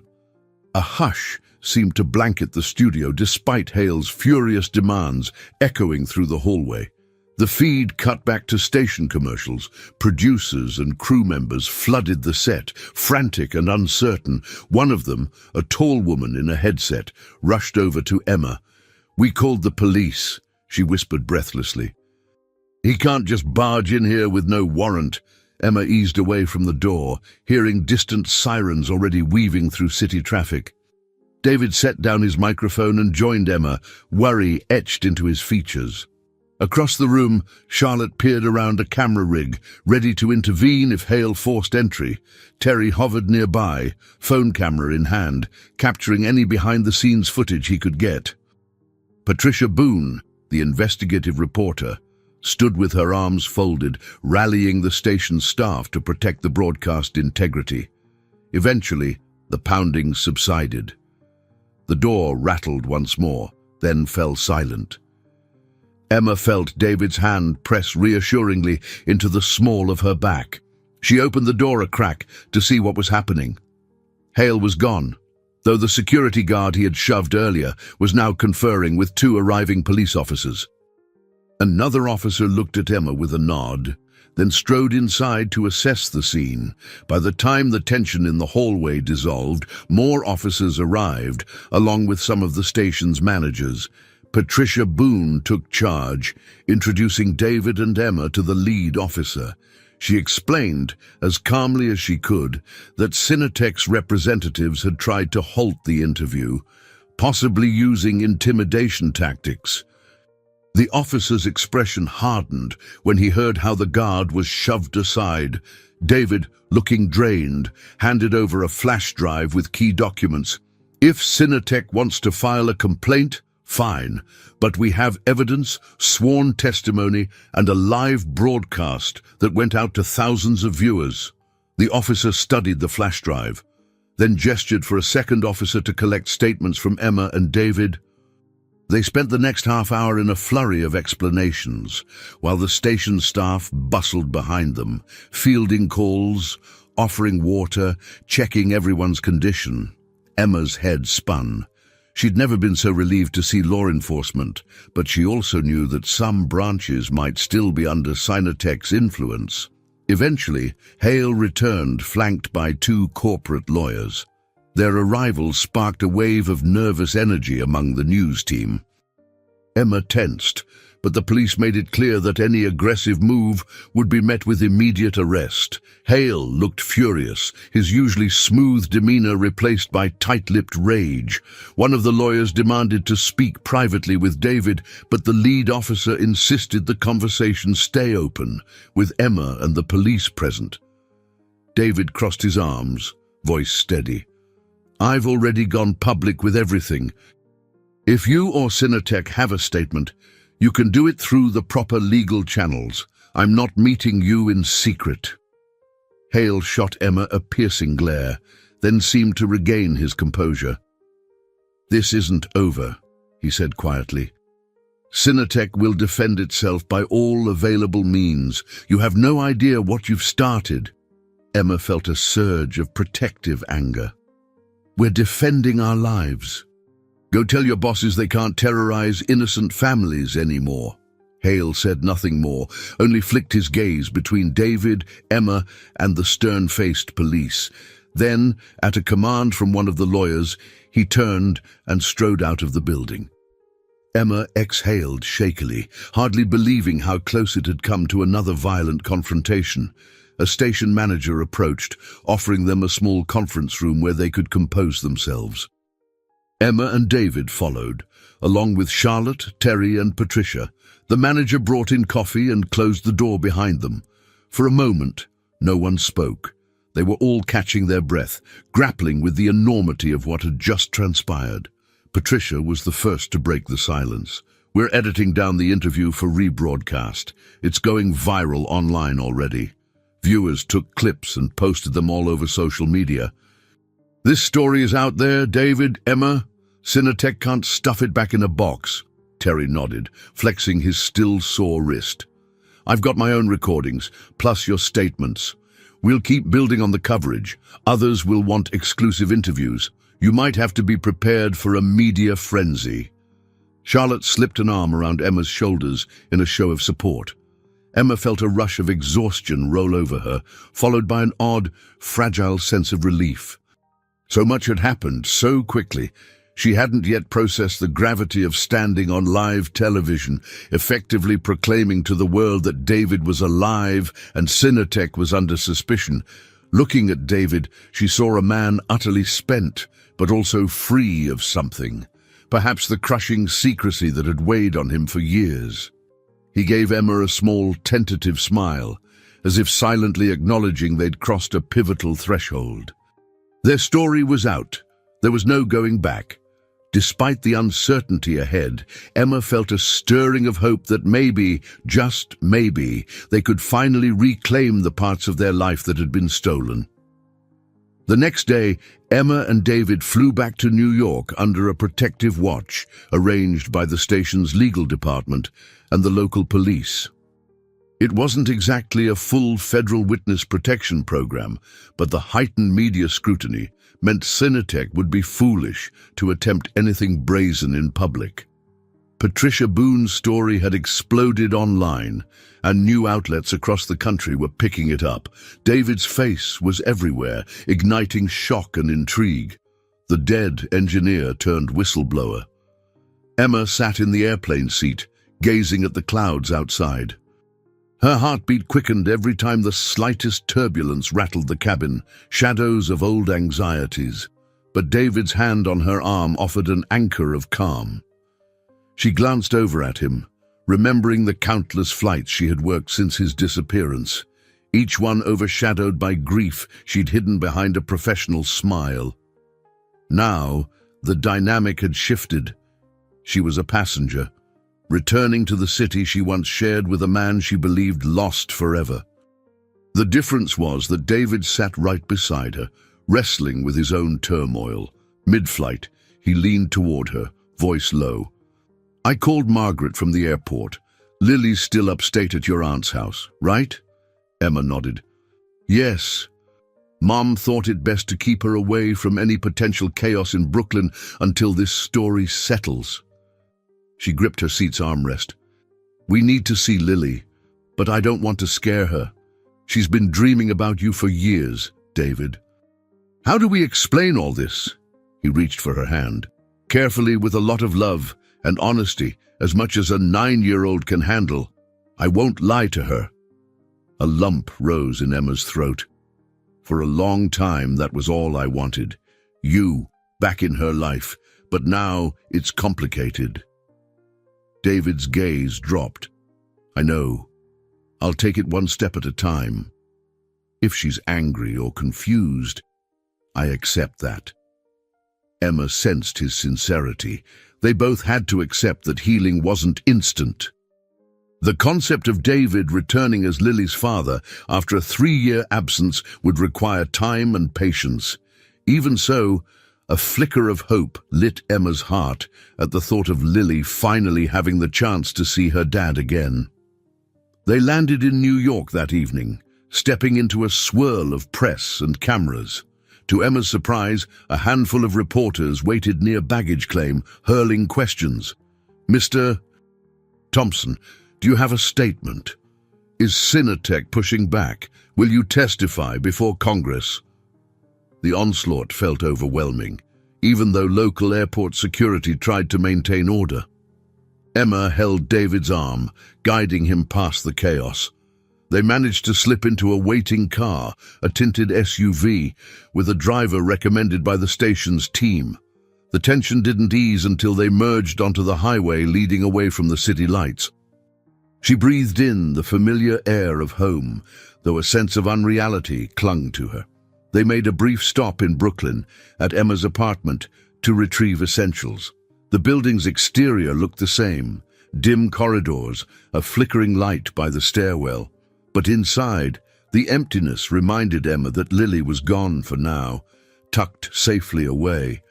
A hush seemed to blanket the studio despite Hale's furious demands echoing through the hallway. The feed cut back to station commercials. Producers and crew members flooded the set, frantic and uncertain. One of them, a tall woman in a headset, rushed over to Emma. "We called the police," she whispered breathlessly. "He can't just barge in here with no warrant." Emma eased away from the door, hearing distant sirens already weaving through city traffic. David set down his microphone and joined Emma, worry etched into his features. Across the room, Charlotte peered around a camera rig, ready to intervene if Hale forced entry. Terry hovered nearby, phone camera in hand, capturing any behind-the-scenes footage he could get. Patricia Boone, the investigative reporter, stood with her arms folded, rallying the station's staff to protect the broadcast integrity. Eventually, the pounding subsided. The door rattled once more, then fell silent. Emma felt David's hand press reassuringly into the small of her back. She opened the door a crack to see what was happening. Hale was gone, though the security guard he had shoved earlier was now conferring with two arriving police officers. Another officer looked at Emma with a nod, then strode inside to assess the scene. By the time the tension in the hallway dissolved, more officers arrived, along with some of the station's managers. Patricia Boone took charge, introducing David and Emma to the lead officer. She explained, as calmly as she could, that Cinetech's representatives had tried to halt the interview, possibly using intimidation tactics. The officer's expression hardened when he heard how the guard was shoved aside. David, looking drained, handed over a flash drive with key documents. "If Cinetech wants to file a complaint, fine, but we have evidence, sworn testimony, and a live broadcast that went out to thousands of viewers." The officer studied the flash drive, then gestured for a second officer to collect statements from Emma and David. They spent the next half hour in a flurry of explanations, while the station staff bustled behind them, fielding calls, offering water, checking everyone's condition. Emma's head spun. She'd never been so relieved to see law enforcement, but she also knew that some branches might still be under Cinetech's influence. Eventually, Hale returned, flanked by two corporate lawyers. Their arrival sparked a wave of nervous energy among the news team. Emma tensed, but the police made it clear that any aggressive move would be met with immediate arrest. Hale looked furious, his usually smooth demeanor replaced by tight-lipped rage. One of the lawyers demanded to speak privately with David, but the lead officer insisted the conversation stay open, with Emma and the police present. David crossed his arms, voice steady. "I've already gone public with everything. If you or Cinetech have a statement, you can do it through the proper legal channels. I'm not meeting you in secret." Hale shot Emma a piercing glare, then seemed to regain his composure. "This isn't over," he said quietly. Cinetech will defend itself by all available means. You have no idea what you've started. Emma felt a surge of protective anger. We're defending our lives. Go tell your bosses they can't terrorize innocent families anymore. Hale said nothing more, only flicked his gaze between David, Emma, and the stern-faced police. Then, at a command from one of the lawyers, he turned and strode out of the building. Emma exhaled shakily, hardly believing how close it had come to another violent confrontation. A station manager approached, offering them a small conference room where they could compose themselves. Emma and David followed, along with Charlotte, Terry, and Patricia. The manager brought in coffee and closed the door behind them. For a moment, no one spoke. They were all catching their breath, grappling with the enormity of what had just transpired. Patricia was the first to break the silence. We're editing down the interview for rebroadcast. It's going viral online already. Viewers took clips and posted them all over social media. This story is out there, David, Emma. Cinetech can't stuff it back in a box. Terry nodded, flexing his still sore wrist. I've got my own recordings, plus your statements. We'll keep building on the coverage. Others will want exclusive interviews. You might have to be prepared for a media frenzy. Charlotte slipped an arm around Emma's shoulders in a show of support. Emma felt a rush of exhaustion roll over her, followed by an odd, fragile sense of relief. So much had happened so quickly. She hadn't yet processed the gravity of standing on live television, effectively proclaiming to the world that David was alive and Cinetech was under suspicion. Looking at David, she saw a man utterly spent, but also free of something, perhaps the crushing secrecy that had weighed on him for years. He gave Emma a small, tentative smile, as if silently acknowledging they'd crossed a pivotal threshold. Their story was out. There was no going back. Despite the uncertainty ahead, Emma felt a stirring of hope that maybe, just maybe, they could finally reclaim the parts of their life that had been stolen. The next day, Emma and David flew back to New York under a protective watch arranged by the station's legal department and the local police. It wasn't exactly a full federal witness protection program, but the heightened media scrutiny meant Cinetech would be foolish to attempt anything brazen in public. Patricia Boone's story had exploded online, and new outlets across the country were picking it up. David's face was everywhere, igniting shock and intrigue. The dead engineer turned whistleblower. Emma sat in the airplane seat, gazing at the clouds outside. Her heartbeat quickened every time the slightest turbulence rattled the cabin, shadows of old anxieties. But David's hand on her arm offered an anchor of calm. She glanced over at him, remembering the countless flights she had worked since his disappearance, each one overshadowed by grief she'd hidden behind a professional smile. Now, the dynamic had shifted. She was a passenger, returning to the city she once shared with a man she believed lost forever. The difference was that David sat right beside her, wrestling with his own turmoil. Mid-flight, he leaned toward her, voice low. I called Margaret from the airport. Lily's still upstate at your aunt's house, right? Emma nodded. Yes. Mom thought it best to keep her away from any potential chaos in Brooklyn until this story settles. She gripped her seat's armrest. We need to see Lily, but I don't want to scare her. She's been dreaming about you for years, David. How do we explain all this? He reached for her hand. Carefully, with a lot of love and honesty, as much as a 9-year-old can handle. I won't lie to her. A lump rose in Emma's throat. For a long time, that was all I wanted. You, back in her life. But now, it's complicated. David's gaze dropped. I know. I'll take it one step at a time. If she's angry or confused, I accept that. Emma sensed his sincerity. They both had to accept that healing wasn't instant. The concept of David returning as Lily's father after a 3-year absence would require time and patience. Even so, A flicker of hope lit Emma's heart at the thought of Lily finally having the chance to see her dad again. They landed in New York that evening, stepping into a swirl of press and cameras. To Emma's surprise, a handful of reporters waited near baggage claim, hurling questions. "Mr. Thompson, do you have a statement? Is Cinetech pushing back? Will you testify before Congress?" The onslaught felt overwhelming, even though local airport security tried to maintain order. Emma held David's arm, guiding him past the chaos. They managed to slip into a waiting car, a tinted SUV, with a driver recommended by the station's team. The tension didn't ease until they merged onto the highway leading away from the city lights. She breathed in the familiar air of home, though a sense of unreality clung to her. They made a brief stop in Brooklyn, at Emma's apartment, to retrieve essentials. The building's exterior looked the same, dim corridors, a flickering light by the stairwell. But inside, the emptiness reminded Emma that Lily was gone for now, tucked safely away.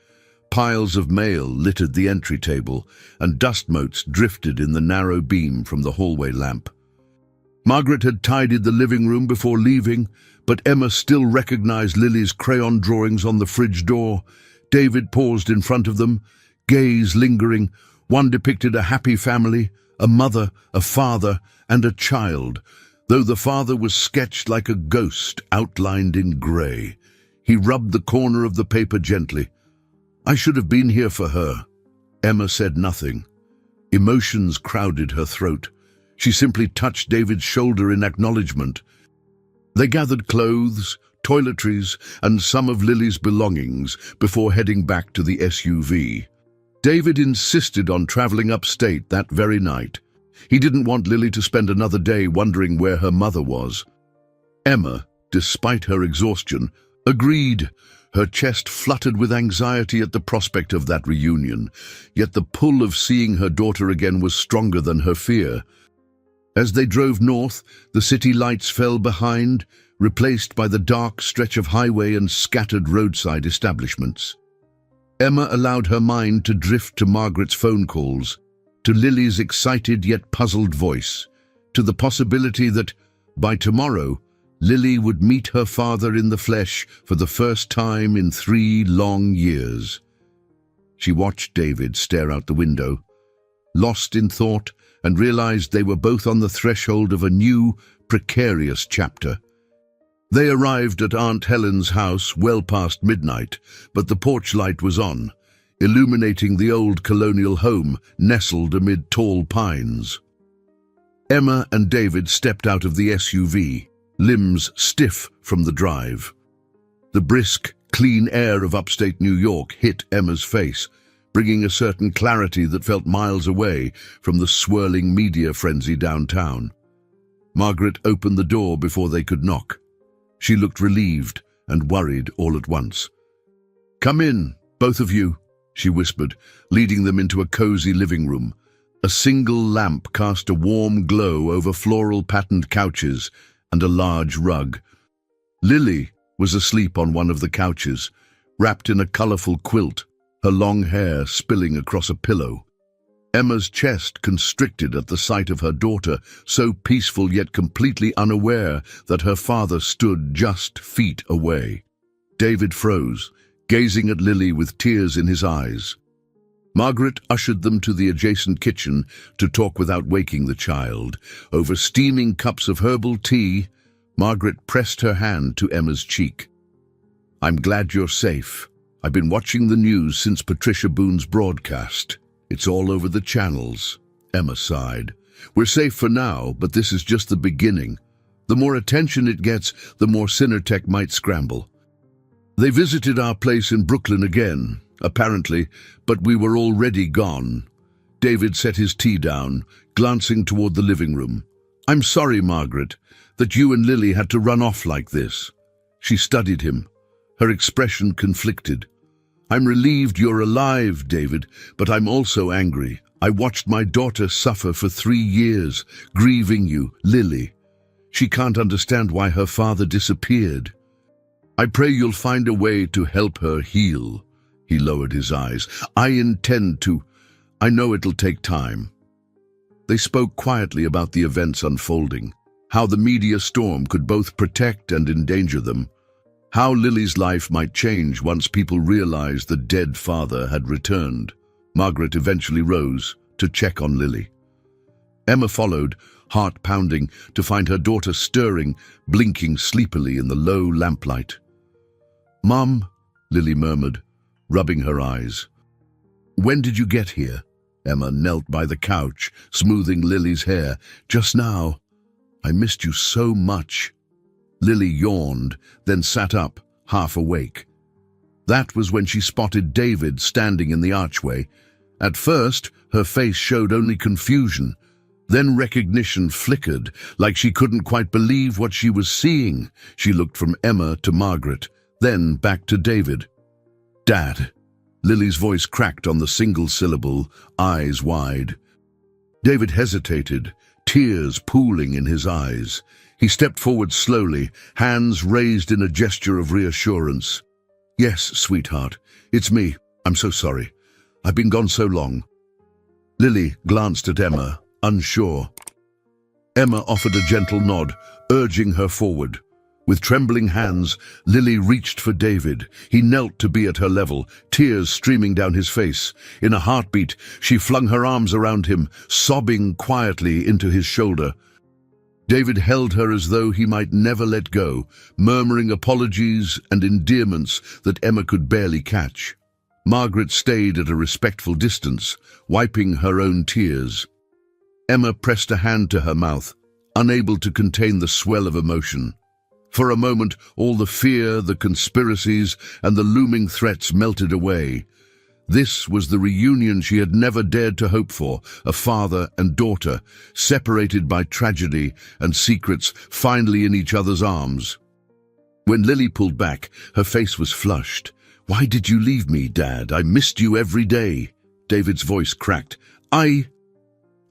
Piles of mail littered the entry table, and dust motes drifted in the narrow beam from the hallway lamp. Margaret had tidied the living room before leaving, but Emma still recognized Lily's crayon drawings on the fridge door. David paused in front of them, gaze lingering. One depicted a happy family, a mother, a father, and a child, though the father was sketched like a ghost outlined in grey. He rubbed the corner of the paper gently. "I should have been here for her." Emma said nothing. Emotions crowded her throat. She simply touched David's shoulder in acknowledgement. They gathered clothes, toiletries, and some of Lily's belongings before heading back to the SUV. David insisted on traveling upstate that very night. He didn't want Lily to spend another day wondering where her mother was. Emma, despite her exhaustion, agreed. Her chest fluttered with anxiety at the prospect of that reunion, yet the pull of seeing her daughter again was stronger than her fear. As they drove north, the city lights fell behind, replaced by the dark stretch of highway and scattered roadside establishments. Emma allowed her mind to drift to Margaret's phone calls, to Lily's excited yet puzzled voice, to the possibility that, by tomorrow, Lily would meet her father in the flesh for the first time in 3 long years. She watched David stare out the window, lost in thought, and realized they were both on the threshold of a new, precarious chapter. They arrived at Aunt Helen's house well past midnight, but the porch light was on, illuminating the old colonial home nestled amid tall pines. Emma and David stepped out of the SUV, limbs stiff from the drive. The brisk, clean air of upstate New York hit Emma's face, bringing a certain clarity that felt miles away from the swirling media frenzy downtown. Margaret opened the door before they could knock. She looked relieved and worried all at once. "Come in, both of you," she whispered, leading them into a cozy living room. A single lamp cast a warm glow over floral-patterned couches and a large rug. Lily was asleep on one of the couches, wrapped in a colorful quilt, her long hair spilling across a pillow. Emma's chest constricted at the sight of her daughter, so peaceful yet completely unaware that her father stood just feet away. David froze, gazing at Lily with tears in his eyes. Margaret ushered them to the adjacent kitchen to talk without waking the child. Over steaming cups of herbal tea, Margaret pressed her hand to Emma's cheek. "I'm glad you're safe. I've been watching the news since Patricia Boone's broadcast. It's all over the channels." Emma sighed. "We're safe for now, but this is just the beginning. The more attention it gets, the more Cinetech might scramble." They visited our place in Brooklyn again, apparently, but we were already gone. David set his tea down, glancing toward the living room. "I'm sorry, Margaret, that you and Lily had to run off like this." She studied him, her expression conflicted. "I'm relieved you're alive, David, but I'm also angry. I watched my daughter suffer for 3 years, grieving you, Lily. She can't understand why her father disappeared. I pray you'll find a way to help her heal." He lowered his eyes. I intend to. I know it'll take time. They spoke quietly about the events unfolding, how the media storm could both protect and endanger them, how Lily's life might change once people realized the dead father had returned. Margaret eventually rose to check on Lily. Emma followed, heart pounding, to find her daughter stirring, blinking sleepily in the low lamplight. "Mum," Lily murmured, rubbing her eyes. "When did you get here?" Emma knelt by the couch, smoothing Lily's hair. "Just now. I missed you so much." Lily yawned, then sat up, half awake. That was when she spotted David standing in the archway. At first, her face showed only confusion. Then recognition flickered, like she couldn't quite believe what she was seeing. She looked from Emma to Margaret, then back to David. "Dad." Lily's voice cracked on the single syllable, eyes wide. David hesitated, tears pooling in his eyes. He stepped forward slowly, hands raised in a gesture of reassurance. "Yes, sweetheart, it's me. I'm so sorry. I've been gone so long." Lily glanced at Emma, unsure. Emma offered a gentle nod, urging her forward. With trembling hands, Lily reached for David. He knelt to be at her level, tears streaming down his face. In a heartbeat, she flung her arms around him, sobbing quietly into his shoulder. David held her as though he might never let go, murmuring apologies and endearments that Emma could barely catch. Margaret stayed at a respectful distance, wiping her own tears. Emma pressed a hand to her mouth, unable to contain the swell of emotion. For a moment, all the fear, the conspiracies, and the looming threats melted away. This was the reunion she had never dared to hope for, a father and daughter, separated by tragedy and secrets, finally in each other's arms. When Lily pulled back, her face was flushed. "Why did you leave me, Dad? I missed you every day." David's voice cracked. I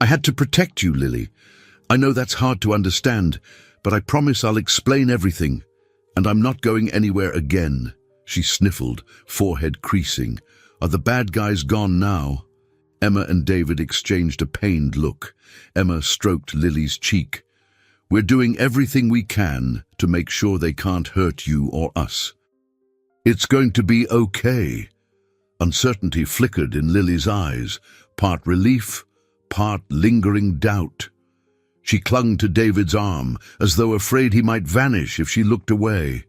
had to protect you, Lily. I know that's hard to understand, but I promise I'll explain everything. And I'm not going anywhere again." She sniffled, forehead creasing. "Are the bad guys gone now?" Emma and David exchanged a pained look. Emma stroked Lily's cheek. "We're doing everything we can to make sure they can't hurt you or us. It's going to be okay." Uncertainty flickered in Lily's eyes, part relief, part lingering doubt. She clung to David's arm, as though afraid he might vanish if she looked away.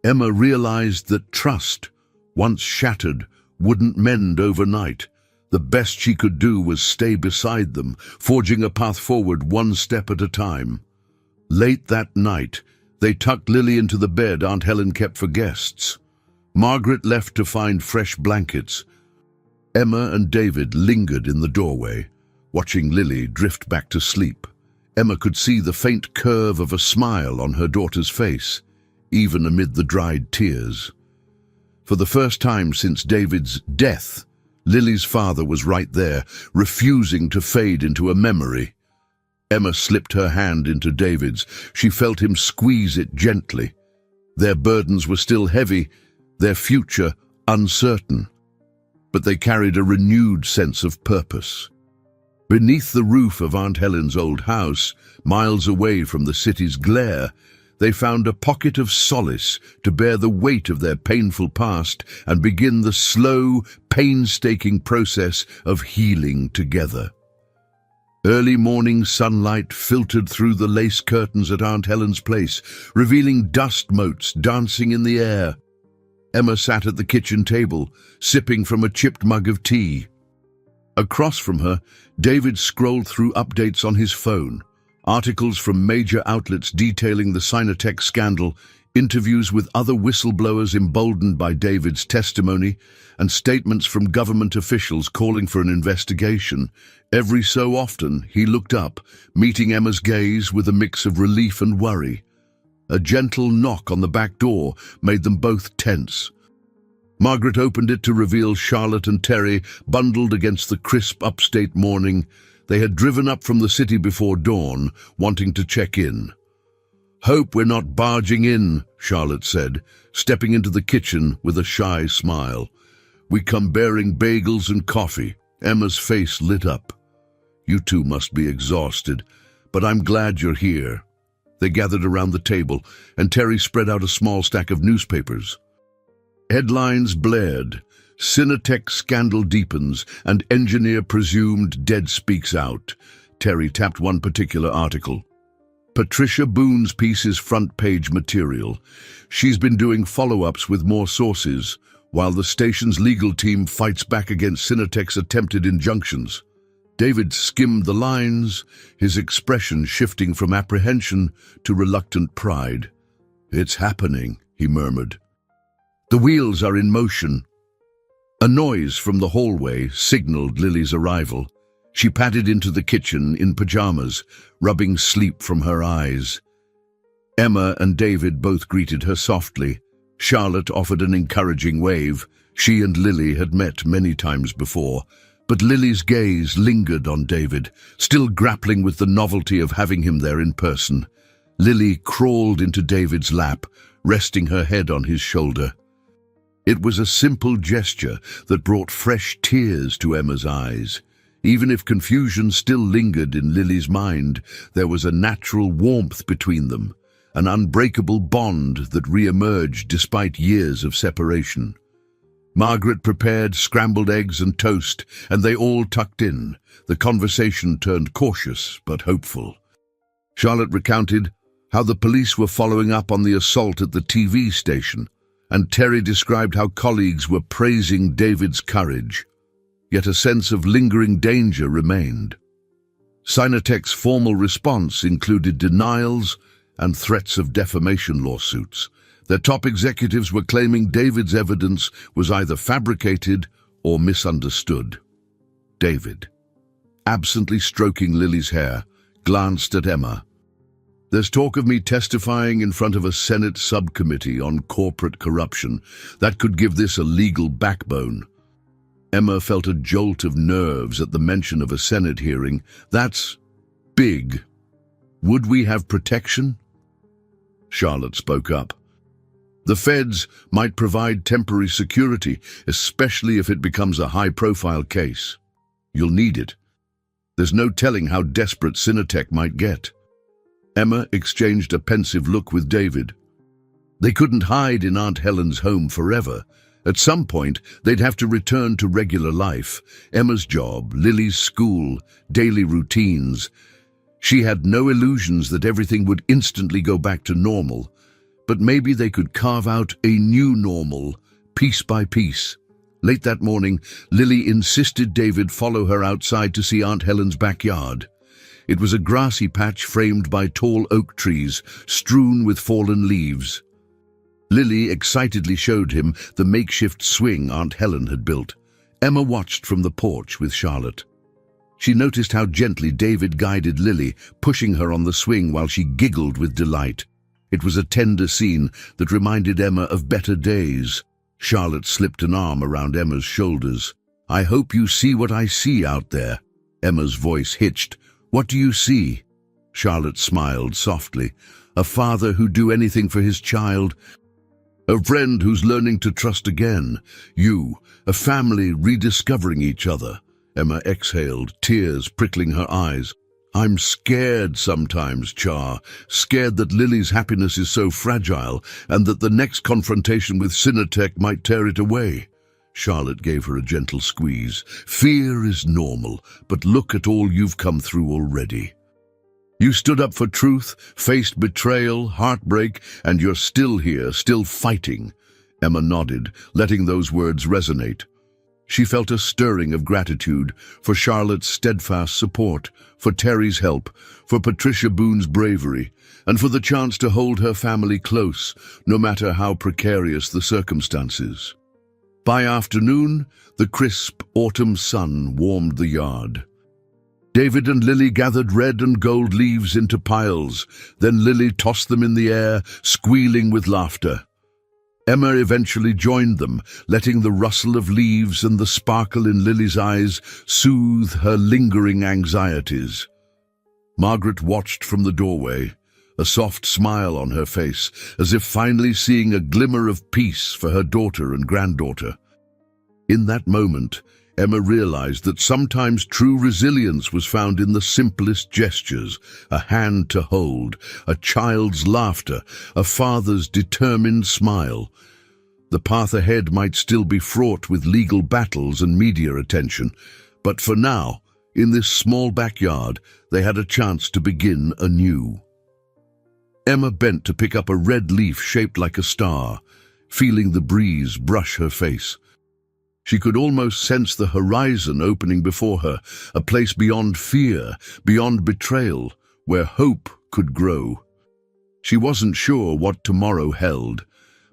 Emma realized that trust, once shattered, wouldn't mend overnight. The best she could do was stay beside them, forging a path forward one step at a time. Late that night, they tucked Lily into the bed Aunt Helen kept for guests. Margaret left to find fresh blankets. Emma and David lingered in the doorway, watching Lily drift back to sleep. Emma could see the faint curve of a smile on her daughter's face, even amid the dried tears. For the first time since David's death, Lily's father was right there, refusing to fade into a memory. Emma slipped her hand into David's. She felt him squeeze it gently. Their burdens were still heavy, their future uncertain, but they carried a renewed sense of purpose. Beneath the roof of Aunt Helen's old house, miles away from the city's glare, they found a pocket of solace to bear the weight of their painful past and begin the slow, painstaking process of healing together. Early morning sunlight filtered through the lace curtains at Aunt Helen's place, revealing dust motes dancing in the air. Emma sat at the kitchen table, sipping from a chipped mug of tea. Across from her, David scrolled through updates on his phone, articles from major outlets detailing the Sinotech scandal, interviews with other whistleblowers emboldened by David's testimony, and statements from government officials calling for an investigation. Every so often, he looked up, meeting Emma's gaze with a mix of relief and worry. A gentle knock on the back door made them both tense. Margaret opened it to reveal Charlotte and Terry bundled against the crisp upstate morning. They had driven up from the city before dawn, wanting to check in. "Hope we're not barging in," Charlotte said, stepping into the kitchen with a shy smile. We come bearing bagels and coffee." Emma's face lit up. "You two must be exhausted, but I'm glad you're here." They gathered around the table, and Terry spread out a small stack of newspapers. Headlines blared. "Cinetech scandal deepens, and engineer presumed dead speaks out." Terry tapped one particular article. "Patricia Boone's piece is front-page material. She's been doing follow-ups with more sources, while the station's legal team fights back against Cinetech's attempted injunctions." David skimmed the lines, his expression shifting from apprehension to reluctant pride. "It's happening," he murmured. "The wheels are in motion." A noise from the hallway signaled Lily's arrival. She padded into the kitchen in pajamas, rubbing sleep from her eyes. Emma and David both greeted her softly. Charlotte offered an encouraging wave. She and Lily had met many times before, but Lily's gaze lingered on David, still grappling with the novelty of having him there in person. Lily crawled into David's lap, resting her head on his shoulder. It was a simple gesture that brought fresh tears to Emma's eyes. Even if confusion still lingered in Lily's mind, there was a natural warmth between them, an unbreakable bond that re-emerged despite years of separation. Margaret prepared scrambled eggs and toast, and they all tucked in. The conversation turned cautious but hopeful. Charlotte recounted how the police were following up on the assault at the TV station, and Terry described how colleagues were praising David's courage. Yet a sense of lingering danger remained. Cinetech's formal response included denials and threats of defamation lawsuits. Their top executives were claiming David's evidence was either fabricated or misunderstood. David, absently stroking Lily's hair, glanced at Emma. "There's talk of me testifying in front of a Senate subcommittee on corporate corruption. That could give this a legal backbone." Emma felt a jolt of nerves at the mention of a Senate hearing. "That's big. Would we have protection?" Charlotte spoke up. "The feds might provide temporary security, especially if it becomes a high-profile case. You'll need it. There's no telling how desperate Cinetech might get." Emma exchanged a pensive look with David. They couldn't hide in Aunt Helen's home forever. At some point, they'd have to return to regular life. Emma's job, Lily's school, daily routines. She had no illusions that everything would instantly go back to normal. But maybe they could carve out a new normal, piece by piece. Late that morning, Lily insisted David follow her outside to see Aunt Helen's backyard. It was a grassy patch framed by tall oak trees, strewn with fallen leaves. Lily excitedly showed him the makeshift swing Aunt Helen had built. Emma watched from the porch with Charlotte. She noticed how gently David guided Lily, pushing her on the swing while she giggled with delight. It was a tender scene that reminded Emma of better days. Charlotte slipped an arm around Emma's shoulders. "I hope you see what I see out there." Emma's voice hitched. "What do you see?" Charlotte smiled softly. "A father who'd do anything for his child. A friend who's learning to trust again. You, a family rediscovering each other." Emma exhaled, tears prickling her eyes. "I'm scared sometimes, Char. Scared that Lily's happiness is so fragile and that the next confrontation with Cinetech might tear it away." Charlotte gave her a gentle squeeze. "Fear is normal, but look at all you've come through already. You stood up for truth, faced betrayal, heartbreak, and you're still here, still fighting." Emma nodded, letting those words resonate. She felt a stirring of gratitude for Charlotte's steadfast support, for Terry's help, for Patricia Boone's bravery, and for the chance to hold her family close, no matter how precarious the circumstances. By afternoon, the crisp autumn sun warmed the yard. David and Lily gathered red and gold leaves into piles. Then Lily tossed them in the air, squealing with laughter. Emma eventually joined them, letting the rustle of leaves and the sparkle in Lily's eyes soothe her lingering anxieties. Margaret watched from the doorway, a soft smile on her face, as if finally seeing a glimmer of peace for her daughter and granddaughter. In that moment, Emma realized that sometimes true resilience was found in the simplest gestures: a hand to hold, a child's laughter, a father's determined smile. The path ahead might still be fraught with legal battles and media attention, but for now, in this small backyard, they had a chance to begin anew. Emma bent to pick up a red leaf shaped like a star, feeling the breeze brush her face. She could almost sense the horizon opening before her, a place beyond fear, beyond betrayal, where hope could grow. She wasn't sure what tomorrow held,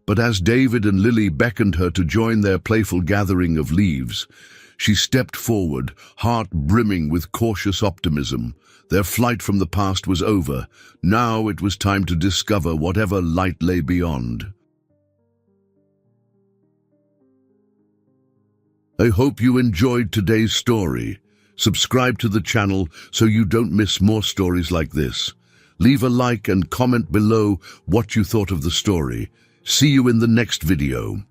but as David and Lily beckoned her to join their playful gathering of leaves, she stepped forward, heart brimming with cautious optimism. Their flight from the past was over. Now it was time to discover whatever light lay beyond. I hope you enjoyed today's story. Subscribe to the channel so you don't miss more stories like this. Leave a like and comment below what you thought of the story. See you in the next video.